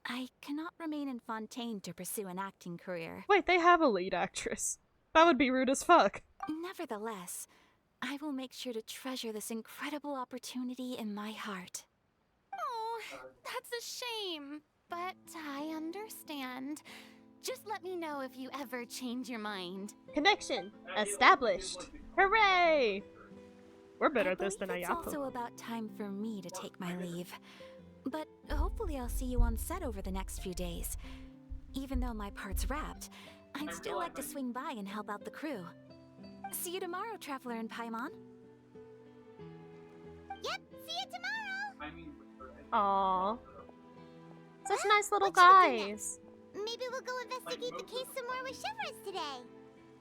I cannot remain in Fontaine to pursue an acting career. Wait, they have a lead actress. That would be rude as fuck. Nevertheless, I will make sure to treasure this incredible opportunity in my heart. Oh, that's a shame. But I understand. Just let me know if you ever change your mind. Connection established. Hooray! We're better at this than It's Ayako. also about time for me to take my leave. But hopefully I'll see you on set over the next few days. Even though my part's wrapped, I'd still like to swing by and help out the crew. See you tomorrow, Traveler and Paimon. Yep, see you tomorrow. Aww. Such nice little What should we do guys. Maybe we'll go investigate the case some more with Chevres today.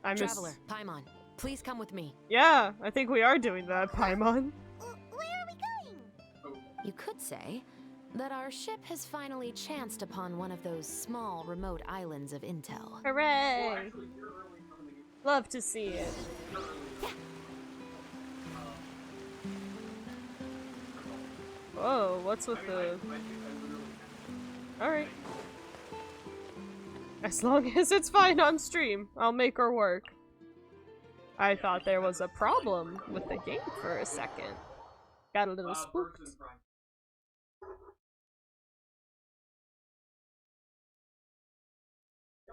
I'm just... Traveler, Paimon, please come with me. Yeah, I think we are doing that, Paimon. Where are we going? You could say that our ship has finally chanced upon one of those small, remote islands of intel. Hooray! Love to see it. Whoa, what's with the... Alright. As long as it's fine on stream, I'll make her work. I thought there was a problem with the game for a second. Got a little spooked.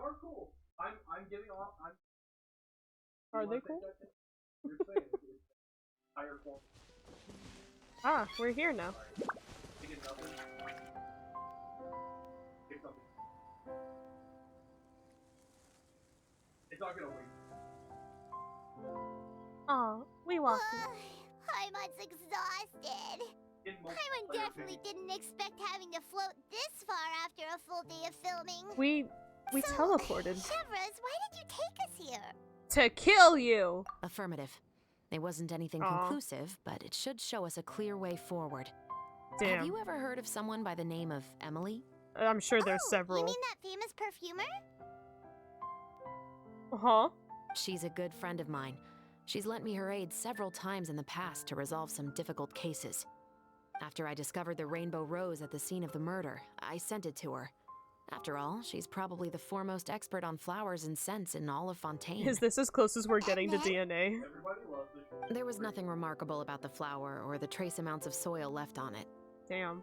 Are cool. I'm getting off. Are they cool? Ah, we're here now. Oh, we walked. Paimon's exhausted. Paimon definitely didn't expect having to float this far after a full day of filming. We So, teleported. Chevras, why did you take us here? To kill you! Affirmative. It wasn't anything Aw. conclusive, but it should show us a clear way forward. Damn. Have you ever heard of someone by the name of Emily? I'm sure there's several. You mean that famous perfumer? Uh-huh. She's a good friend of mine. She's lent me her aid several times in the past to resolve some difficult cases. After I discovered the rainbow rose at the scene of the murder, I sent it to her. After all, she's probably the foremost expert on flowers and scents in all of Fontaine. Is this as close as we're getting to DNA? There was nothing remarkable about the flower or the trace amounts of soil left on it. Damn.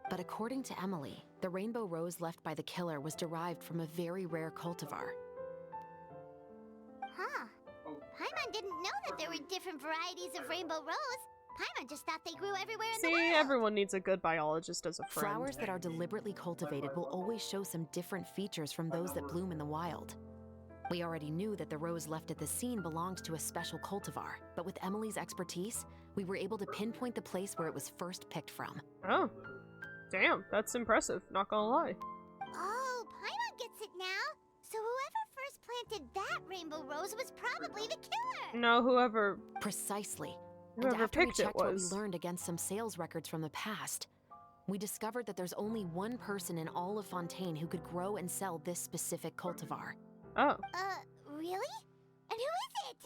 But according to Emily, the rainbow rose left by the killer was derived from a very rare cultivar. Huh. Paimon didn't know that there were different varieties of rainbow rose. Paimon just thought they grew everywhere in the world. See, everyone needs a good biologist as a friend. Flowers that are deliberately cultivated will always show some different features from those that bloom in the wild. We already knew that the rose left at the scene belonged to a special cultivar, but with Emily's expertise, we were able to pinpoint the place where it was first picked from. Oh. Damn, that's impressive, not gonna lie. Oh, Paimon gets it now. So whoever first planted that rainbow rose was probably the killer. No, whoever Precisely. Whoever And after we picked it checked what we was. learned against some sales records from the past, we discovered that there's only one person in all of Fontaine who could grow and sell this specific cultivar. Oh. Really? And who is it?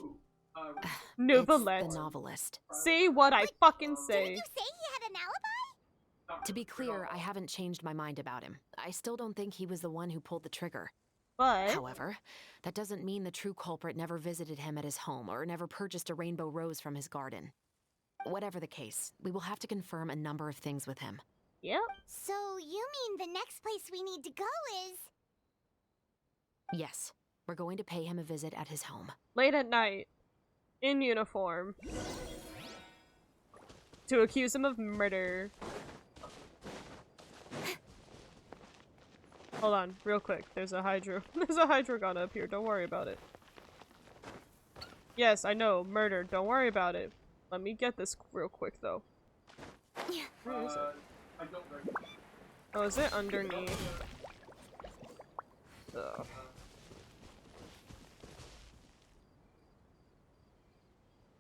It's Novelette. the novelist. See what I fucking Didn't say. you say he had an alibi? To be clear, I haven't changed my mind about him. I still don't think he was the one who pulled the trigger. But However, that doesn't mean the true culprit never visited him at his home or never purchased a rainbow rose from his garden. Whatever the case, we will have to confirm a number of things with him. Yep. So you mean the next place we need to go is... Yes, we're going to pay him a visit at his home. Late at night. In uniform. To accuse him of murder. Hold on, real quick. There's a hydro. There's a hydrogun up here. Don't worry about it. Yes, I know. Murder. Don't worry about it. Let me get this real quick, though. Where is it? Oh, is it underneath? Ugh.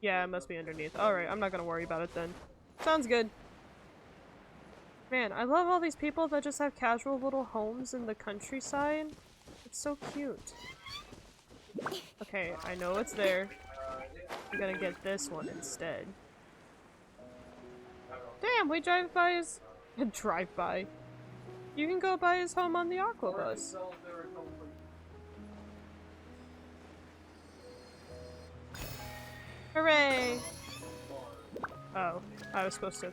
Yeah, it must be underneath. Alright, I'm not gonna worry about it then. Sounds good. Man, I love all these people that just have casual little homes in the countryside. It's so cute. Okay, I know it's there. I'm gonna get this one instead. Damn, we drive by his... drive by. You can go by his home on the Aqua bus. Hooray! Oh, I was supposed to...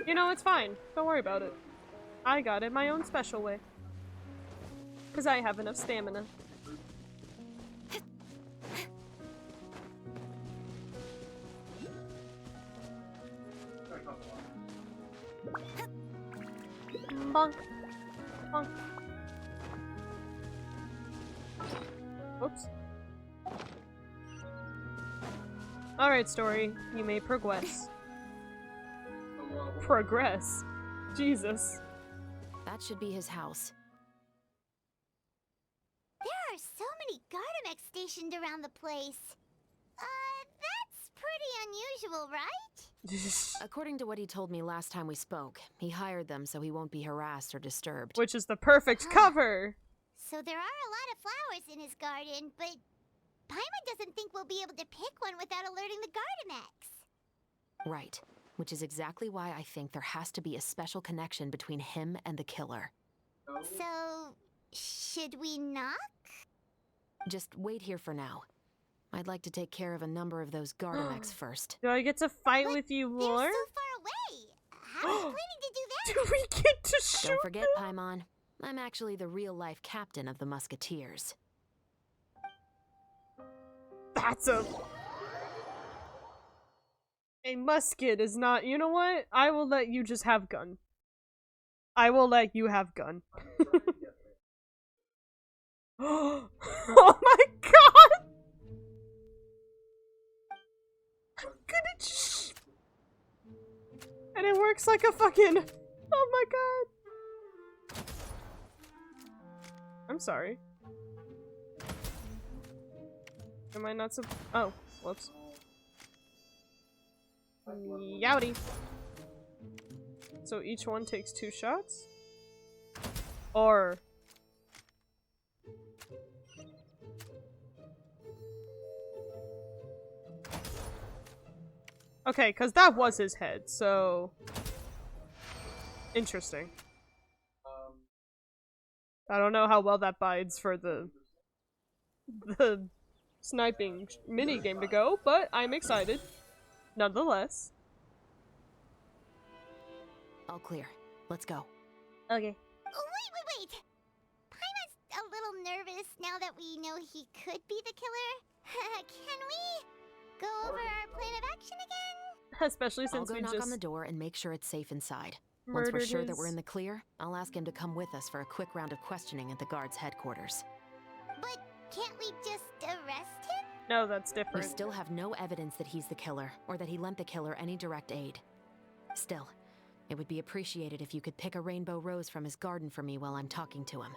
You know, it's fine. Don't worry about it. I got it my own special way. Because I have enough stamina. Bonk. Bonk. Oops. Alright, story. You may progress. Progress? Jesus. That should be his house. There are so many Gardamex stationed around the place. That's pretty unusual, right? According to what he told me last time we spoke, he hired them so he won't be harassed or disturbed. Which is the perfect cover! So there are a lot of flowers in his garden, but Paimon doesn't think we'll be able to pick one without alerting the Gardamex. Right. Which is exactly why I think there has to be a special connection between him and the killer. So, should we knock? Just wait here for now. I'd like to take care of a number of those Gardamex first. Do I get to fight with you more? They're so far away. How are you planning to do that? Do we get to shoot Don't forget, them? Paimon, I'm actually the real-life captain of the Musketeers. That's a musket is not- you know what? I will let you just have gun. I will let you have gun. Oh my god! And it works like a fucking... Oh my god. I'm sorry. Am I not oh, whoops. Yowdy. So each one takes 2 shots? Or... Okay, because that was his head, so... Interesting. I don't know how well that bides for the sniping minigame to go, but I'm excited. Nonetheless. All clear. Let's go. Okay. Wait! Paimon's a little nervous now that we know he could be the killer. Can we go over our plan of action again? Especially since I'll we go knock just on the door and make sure it's safe inside. Once we're sure that we're in the clear, I'll ask him to come with us for a quick round of questioning at the guard's headquarters. But can't we just arrest him? No, that's We different. still have no evidence that he's the killer, or that he lent the killer any direct aid. Still, it would be appreciated if you could pick a rainbow rose from his garden for me while I'm talking to him.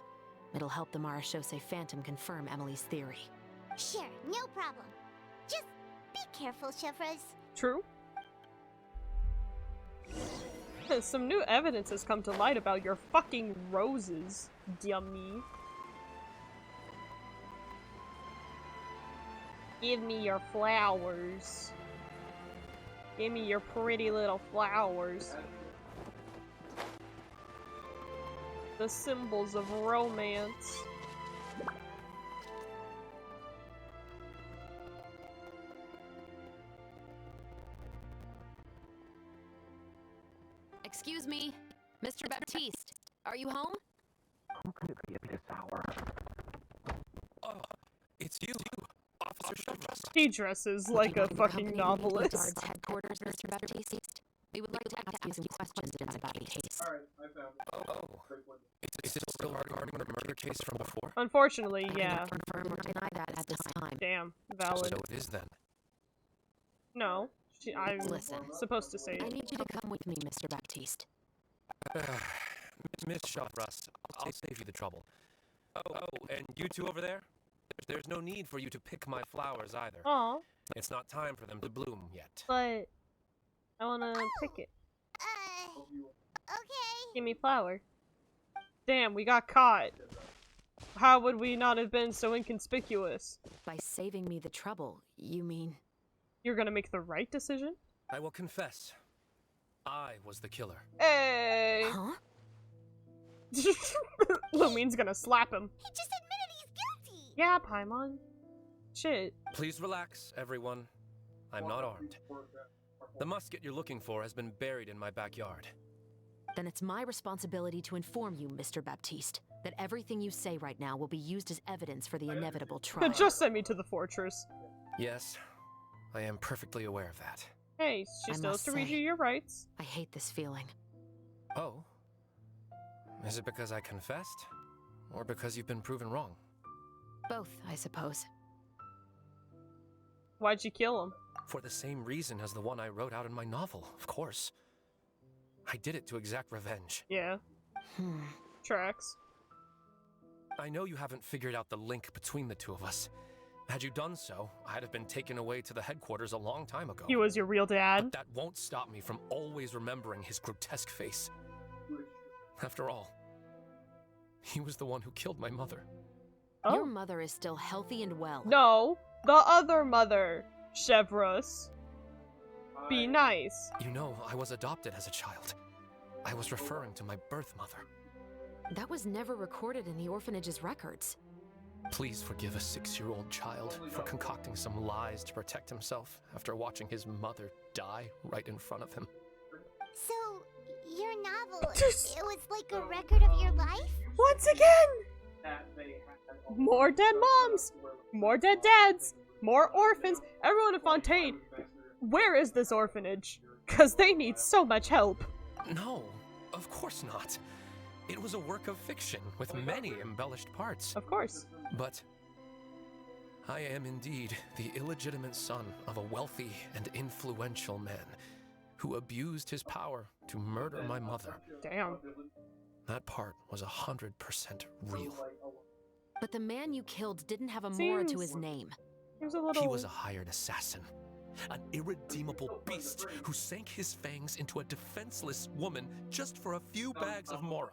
It'll help the Marashose Phantom confirm Emily's theory. Sure, no problem. Just be careful, Chevros. True. Some new evidence has come to light about your fucking roses, dummy. Give me your flowers. Give me your pretty little flowers. The symbols of romance. Excuse me, Mr. Baptiste, are you home? Who could it be at this hour? Oh, it's you, Officer Chevros. He dresses like a fucking novelist. Guard's headquarters, Mr. Baptiste. We would like to ask you some questions about the case. Alright, I found it. Oh, is it still regarding the murder case from before? Unfortunately, I yeah. cannot confirm or deny that at this time. Damn, valid. So it is then. No, I'm Listen. supposed to say I it. need you to come with me, Mr. Baptiste. Miss Chevros, I'll save you the trouble. Oh, and you two over there? There's no need for you to pick my flowers either. Aw, It's not time for them to bloom yet. but I wanna pick it. Okay. Give me flower. Damn, we got caught. How would we not have been so inconspicuous? By saving me the trouble, you mean... You're gonna make the right decision? I will confess. I was the killer. Hey! Huh? Lumine's gonna slap him. He just admitted he's guilty. Yeah, Paimon. Shit. Please relax, everyone. I'm not armed. The musket you're looking for has been buried in my backyard. Then it's my responsibility to inform you, Mr. Baptiste, that everything you say right now will be used as evidence for the inevitable trial. Just send me to the fortress. Yes, I am perfectly aware of that. Hey, she still has to read you your rights. I hate this feeling. Oh? Is it because I confessed? Or because you've been proven wrong? Both, I suppose. Why'd you kill him? For the same reason as the one I wrote out in my novel, of course. I did it to exact revenge. Yeah. Tracks. I know you haven't figured out the link between the two of us. Had you done so, I'd have been taken away to the headquarters a long time ago. He was your real dad? But that won't stop me from always remembering his grotesque face. After all, he was the one who killed my mother. Oh. Your mother is still healthy and well. No, the other mother, Chevros. Be nice. You know, I was adopted as a child. I was referring to my birth mother. That was never recorded in the orphanage's records. Please forgive a 6-year-old child for concocting some lies to protect himself after watching his mother die right in front of him. So, your novel, it was like a record of your life? Once again! More dead moms! More dead dads! More orphans! Everyone in Fontaine! Where is this orphanage? 'Cause they need so much help. No, of course not. It was a work of fiction with many embellished parts. Of course. But I am indeed the illegitimate son of a wealthy and influential man, who abused his power to murder my mother. Damn. That part was 100% real. But the man you killed didn't have a Mora to his name. He was a hired assassin. An irredeemable beast who sank his fangs into a defenseless woman just for a few bags of Mora.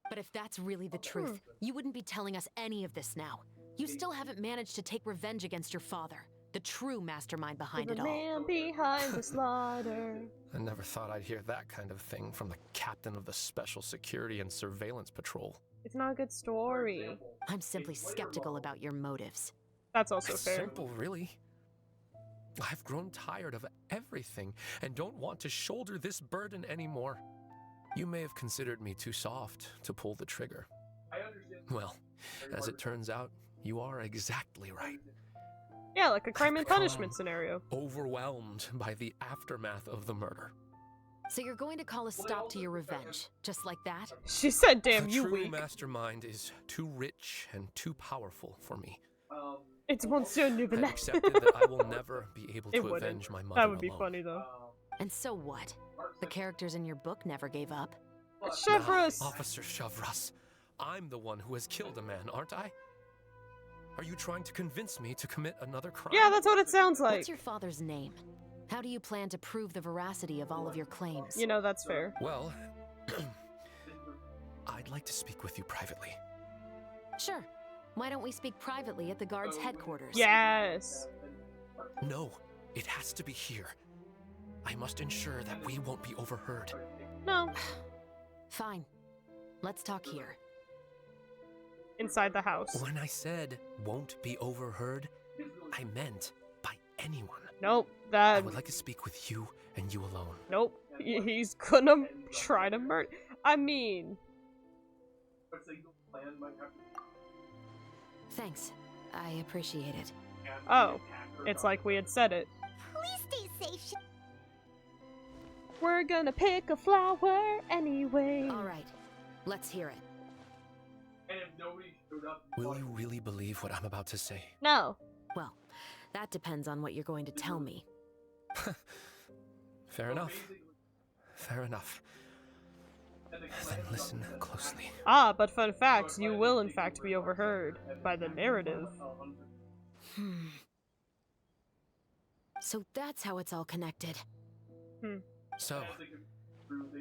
But if that's really the truth, you wouldn't be telling us any of this now. You still haven't managed to take revenge against your father, the true mastermind behind it all. The man behind the slaughter. I never thought I'd hear that kind of thing from the captain of the Special Security and Surveillance Patrol. It's not a good story. I'm simply skeptical about your motives. That's also It's fair. simple, really. I've grown tired of everything and don't want to shoulder this burden anymore. You may have considered me too soft to pull the trigger. Well, as it turns out, you are exactly right. Yeah, like a crime and punishment scenario. Overwhelmed by the aftermath of the murder. So you're going to call a stop to your revenge, just like that? She said, damn, the you true weak. mastermind is too rich and too powerful for me. It's Monsieur I've Nouvelet. accepted that I will never be able to wouldn't. avenge my mother That would be alone. funny, though. And so what? The characters in your book never gave up. Chevrus! Officer Chavras, I'm the one who has killed a man, aren't I? Are you trying to convince me to commit another crime? Yeah, that's what it sounds like. What's your father's name? How do you plan to prove the veracity of all of your claims? You know, that's fair. Well, I'd like to speak with you privately. Sure. Why don't we speak privately at the guard's headquarters? Yes. No, it has to be here. I must ensure that we won't be overheard. No. Fine. Let's talk here. Inside the house. When I said won't be overheard, I meant by anyone. Nope. I That. would like to speak with you and you alone. Nope. He's gonna try to murder. I mean. Thanks. I appreciate it. Oh. It's like we had said it. Please stay safe. We're gonna pick a flower anyway. Alright. Let's hear it. Will you really believe what I'm about to say? No. Well, that depends on what you're going to tell me. Fair enough. Fair enough. Then listen closely. Ah, but fun fact, you will in fact be overheard by the narrative. So that's how it's all connected. So,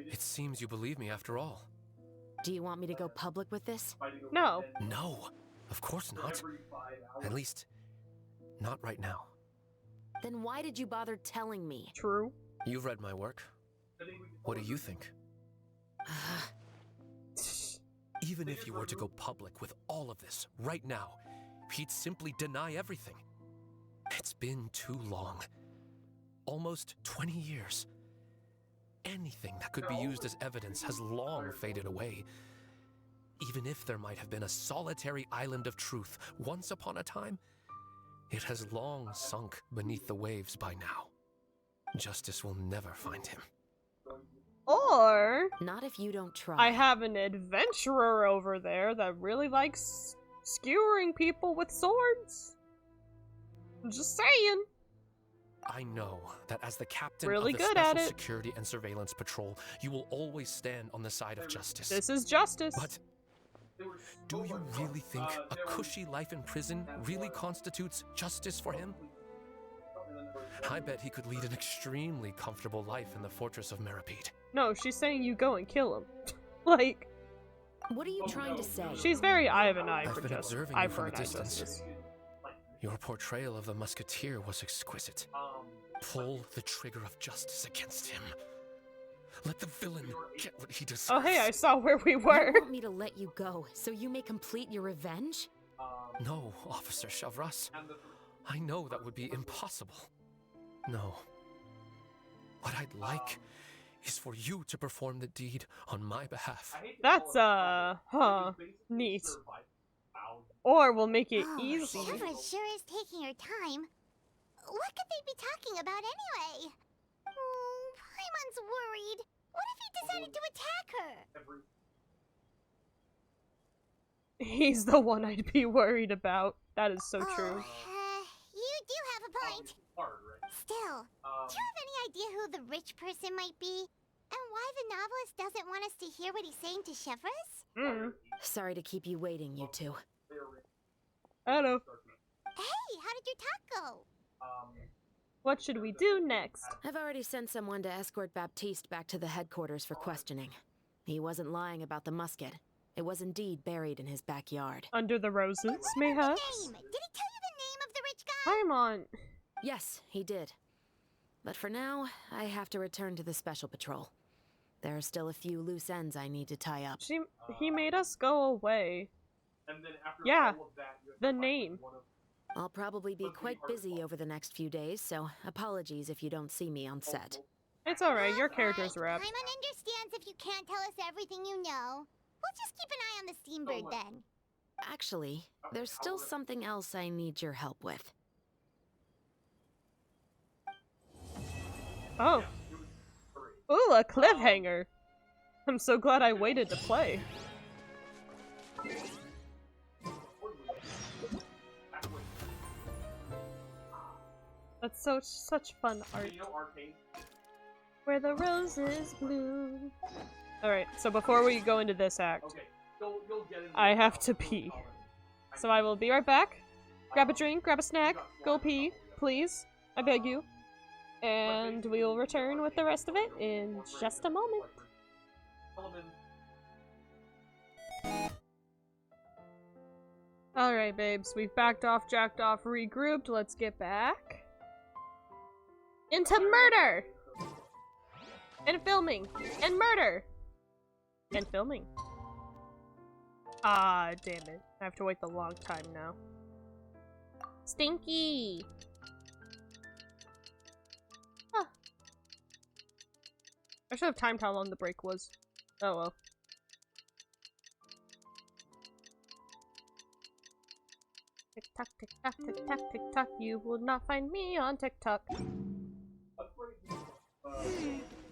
it seems you believe me after all. Do you want me to go public with this? No. No, of course not. At least, not right now. Then why did you bother telling me? True. You've read my work. What do you think? Even if you were to go public with all of this right now, he'd simply deny everything. It's been too long. Almost 20 years. Anything that could be used as evidence has long faded away. Even if there might have been a solitary island of truth once upon a time, it has long sunk beneath the waves by now. Justice will never find him. Or not if you don't try. I have an adventurer over there that really likes skewering people with swords. I'm just saying. I know that as the captain Really of the good at Special it. Security and Surveillance Patrol, you will always stand on the side of justice. This is justice. But do you really think a cushy life in prison really constitutes justice for him? I bet he could lead an extremely comfortable life in the fortress of Meripede. No, she's saying you go and kill him. Like, what are you trying to say? she's very eye of an eye I've for been justice. observing Eye you for from a an eye distance. justice. Your portrayal of the musketeer was exquisite. Pull the trigger of justice against him. Let the villain get what he deserves. Oh hey, I saw where we were. You want me to let you go so you may complete your revenge? No, Officer Chavras. I know that would be impossible. No. What I'd like is for you to perform the deed on my behalf. That's neat. Or we'll make it easy. Shevra sure is taking her time. What could they be talking about anyway? Oh, Paimon's worried. What if he decided to attack her? He's the one I'd be worried about. That is so true. You do have a point. Still, do you have any idea who the rich person might be? And why the novelist doesn't want us to hear what he's saying to Chevreuse? Sorry to keep you waiting, you two. Hello. Hey, how did your talk go? What should we do next? I've already sent someone to escort Baptiste back to the headquarters for questioning. He wasn't lying about the musket. It was indeed buried in his backyard. Under the roses, mayhaps? Did he tell you the name of the rich guy? Paimon. Yes, he did. But for now, I have to return to the special patrol. There are still a few loose ends I need to tie up. He made us go away. And then after Yeah, all of that, you have the to find name. one of I'll probably be quite busy over the next few days, so apologies if you don't see me on set. It's alright, your character's wrapped. Paimon understands if you can't tell us everything you know. We'll just keep an eye on the steambird then. Actually, there's still something else I need your help with. Oh. Ooh, a cliffhanger. I'm so glad I waited to play. That's such fun art. Where the roses bloom. Alright, so before we go into this act, I have to pee. So I will be right back. Grab a drink, grab a snack, go pee, please. I beg you. And we will return with the rest of it in just a moment. Alright, babes. We've backed off, jacked off, regrouped. Let's get back into murder! And filming! And murder! And filming. Ah, damn it. I have to wait the long time now. Stinky! Huh. I should have timed how long the break was. Oh well. Tick-tock, tick-tock, tick-tock, tick-tock. You will not find me on TikTok.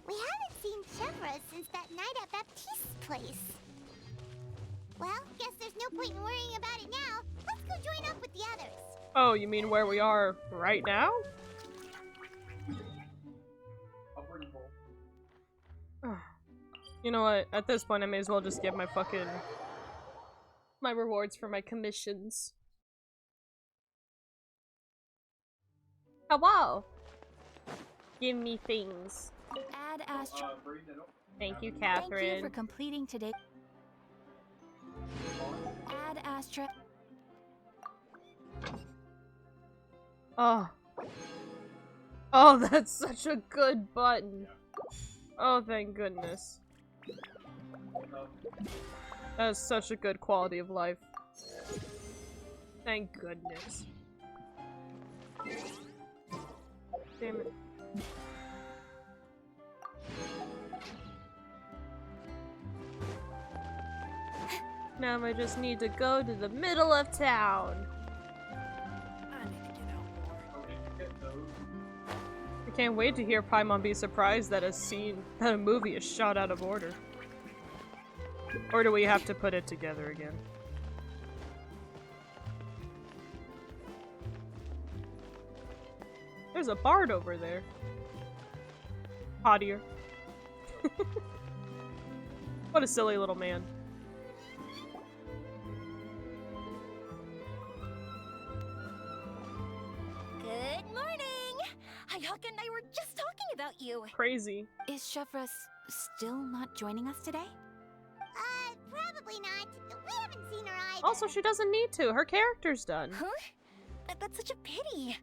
We haven't seen Chevreuse since that night at Baptiste's place. Well, guess there's no point in worrying about it now. Let's go join up with the others. Oh, you mean where we are right now? You know what? At this point, I may as well just get my my rewards for my commissions. Hello! Give me things. Add Astra. Thank you, Catherine. Thank you for completing today. Add Astra. Oh. Oh, that's such a good button. Oh, thank goodness. That is such a good quality of life. Thank goodness. Damn it. Now I just need to go to the middle of town. I can't wait to hear Paimon be surprised that a movie is shot out of order. Or do we have to put it together again? There's a bard over there. Hottier. What a silly little man. Good morning! Ayaka and I were just talking about you. Crazy. Is Chevreuse still not joining us today? Probably not. We haven't seen her either. Also, she doesn't need to. Her character's done. Huh? That's such a pity.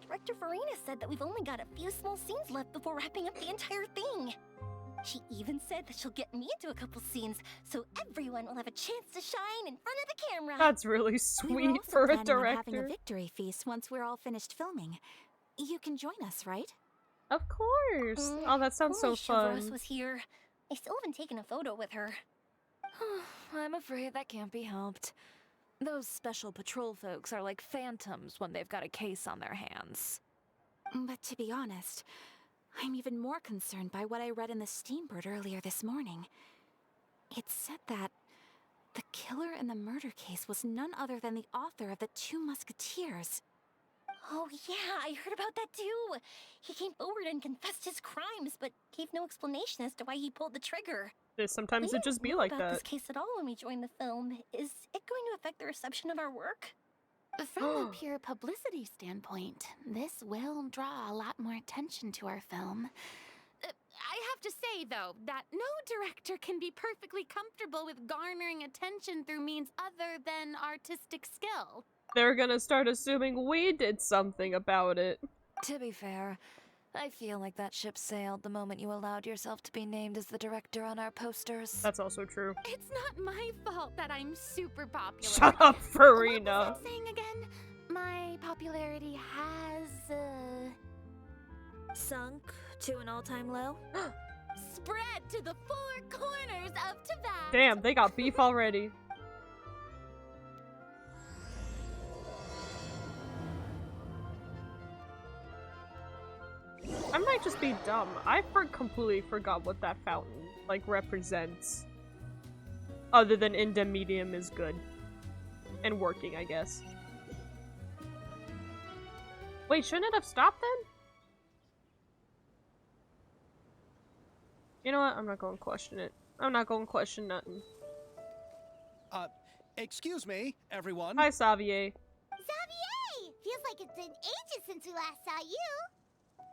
Director Farina said that we've only got a few small scenes left before wrapping up the entire thing. She even said that she'll get me into a couple scenes, so everyone will have a chance to shine in front of the camera. That's really We were sweet also for a planning on director. having a victory feast once we're all finished filming. You can join us, right? Of course. Oh, that sounds so Only Chevreuse fun. was here. I still haven't taken a photo with her. I'm afraid that can't be helped. Those special patrol folks are like phantoms when they've got a case on their hands. But to be honest, I'm even more concerned by what I read in the Steambird earlier this morning. It said that the killer in the murder case was none other than the author of The Two Musketeers. Oh yeah, I heard about that too. He came forward and confessed his crimes, but gave no explanation as to why he pulled the trigger. Sometimes We it just didn't be know like about that. this case at all when we joined the film. Is it going to affect the reception of our work? From a pure publicity standpoint, this will draw a lot more attention to our film. I have to say, though, that no director can be perfectly comfortable with garnering attention through means other than artistic skill. They're gonna start assuming we did something about it. To be fair, I feel like that ship sailed the moment you allowed yourself to be named as the director on our posters. That's also true. It's not my fault that I'm super popular. Shut up, Farina. What was I saying again? My popularity has, sunk to an all-time low? spread to the four corners of Tibet. Damn, they got beef already. I might just be dumb. I completely forgot what that fountain, like, represents. Other than Indem Medium is good. And working, I guess. Wait, shouldn't it have stopped then? You know what? I'm not gonna question it. I'm not gonna question nothing. Excuse me, everyone. Hi, Xavier. Xavier! Feels like it's been ages since we last saw you.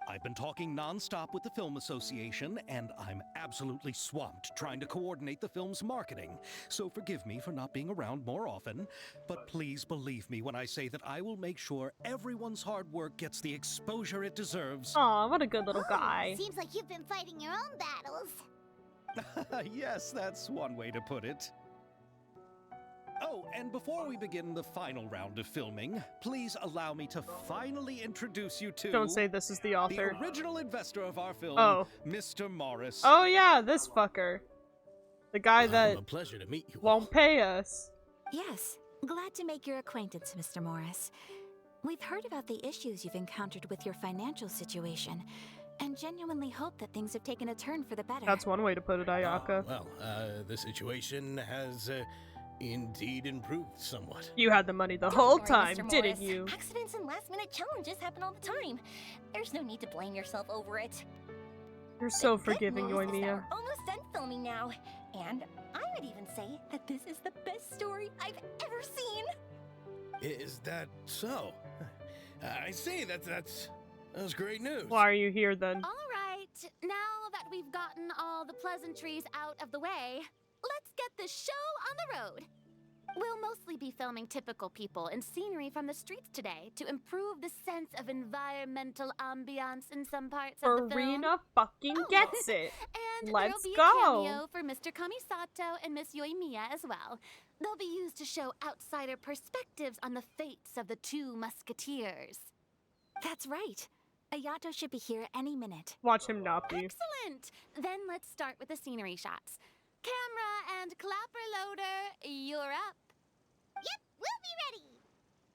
I've been talking non-stop with the Film Association, and I'm absolutely swamped trying to coordinate the film's marketing. So forgive me for not being around more often, but please believe me when I say that I will make sure everyone's hard work gets the exposure it deserves. Aw, what a good little guy. Seems like you've been fighting your own battles. Yes, that's one way to put it. Oh, and before we begin the final round of filming, please allow me to finally introduce you to... Don't say this is the author. The original investor of our film, Mr. Morris. Oh yeah, this fucker. The guy that a pleasure to meet you won't pay us. Yes, glad to make your acquaintance, Mr. Morris. We've heard about the issues you've encountered with your financial situation, and genuinely hope that things have taken a turn for the better. That's one way to put it, Ayaka. The situation has indeed improved somewhat. You had the money the whole Don't worry, time, Mr. didn't Morris. you? Accidents and last-minute challenges happen all the time. There's no need to blame yourself over it. You're so The good forgiving, news is that Yoimiya. we're almost done filming now, and I would even say that this is the best story I've ever seen. Is that so? I see. That's great news. Why are you here then? All right, now that we've gotten all the pleasantries out of the way, let's get the show on the road. We'll mostly be filming typical people and scenery from the streets today to improve the sense of environmental ambiance in some parts of the film. Farina fucking gets it. And Let's there'll be go. a cameo for Mr. Kamisato and Miss Yoimiya as well. They'll be used to show outsider perspectives on the fates of the two musketeers. That's right. Ayato should be here any minute. Watch him not be. Excellent! Then let's start with the scenery shots. Camera and clapper loader, you're up. Yep, we'll be ready.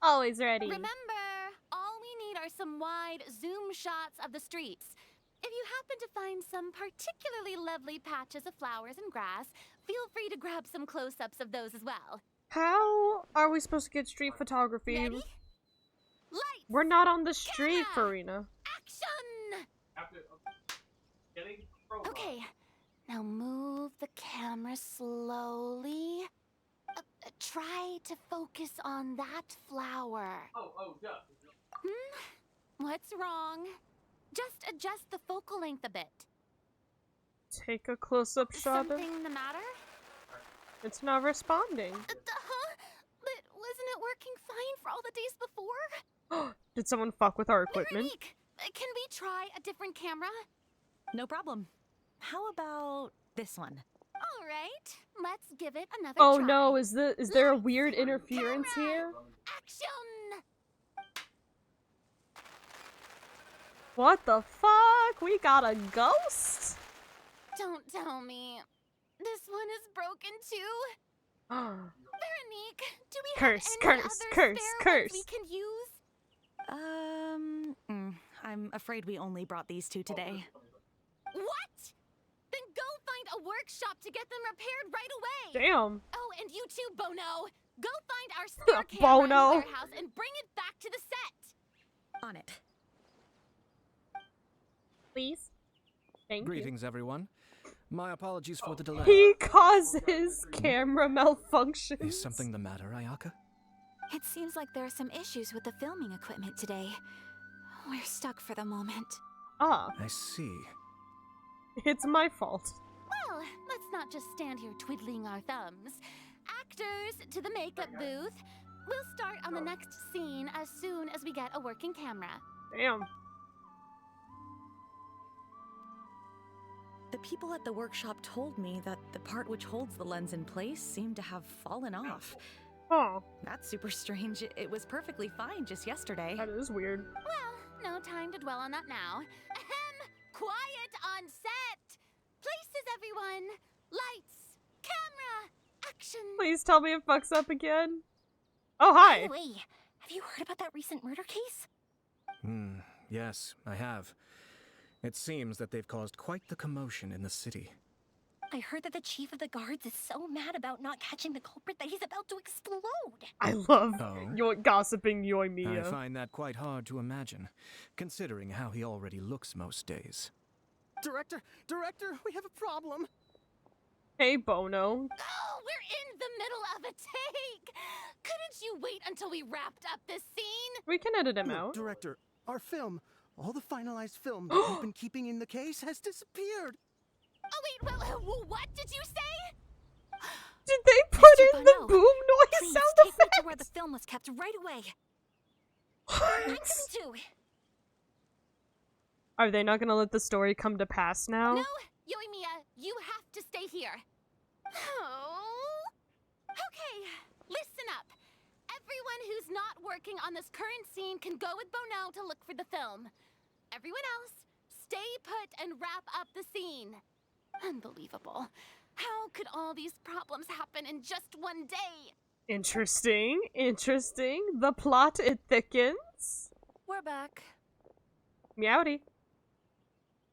Always ready. Remember, all we need are some wide zoom shots of the streets. If you happen to find some particularly lovely patches of flowers and grass, feel free to grab some close-ups of those as well. How are we supposed to get street photography? Ready? Lights! We're not on the street, Farina. Action! Okay, now move the camera slowly. Try to focus on that flower. What's wrong? Just adjust the focal length a bit. Take a close-up shot of it. Something the matter? It's not responding. But wasn't it working fine for all the days before? Did someone fuck with our equipment? Veronique, can we try a different camera? No problem. How about this one? All right, let's give it another Oh try. no, is there a weird interference here? Action! What the fuck? We got a ghost? Don't tell me. This one is broken too. Veronique, do we have any other spare ones we can use? I'm afraid we only brought these two today. What? Then go find a workshop to get them repaired right away. Damn. Oh, and you too, Bono. Go find our spare camera Bono. in the warehouse and bring it back to the set. On it. Please. Thank Greetings, everyone. My apologies for the delay. He causes camera malfunctions. Is something the matter, Ayaka? It seems like there are some issues with the filming equipment today. We're stuck for the moment. Ah. I see. It's my fault. Well, let's not just stand here twiddling our thumbs. Actors, to the makeup booth. We'll start on the next scene as soon as we get a working camera. Damn. The people at the workshop told me that the part which holds the lens in place seemed to have fallen off. Oh. That's super strange. It was perfectly fine just yesterday. That is weird. Well, no time to dwell on that now. Ahem! Quiet on set! Places, everyone! Lights! Camera! Action! Please tell me it fucks up again. Oh, hi! By the way, have you heard about that recent murder case? Yes, I have. It seems that they've caused quite the commotion in the city. I heard that the chief of the guards is so mad about not catching the culprit that he's about to explode. I love Oh? your gossiping Yoimiya. I find that quite hard to imagine, considering how he already looks most days. Director, we have a problem. Hey, Bono. Oh, we're in the middle of a take! Couldn't you wait until we wrapped up this scene? We can edit him Look, out. Director, our film, all the finalized film that we've been keeping in the case has disappeared. Oh wait, what did you say? Did they put Mr. in the Bono, boom noise Please sound take me to where the effect? film was kept right away. I'm coming too. Are they not gonna let the story come to pass now? No, Yoimiya, you have to stay here. Oh. Okay, listen up. Everyone who's not working on this current scene can go with Bono to look for the film. Everyone else, stay put and wrap up the scene. Unbelievable. How could all these problems happen in just one day? Interesting, interesting. The plot, it thickens. We're back. Meowdy.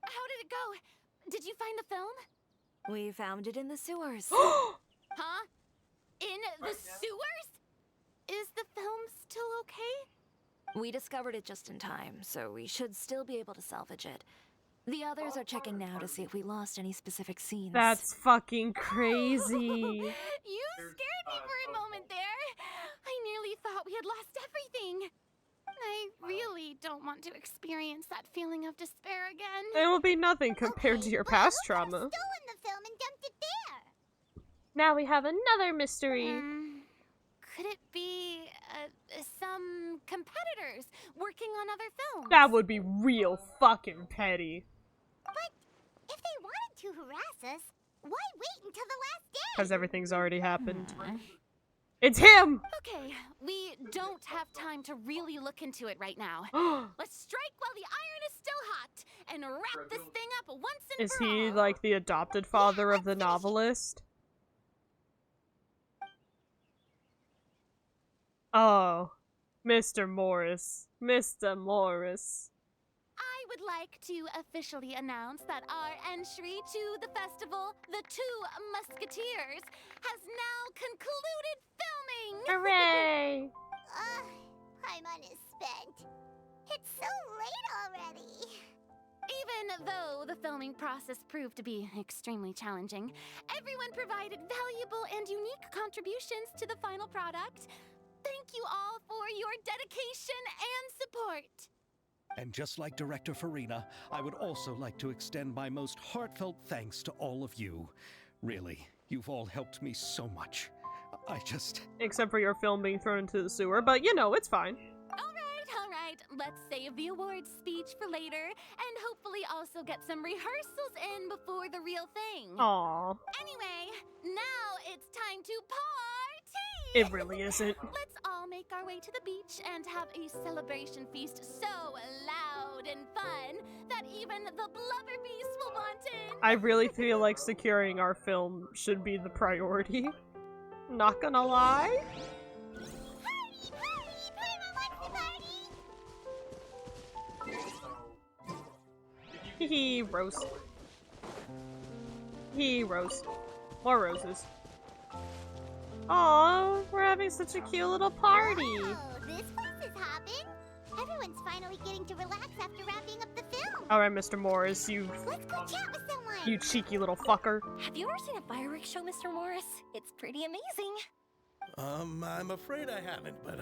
How did it go? Did you find the film? We found it in the sewers. Huh? In the sewers? Is the film still okay? We discovered it just in time, so we should still be able to salvage it. The others are checking now to see if we lost any specific scenes. That's fucking crazy. You scared me for a moment there. I nearly thought we had lost everything. I really don't want to experience that feeling of despair again. It will be nothing compared to your past trauma. Stolen the film and dumped it there. Now we have another mystery. Could it be some competitors working on other films? That would be real fucking petty. But if they wanted to harass us, why wait until the last day? Because everything's already happened. It's him! Okay, we don't have time to really look into it right now. Let's strike while the iron is still hot and wrap this thing up once and Is for all. he like the adopted father of the novelist? Oh, Mr. Morris. Mr. Morris. I would like to officially announce that our entry to the festival, The Two Musketeers, has now concluded filming! Hooray! Paimon is spent. It's so late already. Even though the filming process proved to be extremely challenging, everyone provided valuable and unique contributions to the final product. Thank you all for your dedication and support. And just like Director Farina, I would also like to extend my most heartfelt thanks to all of you. Really, you've all helped me so much. Except for your film being thrown into the sewer, but you know, it's fine. All right, let's save the awards speech for later, and hopefully also get some rehearsals in before the real thing. Aww. Anyway, now it's time to party! It really isn't. Let's all make our way to the beach and have a celebration feast so loud and fun that even the blubber beast will want in. I really feel like securing our film should be the priority. Not gonna lie. He roast. He roast. More roses. Aw, we're having such a cute little party. Oh, this place is hopping. Everyone's finally getting to relax after wrapping up the film. Alright, Mr. Morris, Let's go chat with someone. you cheeky little fucker. Have you ever seen a fireworks show, Mr. Morris? It's pretty amazing. I'm afraid I haven't, but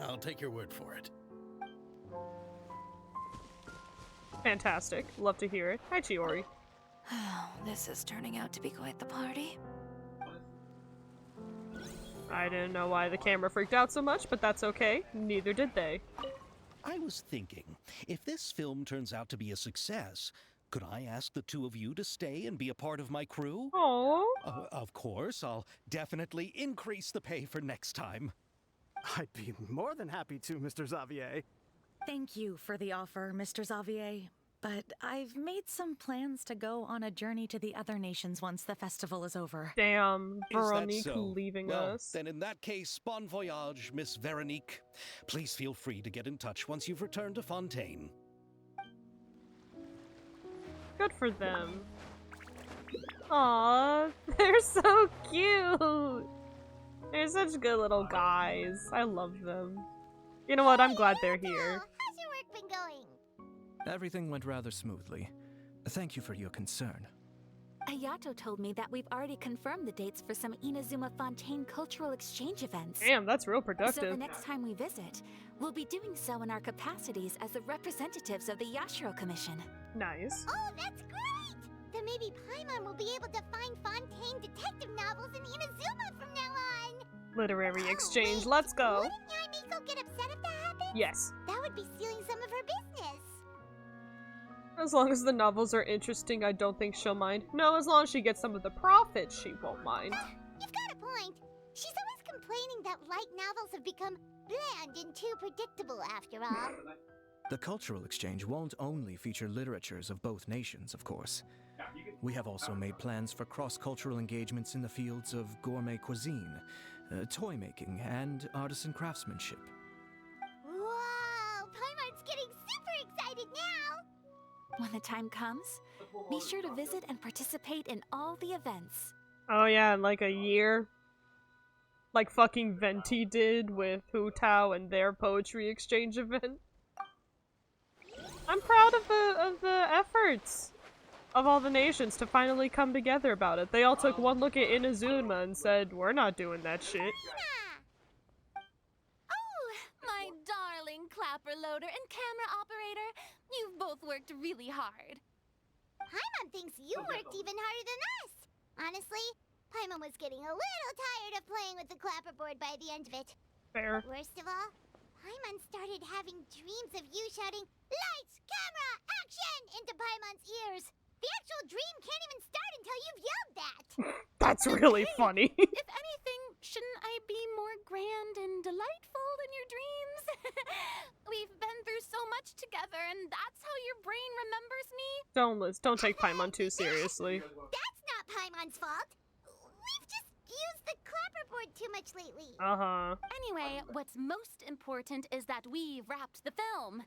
I'll take your word for it. Fantastic. Love to hear it. Hi, Chiori. This is turning out to be quite the party. I didn't know why the camera freaked out so much, but that's okay. Neither did they. I was thinking, if this film turns out to be a success, could I ask the two of you to stay and be a part of my crew? Aww. Of course, I'll definitely increase the pay for next time. I'd be more than happy to, Mr. Xavier. Thank you for the offer, Mr. Xavier. But I've made some plans to go on a journey to the other nations once the festival is over. Damn, Veronique Is that so? leaving Well, us. then in that case, bon voyage, Miss Veronique. Please feel free to get in touch once you've returned to Fontaine. Good for them. Aw, they're so cute. They're such good little guys. I love them. You know what? I'm glad they're here. How's your work been going? Everything went rather smoothly. Thank you for your concern. Ayato told me that we've already confirmed the dates for some Inazuma Fontaine cultural exchange events. Damn, that's real So productive. the next time we visit, we'll be doing so in our capacities as the representatives of the Yashiro Commission. Nice. Oh, that's great! Then maybe Paimon will be able to find Fontaine detective novels in Inazuma from now on! Literary exchange, let's go. Wouldn't Yaimiko get upset if that happened? Yes. That would be stealing some of her business. As long as the novels are interesting, I don't think she'll mind. No, as long as she gets some of the profits, she won't mind. You've got a point. She's always complaining that light novels have become bland and too predictable after all. The cultural exchange won't only feature literatures of both nations, of course. We have also made plans for cross-cultural engagements in the fields of gourmet cuisine, toy making, and artisan craftsmanship. Whoa! Paimon's getting super excited now! When the time comes, be sure to visit and participate in all the events. Oh yeah, in like a year. Like fucking Venti did with Hu Tao and their poetry exchange event. I'm proud of the efforts of all the nations to finally come together about it. They all took one look at Inazuma and said, we're not doing that shit. Oh, my darling clapper loader and camera operator. You've both worked really hard. Paimon thinks you worked even harder than us. Honestly, Paimon was getting a little tired of playing with the clapperboard by the end of it. Fair. Worst of all, Paimon started having dreams of you shouting, "Lights, camera, action!" into Paimon's ears. The actual dream can't even start until you've yelled that. That's really funny. If anything, shouldn't I be more grand and delightful than your dreams? We've been through so much together, and that's how your brain remembers me? Don't take Paimon too seriously. That's not Paimon's fault. We've just used the clapperboard too much lately. Uh-huh. Anyway, what's most important is that we've wrapped the film.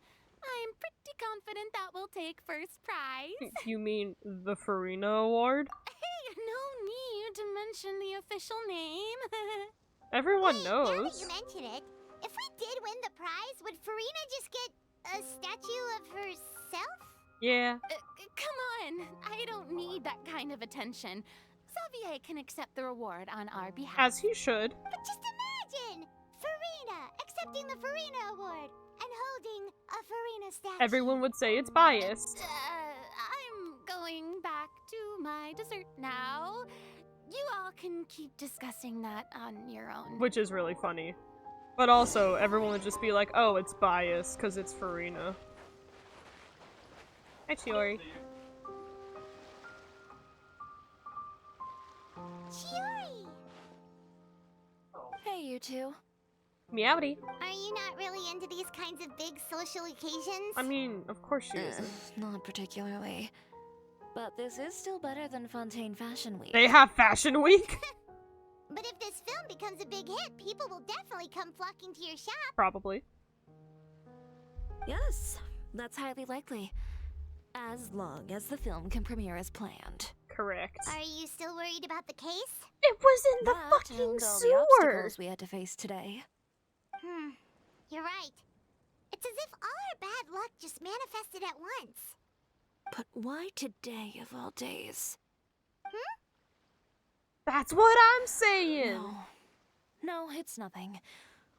I'm pretty confident that we'll take first prize. You mean the Farina Award? Hey, no need to mention the official name. Everyone Now that knows. you mention it, if we did win the prize, would Farina just get a statue of herself? Yeah. Come on, I don't need that kind of attention. Xavier can accept the reward on our behalf. As he should. But just imagine! Farina accepting the Farina Award and holding a Farina statue. Everyone would say it's biased. I'm going back to my dessert now. You all can keep discussing that on your own. Which is really funny. But also, everyone would just be like, oh, it's biased, because it's Farina. Hi, Chiori. Chiori! Hey, you two. Meowdy. Are you not really into these kinds of big social occasions? I mean, of course she isn't. Not particularly. But this is still better than Fontaine Fashion Week. They have Fashion Week? But if this film becomes a big hit, people will definitely come flocking to your shop. Probably. Yes, that's highly likely. As long as the film can premiere as planned. Correct. Are you still worried about the case? It was in the That fucking and all the sewer! obstacles we had to face today. You're right. It's as if all our bad luck just manifested at once. But why today of all days? That's what I'm saying. No, it's nothing.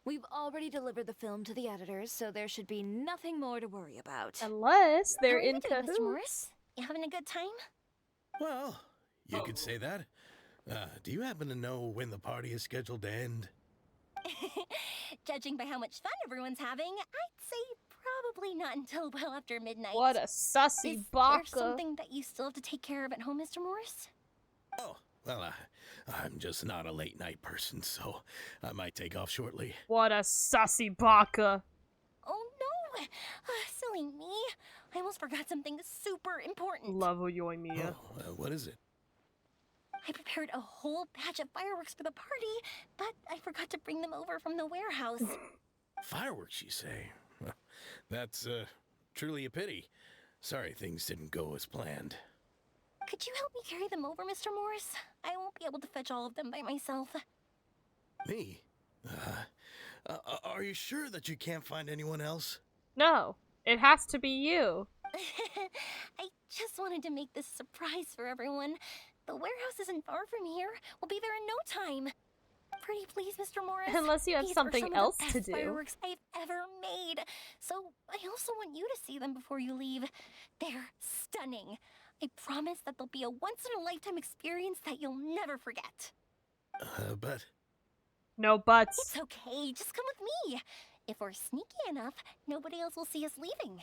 We've already delivered the film to the editors, so there should be nothing more to worry about. Unless they're How are you in doing, Mr. cahoots. Morris? You having a good time? Well, you could say that. Do you happen to know when the party is scheduled to end? Judging by how much fun everyone's having, I'd say probably not until well after midnight. What a sussy Is baka. there something that you still have to take care of at home, Mr. Morris? Oh, well, I'm just not a late night person, so I might take off shortly. What a sussy baka. Oh no! Silly me. I almost forgot something super important. Love Oyoimiya. Oh, what is it? I prepared a whole batch of fireworks for the party, but I forgot to bring them over from the warehouse. Fireworks, you say? Well, that's truly a pity. Sorry things didn't go as planned. Could you help me carry them over, Mr. Morris? I won't be able to fetch all of them by myself. Me? Are you sure that you can't find anyone else? No, it has to be you. I just wanted to make this a surprise for everyone. The warehouse isn't far from here. We'll be there in no time. Pretty please, Mr. Morris. Unless you have These something are some else of the to best do. Fireworks I've ever made. So I also want you to see them before you leave. They're stunning. I promise that they'll be a once-in-a-lifetime experience that you'll never forget. But... No buts. It's okay. Just come with me. If we're sneaky enough, nobody else will see us leaving.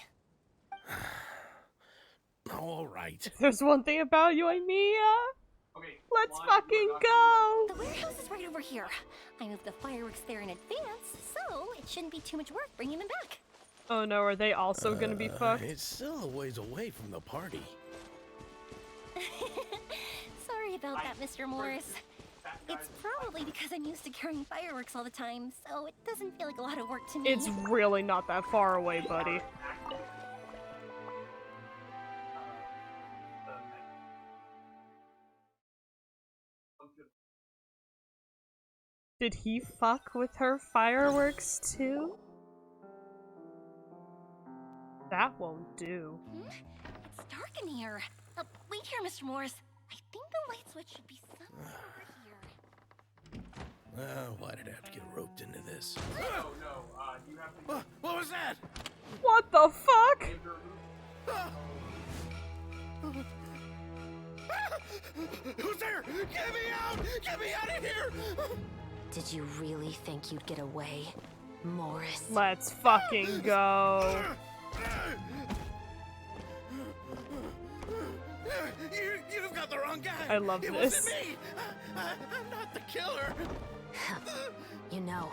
All right. There's one thing about Oyoimiya. Let's fucking go. The warehouse is right over here. I moved the fireworks there in advance, so it shouldn't be too much work bringing them back. Oh no, are they also gonna be fucked? It's still a ways away from the party. Sorry about that, Mr. Morris. It's probably because I'm used to carrying fireworks all the time, so it doesn't feel like a lot of work to me. It's really not that far away, buddy. Did he fuck with her fireworks too? That won't do. It's dark in here. Wait here, Mr. Morris. I think the light switch should be somewhere over here. Why did I have to get roped into this? You have to... What was that? What the fuck? Who's there? Get me out! Get me out of here! Did you really think you'd get away, Morris? Let's fucking go. You've got the wrong guy. I love it this. Wasn't me. I'm not the killer. You know,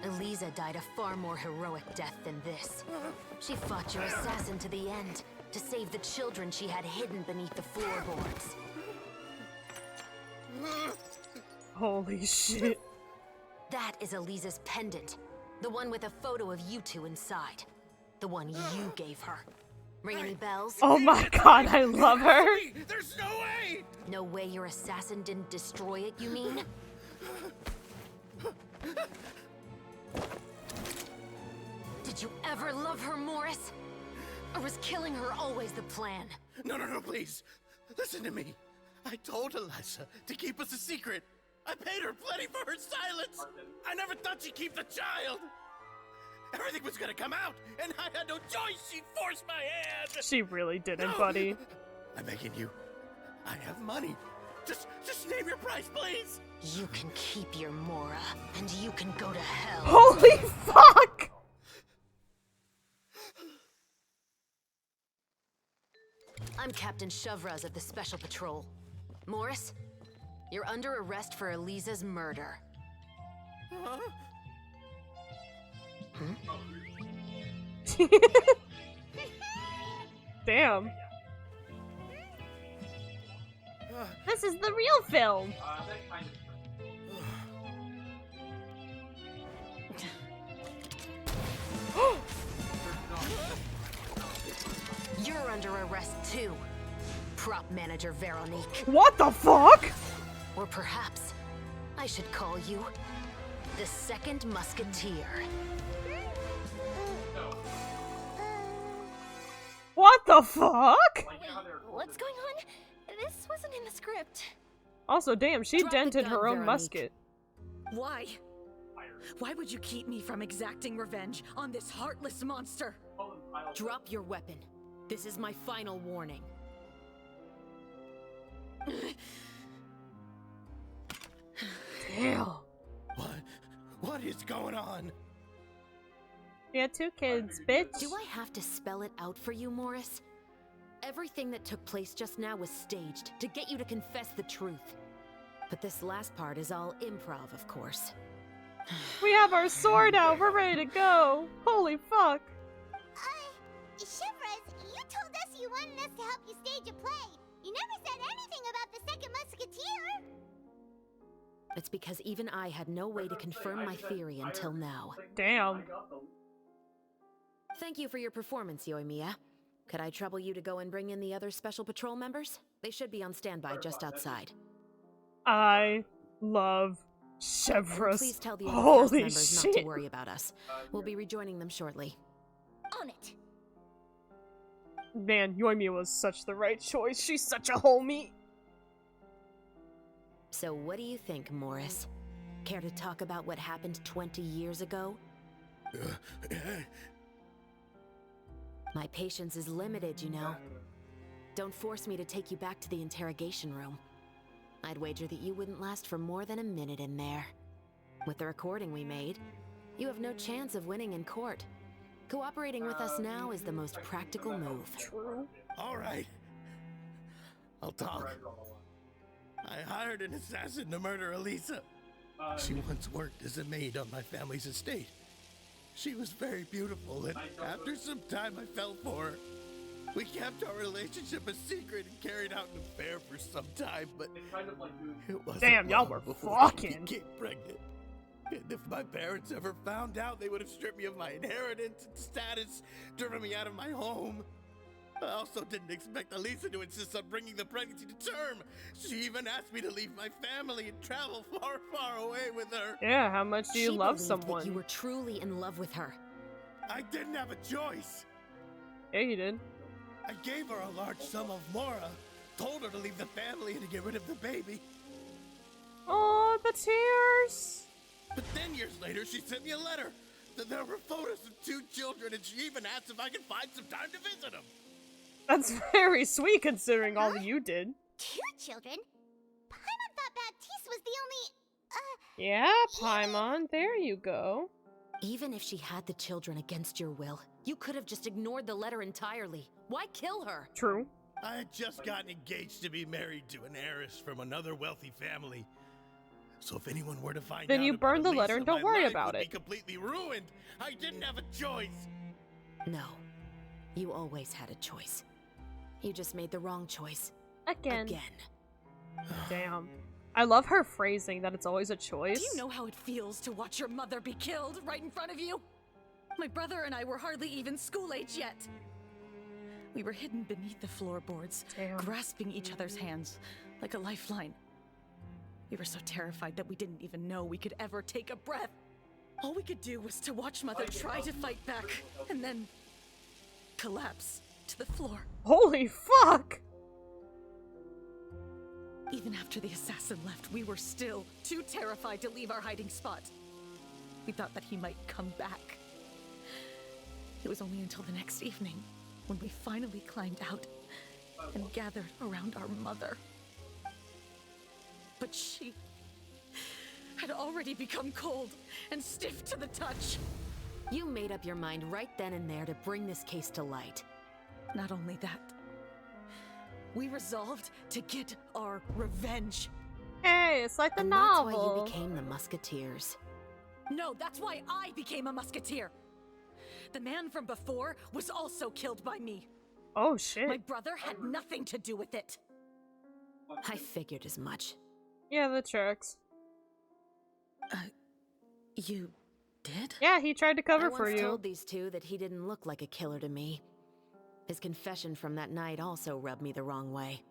Eliza died a far more heroic death than this. She fought your assassin to the end, to save the children she had hidden beneath the floorboards. Holy shit. That is Eliza's pendant. The one with a photo of you two inside. The one you gave her. Ring any bells? Oh my god, I love her. There's no way! No way your assassin didn't destroy it, you mean? Did you ever love her, Morris? Or was killing her always the plan? No, please. Listen to me. I told Eliza to keep us a secret. I paid her plenty for her silence. I never thought she'd keep the child. Everything was gonna come out, and I had no choice. She'd force my hand. She really didn't, buddy. I'm begging you. I have money. Just name your price, please. You can keep your Mora, and you can go to hell. Holy fuck! I'm Captain Shovraz of the Special Patrol. Morris, you're under arrest for Eliza's murder. Huh? Damn. This is the real film. You're under arrest too, prop manager Veronique. What the fuck? Or perhaps I should call you the Second Musketeer. What the fuck? Wait, what's going on? This wasn't in the script. Also, damn, she Drop the dented gun, her own Veronique. musket. Why? Why would you keep me from exacting revenge on this heartless monster? Drop your weapon. This is my final warning. Damn. What is going on? You had 2 kids, bitch. Do I have to spell it out for you, Morris? Everything that took place just now was staged to get you to confess the truth. But this last part is all improv, of course. We have our sword out. We're ready to go. Holy fuck. Chevres, you told us you wanted us to help you stage a play. You never said anything about the second musketeer. It's because even I had no way to confirm my theory until now. Damn. Thank you for your performance, Yoimiya. Could I trouble you to go and bring in the other Special Patrol members? They should be on standby just outside. I love Chevres. Please tell the other cast Holy members shit. not to worry about us. We'll be rejoining them shortly. On it. Man, Yoimiya was such the right choice. She's such a homie. So what do you think, Morris? Care to talk about what happened 20 years ago? My patience is limited, you know. Don't force me to take you back to the interrogation room. I'd wager that you wouldn't last for more than a minute in there. With the recording we made, you have no chance of winning in court. Cooperating with us now is the most practical move. True. All right. I'll talk. I hired an assassin to murder Elisa. She once worked as a maid on my family's estate. She was very beautiful, and after some time I fell for her. We kept our relationship a secret and carried out an affair for some time, but it wasn't Damn, y'all long were before I fucking. became pregnant. And if my parents ever found out, they would have stripped me of my inheritance and status, driven me out of my home. I also didn't expect Elisa to insist on bringing the pregnancy to term. She even asked me to leave my family and travel far, far away with her. Yeah, how much do you She love believed someone? that you were truly in love with her. I didn't have a choice. Yeah, you did. I gave her a large sum of mora, told her to leave the family and to get rid of the baby. Oh, the tears. But then years later, she sent me a letter. There were photos of 2 children, and she even asked if I could find some time to visit them. That's very sweet considering all that you did. 2 children? Paimon thought Baptiste was the only, Yeah, Paimon, there you go. Even if she had the children against your will, you could have just ignored the letter entirely. Why kill her? True. I had just gotten engaged to be married to an heiress from another wealthy family. So if anyone were to find out, Then you burn the about letter and Elisa, don't my worry life about would it. Be completely ruined. I didn't have a choice. No. You always had a choice. You just made the wrong choice. Again. Damn. I love her phrasing that it's always a choice. Do you know how it feels to watch your mother be killed right in front of you? My brother and I were hardly even school age yet. We were hidden beneath the floorboards, grasping each other's hands like a lifeline. We were so terrified that we didn't even know we could ever take a breath. All we could do was to watch Mother try to fight back, and then collapse to the floor. Holy fuck! Even after the assassin left, we were still too terrified to leave our hiding spot. We thought that he might come back. It was only until the next evening when we finally climbed out and gathered around our mother. But she had already become cold and stiff to the touch. You made up your mind right then and there to bring this case to light. Not only that, we resolved to get our revenge. Hey, it's like the And novel. that's why you became the Musketeers. No, that's why I became a musketeer. The man from before was also killed by me. Oh shit. My brother had nothing to do with it. I figured as much. Yeah, that tracks. You did? Yeah, he tried to cover I for once you. told these two that he didn't look like a killer to me. His confession from that night also rubbed me the wrong way.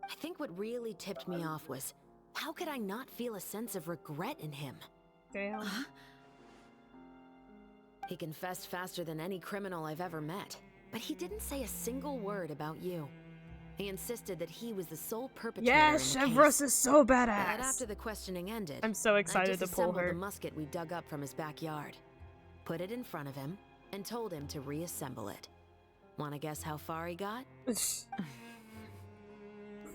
I think what really tipped me off was, how could I not feel a sense of regret in him? Damn. He confessed faster than any criminal I've ever met. But he didn't say a single word about you. He insisted that he was the sole perpetrator Yeah, in the Chevreuse case. is so But badass. after the questioning ended, I'm so excited to I pull disassembled her. the musket we dug up from his backyard, put it in front of him, and told him to reassemble it. Wanna guess how far he got?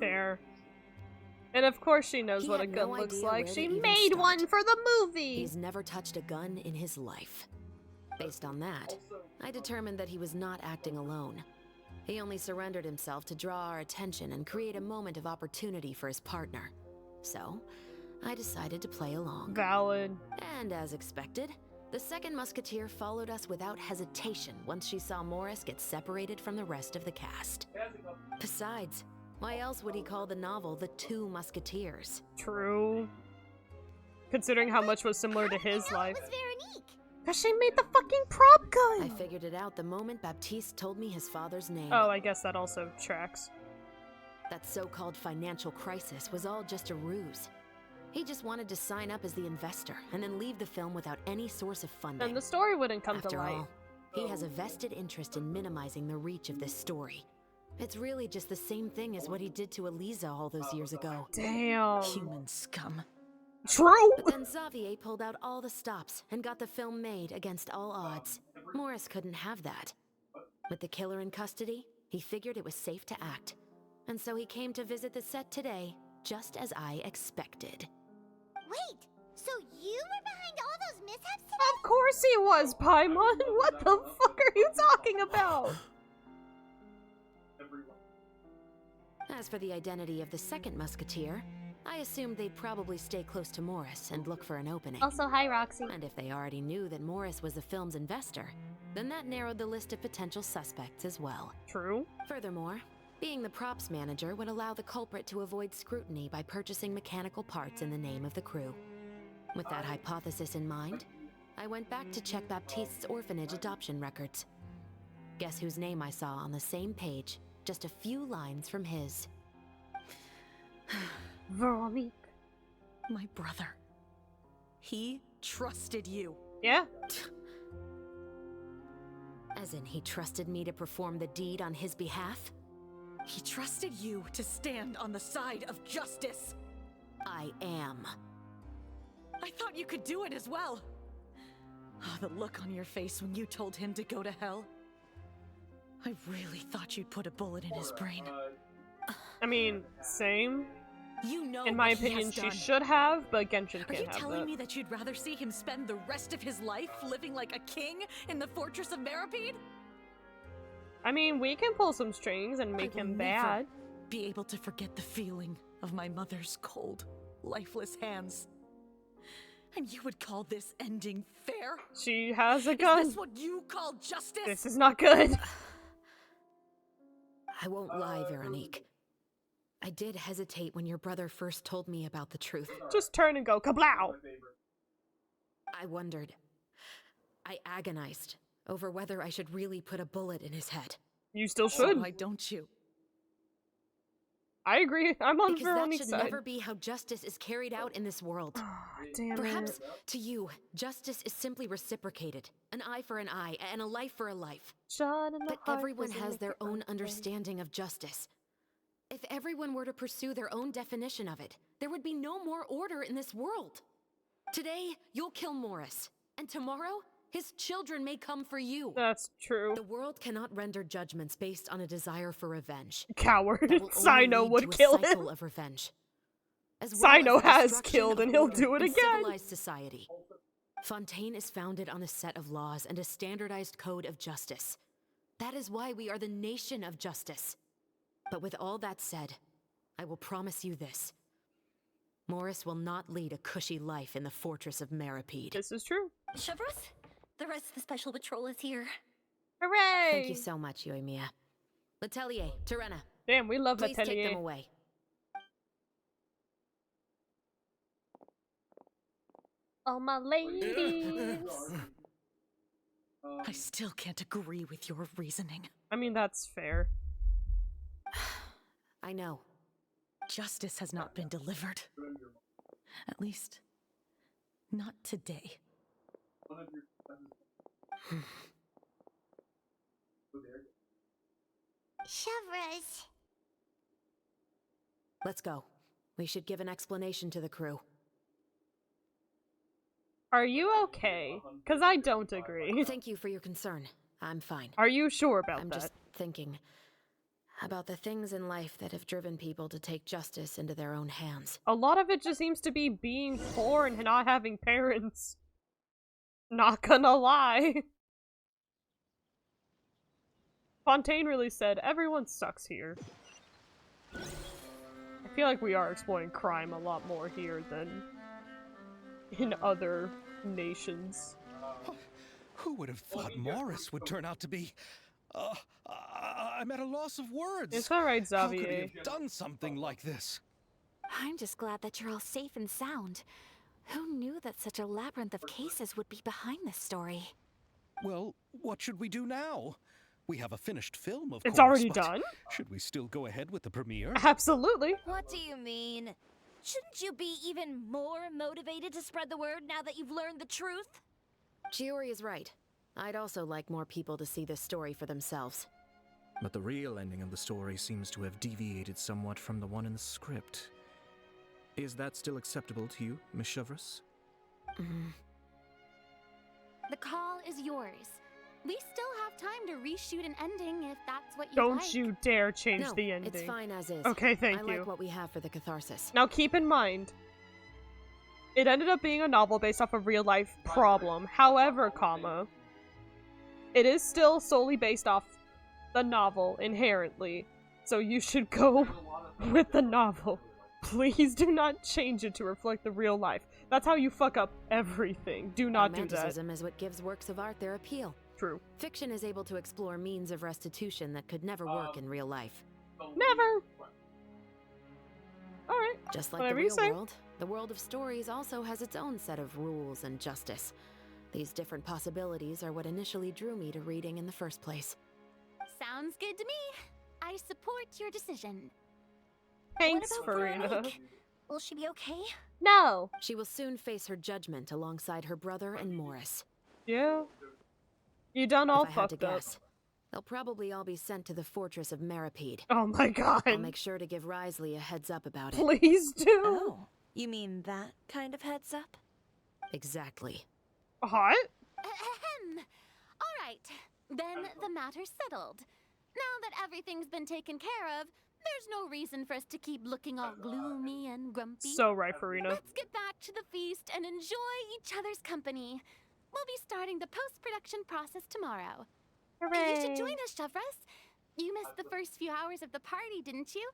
Fair. And of course she knows He what a had gun no looks idea like. where She to even made start. one for the movie! He's never touched a gun in his life. Based on that, I determined that he was not acting alone. He only surrendered himself to draw our attention and create a moment of opportunity for his partner. So, I decided to play along. Valid. And as expected, the second musketeer followed us without hesitation once she saw Morris get separated from the rest of the cast. Besides, why else would he call the novel The Two Musketeers? True. Considering how much was similar to his life. It was Veronique. Cause she made the fucking prop gun! I figured it out the moment Baptiste told me his father's name. Oh, I guess that also tracks. That so-called financial crisis was all just a ruse. He just wanted to sign up as the investor and then leave the film without any source of funding. And the story wouldn't come After to light. all, he has a vested interest in minimizing the reach of this story. It's really just the same thing as what he did to Eliza all those years ago. Damn. Human scum. True! But then Xavier pulled out all the stops and got the film made against all odds. Morris couldn't have that. With the killer in custody, he figured it was safe to act. And so he came to visit the set today, just as I expected. Wait, so you were behind all those mishaps today? Of course he was, Paimon! What the fuck are you talking about? As for the identity of the second musketeer, I assumed they'd probably stay close to Morris and look for an opening. Also, hi, Roxy. And if they already knew that Morris was the film's investor, then that narrowed the list of potential suspects as well. True. Furthermore, being the props manager would allow the culprit to avoid scrutiny by purchasing mechanical parts in the name of the crew. With that hypothesis in mind, I went back to check Baptiste's orphanage adoption records. Guess whose name I saw on the same page, just a few lines from his. Veronique. My brother. He trusted you. Yeah. As in, he trusted me to perform the deed on his behalf? He trusted you to stand on the side of justice. I am. I thought you could do it as well. Oh, the look on your face when you told him to go to hell. I really thought you'd put a bullet in his brain. I mean, same. You know in my what he opinion, has she done. should have, but Genshin Are can't you have telling that. me that you'd rather see him spend the rest of his life living like a king in the fortress of Meripede? I mean, we can pull some strings and make him bad. Be able to forget the feeling of my mother's cold, lifeless hands. And you would call this ending fair? She has a gun. Is this what you call justice? This is not good. I won't lie, Veronique. I did hesitate when your brother first told me about the truth. Just turn and go kablow. I wondered. I agonized over whether I should really put a bullet in his head. You still So should. why don't you? I agree. I'm on Because that Veronique's should side. never be how justice is carried out in this world. Damn Perhaps it. to you, justice is simply reciprocated. An eye for an eye, and a life for a life. Shot in the But heart everyone doesn't has make their it own okay. understanding of justice. If everyone were to pursue their own definition of it, there would be no more order in this world. Today, you'll kill Morris, and tomorrow, his children may come for you. That's true. The world cannot render judgments based on a desire for revenge. Coward. That will only Sino lead would to a kill cycle him. of revenge. As well Sino as has destruction killed of and he'll order do it in again. Civilized society. Fontaine is founded on a set of laws and a standardized code of justice. That is why we are the nation of justice. But with all that said, I will promise you this. Morris will not lead a cushy life in the fortress of Meripede. This is true. Chevreuse, the rest of the special patrol is here. Hooray! Thank you so much, Yoimiya. Letelier, Terena. Damn, we love Please take Letelier. them away. All my ladies. I still can't agree with your reasoning. I mean, that's fair. I know. Justice has not been delivered. At least, not today. Chevres. Let's go. We should give an explanation to the crew. Are you okay? Because I don't agree. Thank you for your concern. I'm fine. Are you sure about I'm that? just thinking about the things in life that have driven people to take justice into their own hands. A lot of it just seems to be being poor and not having parents. Not gonna lie. Fontaine really said, everyone sucks here. I feel like we are exploring crime a lot more here than in other nations. Who would have thought Morris would turn out to be... I'm at a loss of words. It's alright, How could he Xavier. have done something like this? I'm just glad that you're all safe and sound. Who knew that such a labyrinth of cases would be behind this story? Well, what should we do now? We have a finished film, of course. It's already but done? Should we still go ahead with the premiere? Absolutely. What do you mean? Shouldn't you be even more motivated to spread the word now that you've learned the truth? Chiori is right. I'd also like more people to see this story for themselves. But the real ending of the story seems to have deviated somewhat from the one in the script. Is that still acceptable to you, Miss Chevres? The call is yours. We still have time to reshoot an ending if that's what you Don't like. you dare change No, the ending. it's fine as is. Okay, thank I you. like what we have for the catharsis. Now keep in mind, it ended up being a novel based off a real-life problem. However, comma, it is still solely based off the novel inherently, so you should go with the novel. Please do not change it to reflect the real life. That's how you fuck up everything. Do not do that. Romanticism is what gives works of art their appeal. True. Fiction is able to explore means of restitution that could never work in real life. Never! Alright. Just like Whatever the you real say. world, the world of stories also has its own set of rules and justice. These different possibilities are what initially drew me to reading in the first place. Sounds good to me. I support your decision. Thanks, What about Farina. Veronica? Will she be okay? No! She will soon face her judgment alongside her brother and Morris. Yeah. You done all If I had to fucked up. guess, they'll probably all be sent to the fortress of Maripede. Oh my god. I'll make sure to give Risley a heads up about it. Please do! Oh, you mean that kind of heads up? Exactly. Hot? Ahem. All right. Then the matter's settled. Now that everything's been taken care of, there's no reason for us to keep looking all gloomy and grumpy. So right, Farina. Let's get back to the feast and enjoy each other's company. We'll be starting the post-production process tomorrow. Hooray. You should join us, Chevres. You missed the first few hours of the party, didn't you?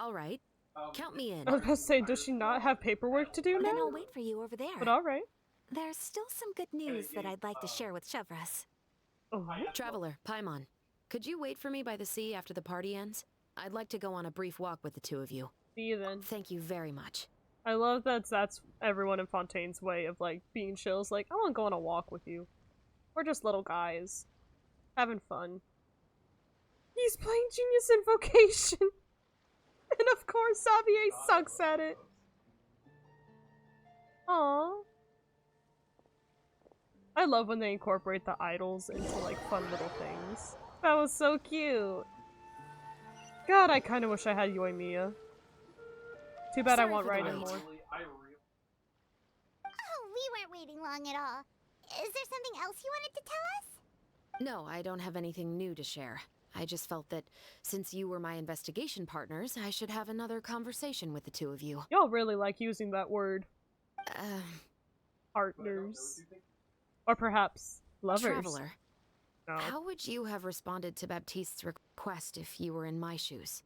All right. Count me in. I was about to say, does she not have paperwork to do Then now? I'll wait for you over there. But alright. There's still some good news that I'd like to share with Chevres. Oh. Traveler, Paimon, could you wait for me by the sea after the party ends? I'd like to go on a brief walk with the two of you. See you then. Thank you very much. I love that that's everyone in Fontaine's way of, like, being chill. It's like, I want to go on a walk with you. We're just little guys. Having fun. He's playing Genius Invocation! And of course, Xavier sucks at it. Aww. I love when they incorporate the idols into, like, fun little things. That was so cute. God, I kind of wish I had Yoimiya. Too bad I Sorry want for the Raiden wait. more. Oh, we weren't waiting long at all. Is there something else you wanted to tell us? No, I don't have anything new to share. I just felt that since you were my investigation partners, I should have another conversation with the two of you. Y'all really like using that word. Partners. Or perhaps lovers. Traveler, No. how would you have responded to Baptiste's request if you were in my shoes?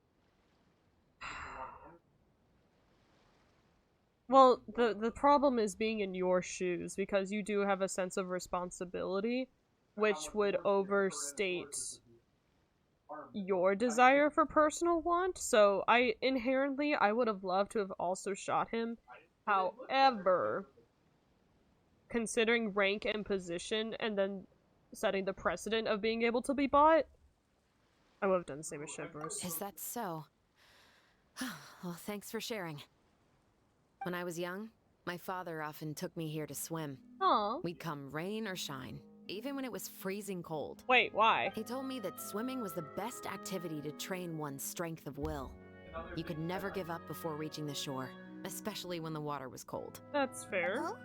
Well, the problem is being in your shoes, because you do have a sense of responsibility, which would overstate your desire for personal want, so I would have loved to have also shot him. However, considering rank and position, and then setting the precedent of being able to be bought, I would have done the same as Chevres. Is that so? Well, thanks for sharing. When I was young, my father often took me here to swim. Aww. We'd come rain or shine. even when it was freezing cold. Wait, why? He told me that swimming was the best activity to train one's strength of will. You could never give up before reaching the shore, especially when the water was cold. That's fair. Oh?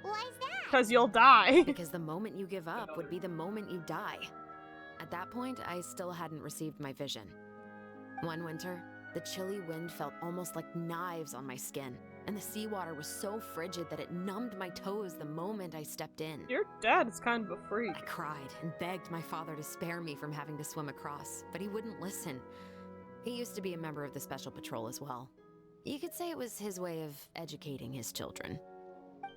Why is that? Because you'll die. Because the moment you give up would be the moment you die. At that point, I still hadn't received my vision. One winter, the chilly wind felt almost like knives on my skin, and the seawater was so frigid that it numbed my toes the moment I stepped in. Your dad is kind of a freak. I cried and begged my father to spare me from having to swim across, but he wouldn't listen. He used to be a member of the Special Patrol as well. You could say it was his way of educating his children.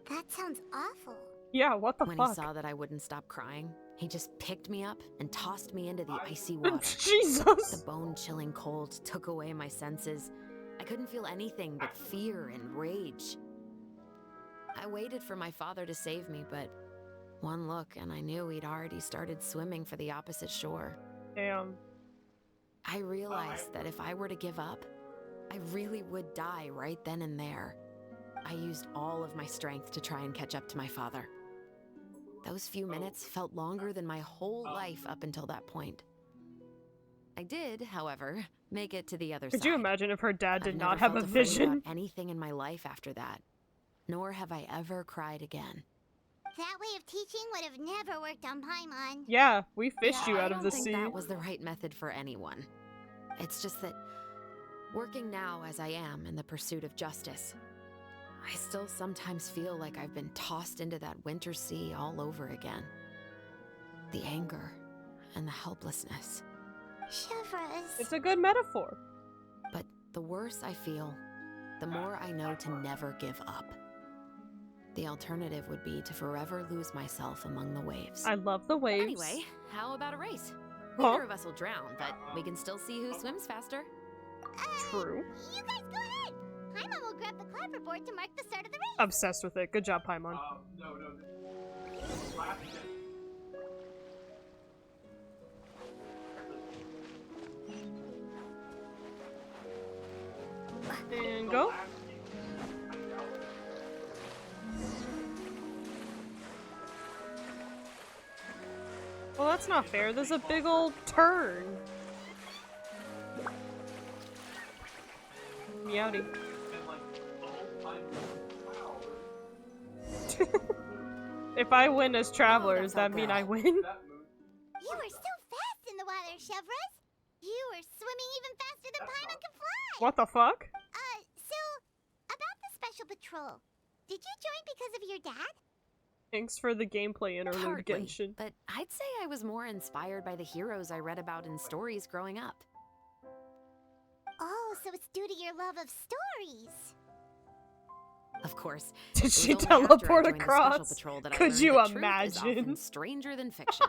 That sounds awful. Yeah, what the fuck? When he saw that I wouldn't stop crying, he just picked me up and tossed me into the icy water. Jesus! The bone-chilling cold took away my senses. I couldn't feel anything but fear and rage. I waited for my father to save me, but one look and I knew he'd already started swimming for the opposite shore. Damn. I realized that if I were to give up, I really would die right then and there. I used all of my strength to try and catch up to my father. Those few minutes felt longer than my whole life up until that point. I did, however, make it to the other side. Could you imagine if her dad did I've not never have felt a afraid vision? about anything in my life after that, nor have I ever cried again. That way of teaching would have never worked on Paimon. Yeah, we fished you out of the I don't sea. think that was the right method for anyone. It's just that, working now as I am in the pursuit of justice, I still sometimes feel like I've been tossed into that winter sea all over again. The anger and the helplessness. Chevres. It's a good metaphor. But the worse I feel, the more I know to never give up. The alternative would be to forever lose myself among the waves. I love the waves. Anyway, how about a race? Huh? Neither of us will drown, but we can still see who swims faster. True. You guys go ahead. Paimon will grab the clapperboard to mark the start of the race. Obsessed with it. Good job, Paimon. And go. Well, that's not fair. There's a big old turn. Meowdy. If I win as travelers, that mean I win? You were so fast in the water, Chevres. You were swimming even faster than Paimon can fly. What the fuck? So, about the Special Patrol, did you join because of your dad? Thanks for the gameplay interlude, Partly, Genshin. but I'd say I was more inspired by the heroes I read about in stories growing up. Oh, so it's due to your love of stories. Of course. Did it was she only after I teleport joined the across? Special Patrol that I Could learned you that truth is often imagine? stranger than fiction.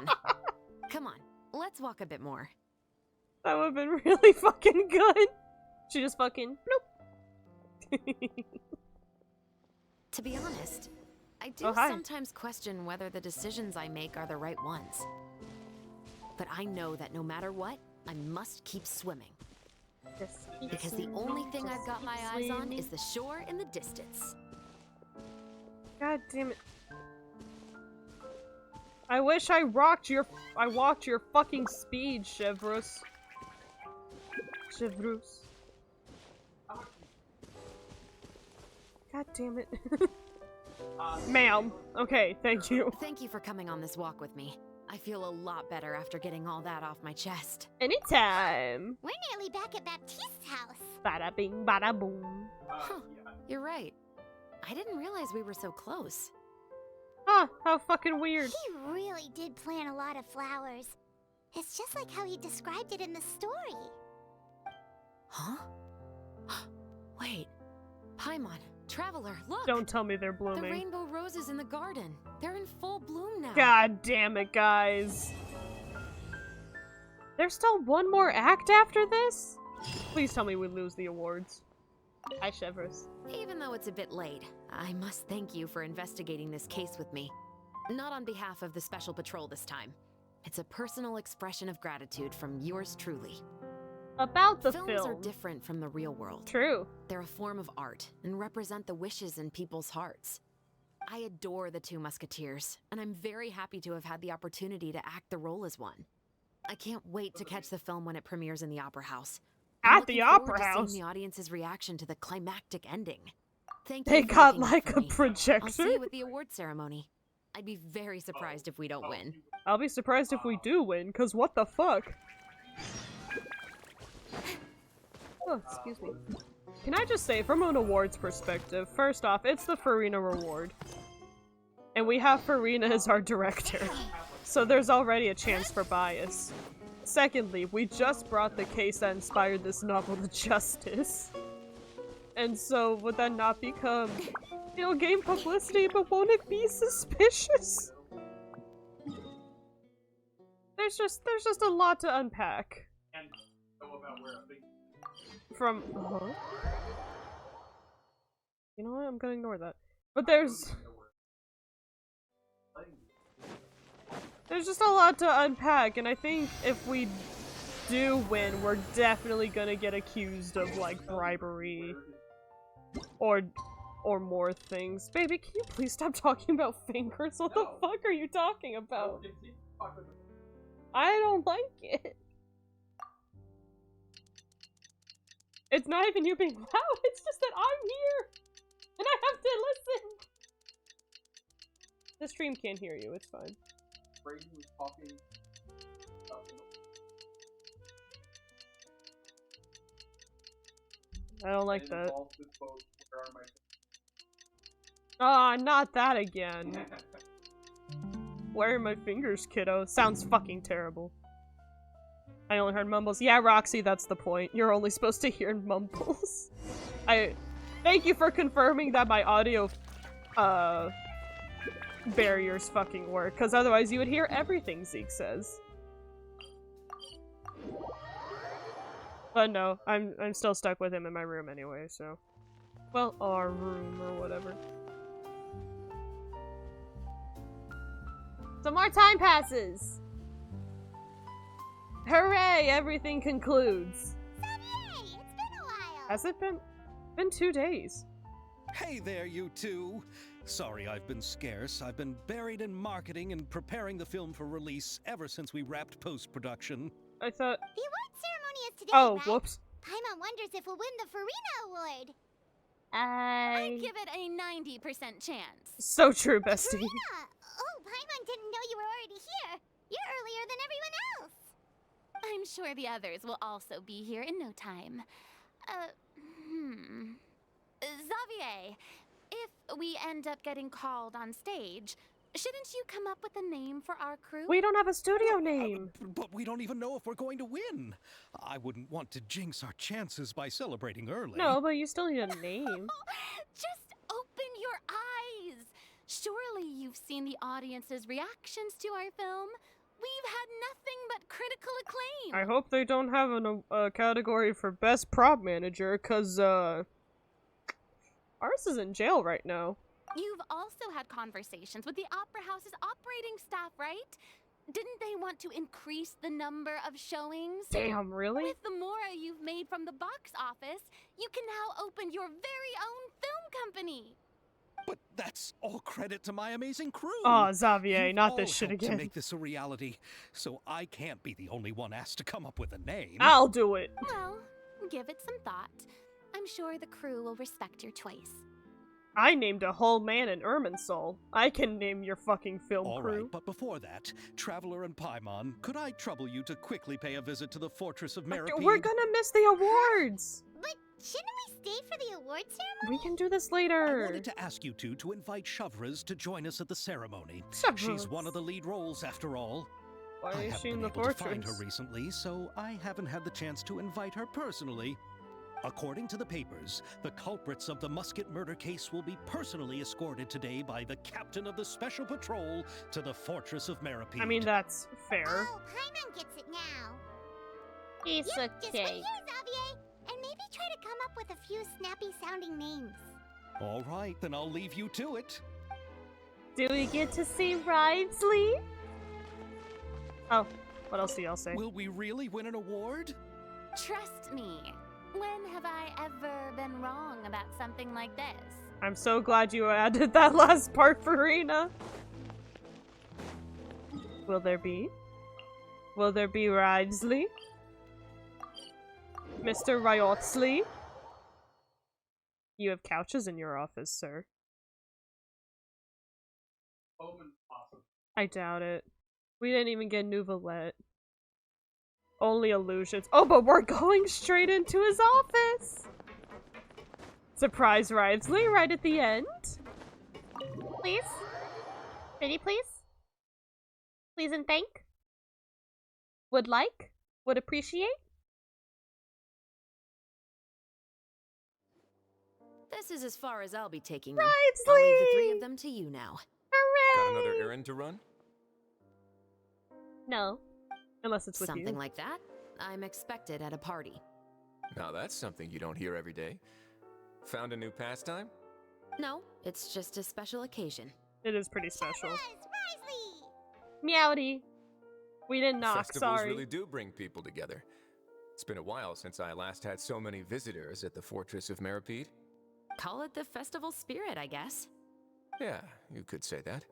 Come on, let's walk a bit more. That would have been really fucking good. She just fucking bloop. To be honest, I do Oh, hi. sometimes question whether the decisions I make are the right ones. But I know that no matter what, I must keep swimming. Because the only thing I've got my eyes on is the shore in the distance. God damn it. I wish I walked your fucking speed, Chevres. Chevres. God damn it. Ma'am. Okay, thank you. Thank you for coming on this walk with me. I feel a lot better after getting all that off my chest. Anytime. We're nearly back at Baptiste's house. Bada bing, bada boom. Huh, you're right. I didn't realize we were so close. Huh, how fucking weird. He really did plant a lot of flowers. It's just like how he described it in the story. Huh? Wait. Paimon, Traveler, look! Don't tell me they're The blooming. rainbow roses in the garden. They're in full bloom now. God damn it, guys. There's still one more act after this? Please tell me we lose the awards. Hi, Chevres. Even though it's a bit late, I must thank you for investigating this case with me. Not on behalf of the Special Patrol this time. It's a personal expression of gratitude from yours truly. About the Films are film. different from the real world. True. They're a form of art and represent the wishes in people's hearts. I adore the two Musketeers, and I'm very happy to have had the opportunity to act the role as one. I can't wait to catch the film when it premieres in the Opera House. At the Opera House? House? Seeing the audience's reaction to the climactic ending. Thank They you for got looking out like for a me. projector? I'll see you at the award ceremony. I'd be very surprised if we don't win. I'll be surprised if we do win, cause what the fuck? Oh, excuse me. Can I just say, from an awards perspective, first off, it's the Farina Reward. And we have Farina as our director. So there's already a chance for bias. Secondly, we just brought the case that inspired this novel to justice. And so, would that not become, you know, game publicity, but won't it be suspicious? There's just a lot to unpack. From, you know what, I'm gonna ignore that. But there's just a lot to unpack, and I think if we do win, we're definitely gonna get accused of, like, bribery. Or more things. Baby, can you please stop talking about fingers? What the fuck are you talking about? I don't like it. It's not even you being loud, it's just that I'm here! And I have to listen! The stream can't hear you, it's fine. I don't like that. Ah, not that again. Where are my fingers, kiddo? Sounds fucking terrible. I only heard mumbles. Yeah, Roxy, that's the point. You're only supposed to hear mumbles. Thank you for confirming that my audio, barriers fucking work, because otherwise you would hear everything Zeke says. But no, I'm still stuck with him in my room anyway, so. Well, our room or whatever. Some more time passes! Hooray! Everything concludes. Yay! It's been a while. Has it been 2 days? Hey there, you two! Sorry I've been scarce. I've been buried in marketing and preparing the film for release ever since we wrapped post-production. I thought... The award ceremony is today, Oh, right? whoops. Paimon wonders if we'll win the Farina Award. I'd give it a 90% chance. So true, bestie. Farina! Oh, Paimon didn't know you were already here. You're earlier than everyone else. I'm sure the others will also be here in no time. Xavier, if we end up getting called on stage, shouldn't you come up with a name for our crew? We don't have a studio name. But we don't even know if we're going to win. I wouldn't want to jinx our chances by celebrating early. No, but you still need a name. Just open your eyes. Surely you've seen the audience's reactions to our film. We've had nothing but critical acclaim. I hope they don't have a category for best prop manager, cause ours is in jail right now. You've also had conversations with the Opera House's operating staff, right? Didn't they want to increase the number of showings? Damn, really? With the more you've made from the box office, you can now open your very own film company. But that's all credit to my amazing crew. Aw, Xavier, You've not all this shit helped again. to make this a reality, so I can't be the only one asked to come up with a name. I'll do it. Well, give it some thought. I'm sure the crew will respect your choice. I named a whole man in Irminsul. I can name your fucking film All crew. right, but before that, Traveler and Paimon, could I trouble you to quickly pay a visit to the Fortress of Meripede? We're gonna miss the awards! But shouldn't we stay for the award ceremony? We can do this later. I wanted to ask you two to invite Shavraz to join us at the ceremony. Shavraz. She's one of the lead roles, after all. Why I is haven't she in been the able fortress? to find her recently, so I haven't had the chance to invite her personally. According to the papers, the culprits of the Musket murder case will be personally escorted today by the captain of the Special Patrol to the Fortress of Meripede. I mean, that's fair. Oh, Paimon gets it now. It's Just wait okay. here, Xavier, and maybe try to come up with a few snappy-sounding names. All right, then I'll leave you to it. Do we get to see Rhymesley? Oh, what else do y'all say? Will we really win an award? Trust me. When have I ever been wrong about something like this? I'm so glad you added that last part, Farina. Will there be? Will there be Ridesley? Mr. Ryotsley? You have couches in your office, sir. I doubt it. We didn't even get Nouvelette. Only illusions. Oh, but we're going straight into his office! Surprise Ridesley right at the end. Please? Pretty please? Please and thank? Would like? Would appreciate? This is as far as I'll be taking them. Ridesley! I'll leave the 3 of them to you now. Hooray! Got another errand to run? No. Unless it's with you. Something like that. I'm expected at a party. Now that's something you don't hear every day. Found a new pastime? No, it's just a special occasion. It is pretty special. Meowdy. We didn't knock, Festivals sorry. really do bring people together. It's been a while since I last had so many visitors at the Fortress of Meripede. Call it the festival spirit, I guess. Yeah, you could say that.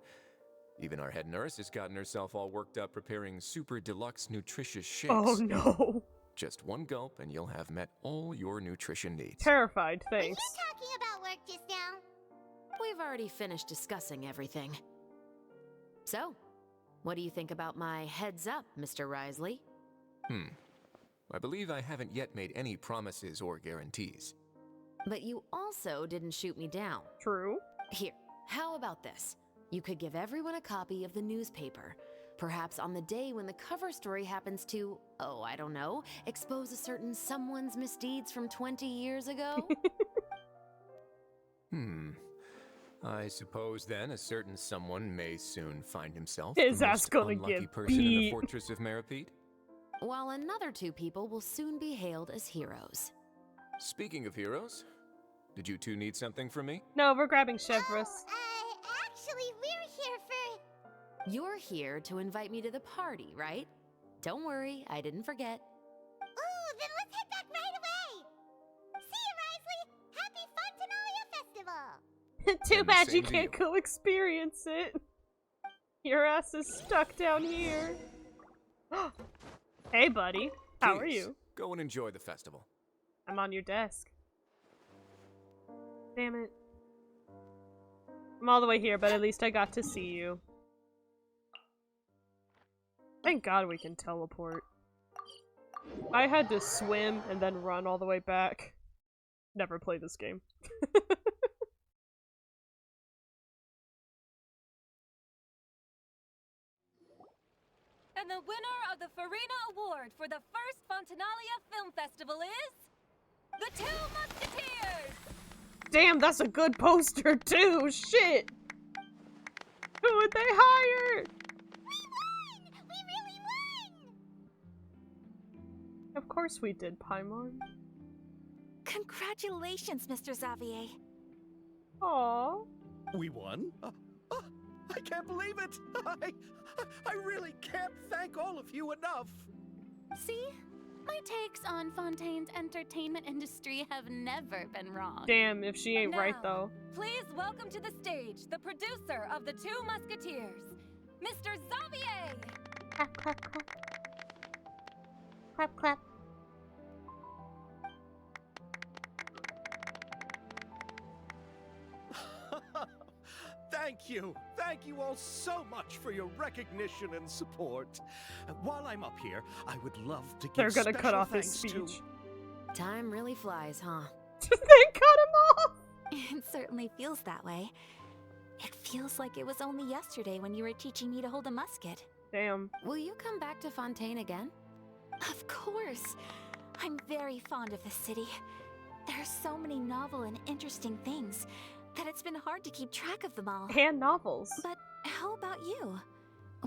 Even our head nurse has gotten herself all worked up preparing super deluxe nutritious shakes. Oh no. Just one gulp and you'll have met all your nutrition needs. Terrified, thanks. Were you talking about work just now? We've already finished discussing everything. So, what do you think about my heads up, Mr. Risley? I believe I haven't yet made any promises or guarantees. But you also didn't shoot me down. True. Here, how about this? You could give everyone a copy of the newspaper. Perhaps on the day when the cover story happens to, oh, I don't know, expose a certain someone's misdeeds from 20 years ago? I suppose then a certain someone may soon find himself His the ass most gonna unlucky get person in the beat. Fortress of Meripede. While another 2 people will soon be hailed as heroes. Speaking of heroes, did you 2 need something from me? No, we're grabbing Chevrolet. Actually, we're here for... You're here to invite me to the party, right? Don't worry, I didn't forget. Ooh, then let's head back right away! See you, Risley! Happy Fontanalia Festival! Too And bad you same to can't you. go experience it. Your ass is stuck down here. Hey, buddy. How are Please, you? Go and enjoy the festival. I'm on your desk. Damn it. I'm all the way here, but at least I got to see you. Thank God we can teleport. I had to swim and then run all the way back. Never play this game. And the winner of the Farina Award for the first Fontanalia Film Festival is... the 2 Musketeers! Damn, that's a good poster too! Shit! Who would they hire? We really won! Of course we did, Paimon. Congratulations, Mr. Xavier. Aww. We won? I can't believe it! I really can't thank all of you enough! See? My takes on Fontaine's entertainment industry have never been wrong. Damn, if she ain't right though. Please welcome to the stage the producer of the 2 Musketeers, Mr. Xavier! Clap, clap, clap. Clap, clap. Thank you! Thank you all so much for your recognition and support. While I'm up here, I would love to give They're gonna cut special off his thanks to- speech. Time really flies, huh? They cut him off! It certainly feels that way. It feels like it was only yesterday when you were teaching me to hold a musket. Damn. Will you come back to Fontaine again? Of course. I'm very fond of this city. There are so many novel and interesting things that it's been hard to keep track of them all. And novels. But how about you?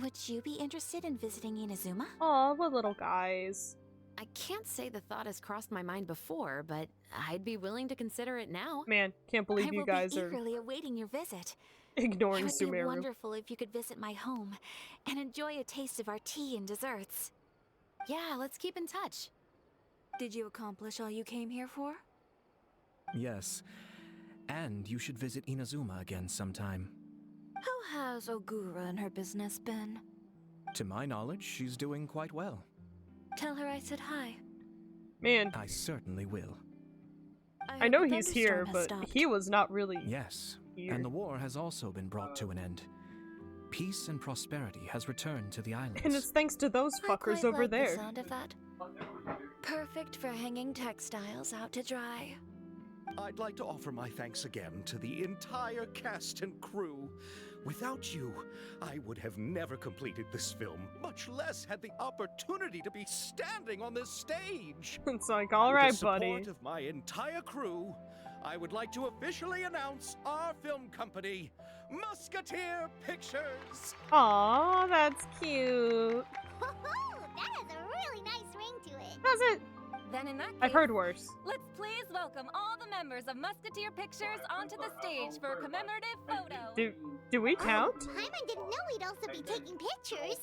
Would you be interested in visiting Inazuma? Aw, we're little guys. I can't say the thought has crossed my mind before, but I'd be willing to consider it now. Man, can't believe you guys I will are be eagerly awaiting your visit. ignoring It would be Sumeru. wonderful if you could visit my home and enjoy a taste of our tea and desserts. Yeah, let's keep in touch. Did you accomplish all you came here for? Yes. And you should visit Inazuma again sometime. How has Ogura and her business been? To my knowledge, she's doing quite well. Tell her I said hi. Man. I certainly will. I know he's here, but he was not really Yes, here. and the war has also been brought to an end. Peace and prosperity has returned to the islands. And it's thanks to those fuckers over there. The sound of that. Perfect for hanging textiles out to dry. I'd like to offer my thanks again to the entire cast and crew. Without you, I would have never completed this film, much less had the opportunity to be standing on this stage. It's like, all right, With the support buddy. of my entire crew, I would like to officially announce our film company, Musketeer Pictures. Aw, that's cute. That has a really nice ring to it. Does it? Then in that case, I've heard worse. Let's please welcome all the members of Musketeer Pictures onto the stage for a commemorative photo. Do we count? Paimon didn't know we'd also be taking pictures.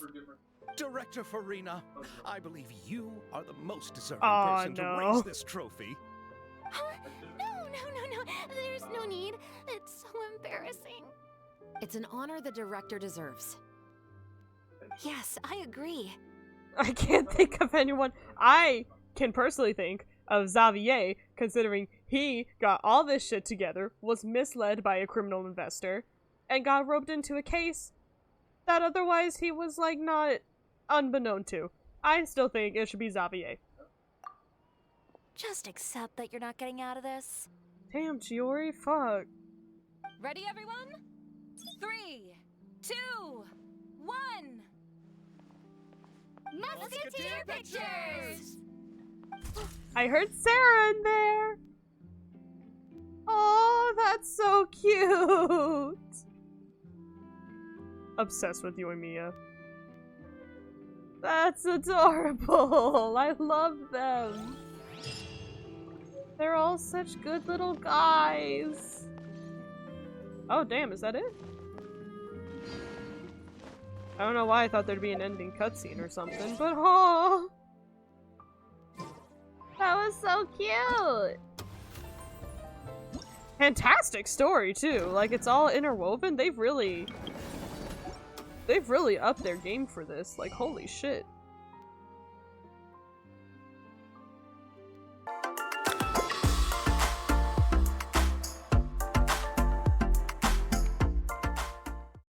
Director Farina, I believe you are the most deserving Oh, person to no. raise this trophy. No. There's no need. It's so embarrassing. It's an honor the director deserves. Yes, I agree. I can't think of anyone. I can personally think of Xavier, considering he got all this shit together, was misled by a criminal investor, and got roped into a case that otherwise he was, like, not unbeknown to. I still think it should be Xavier. Just accept that you're not getting out of this. Damn, Chiori, fuck. Ready, everyone? 3, 2, 1. Musketeer Pictures! I heard Sarah in there! Oh, that's so cute! Obsessed with Yoimiya. That's adorable! I love them! They're all such good little guys! Oh damn, is that it? I don't know why I thought there'd be an ending cutscene or something, but oh, that was so cute! Fantastic story too, like it's all interwoven. They've really upped their game for this, like holy shit.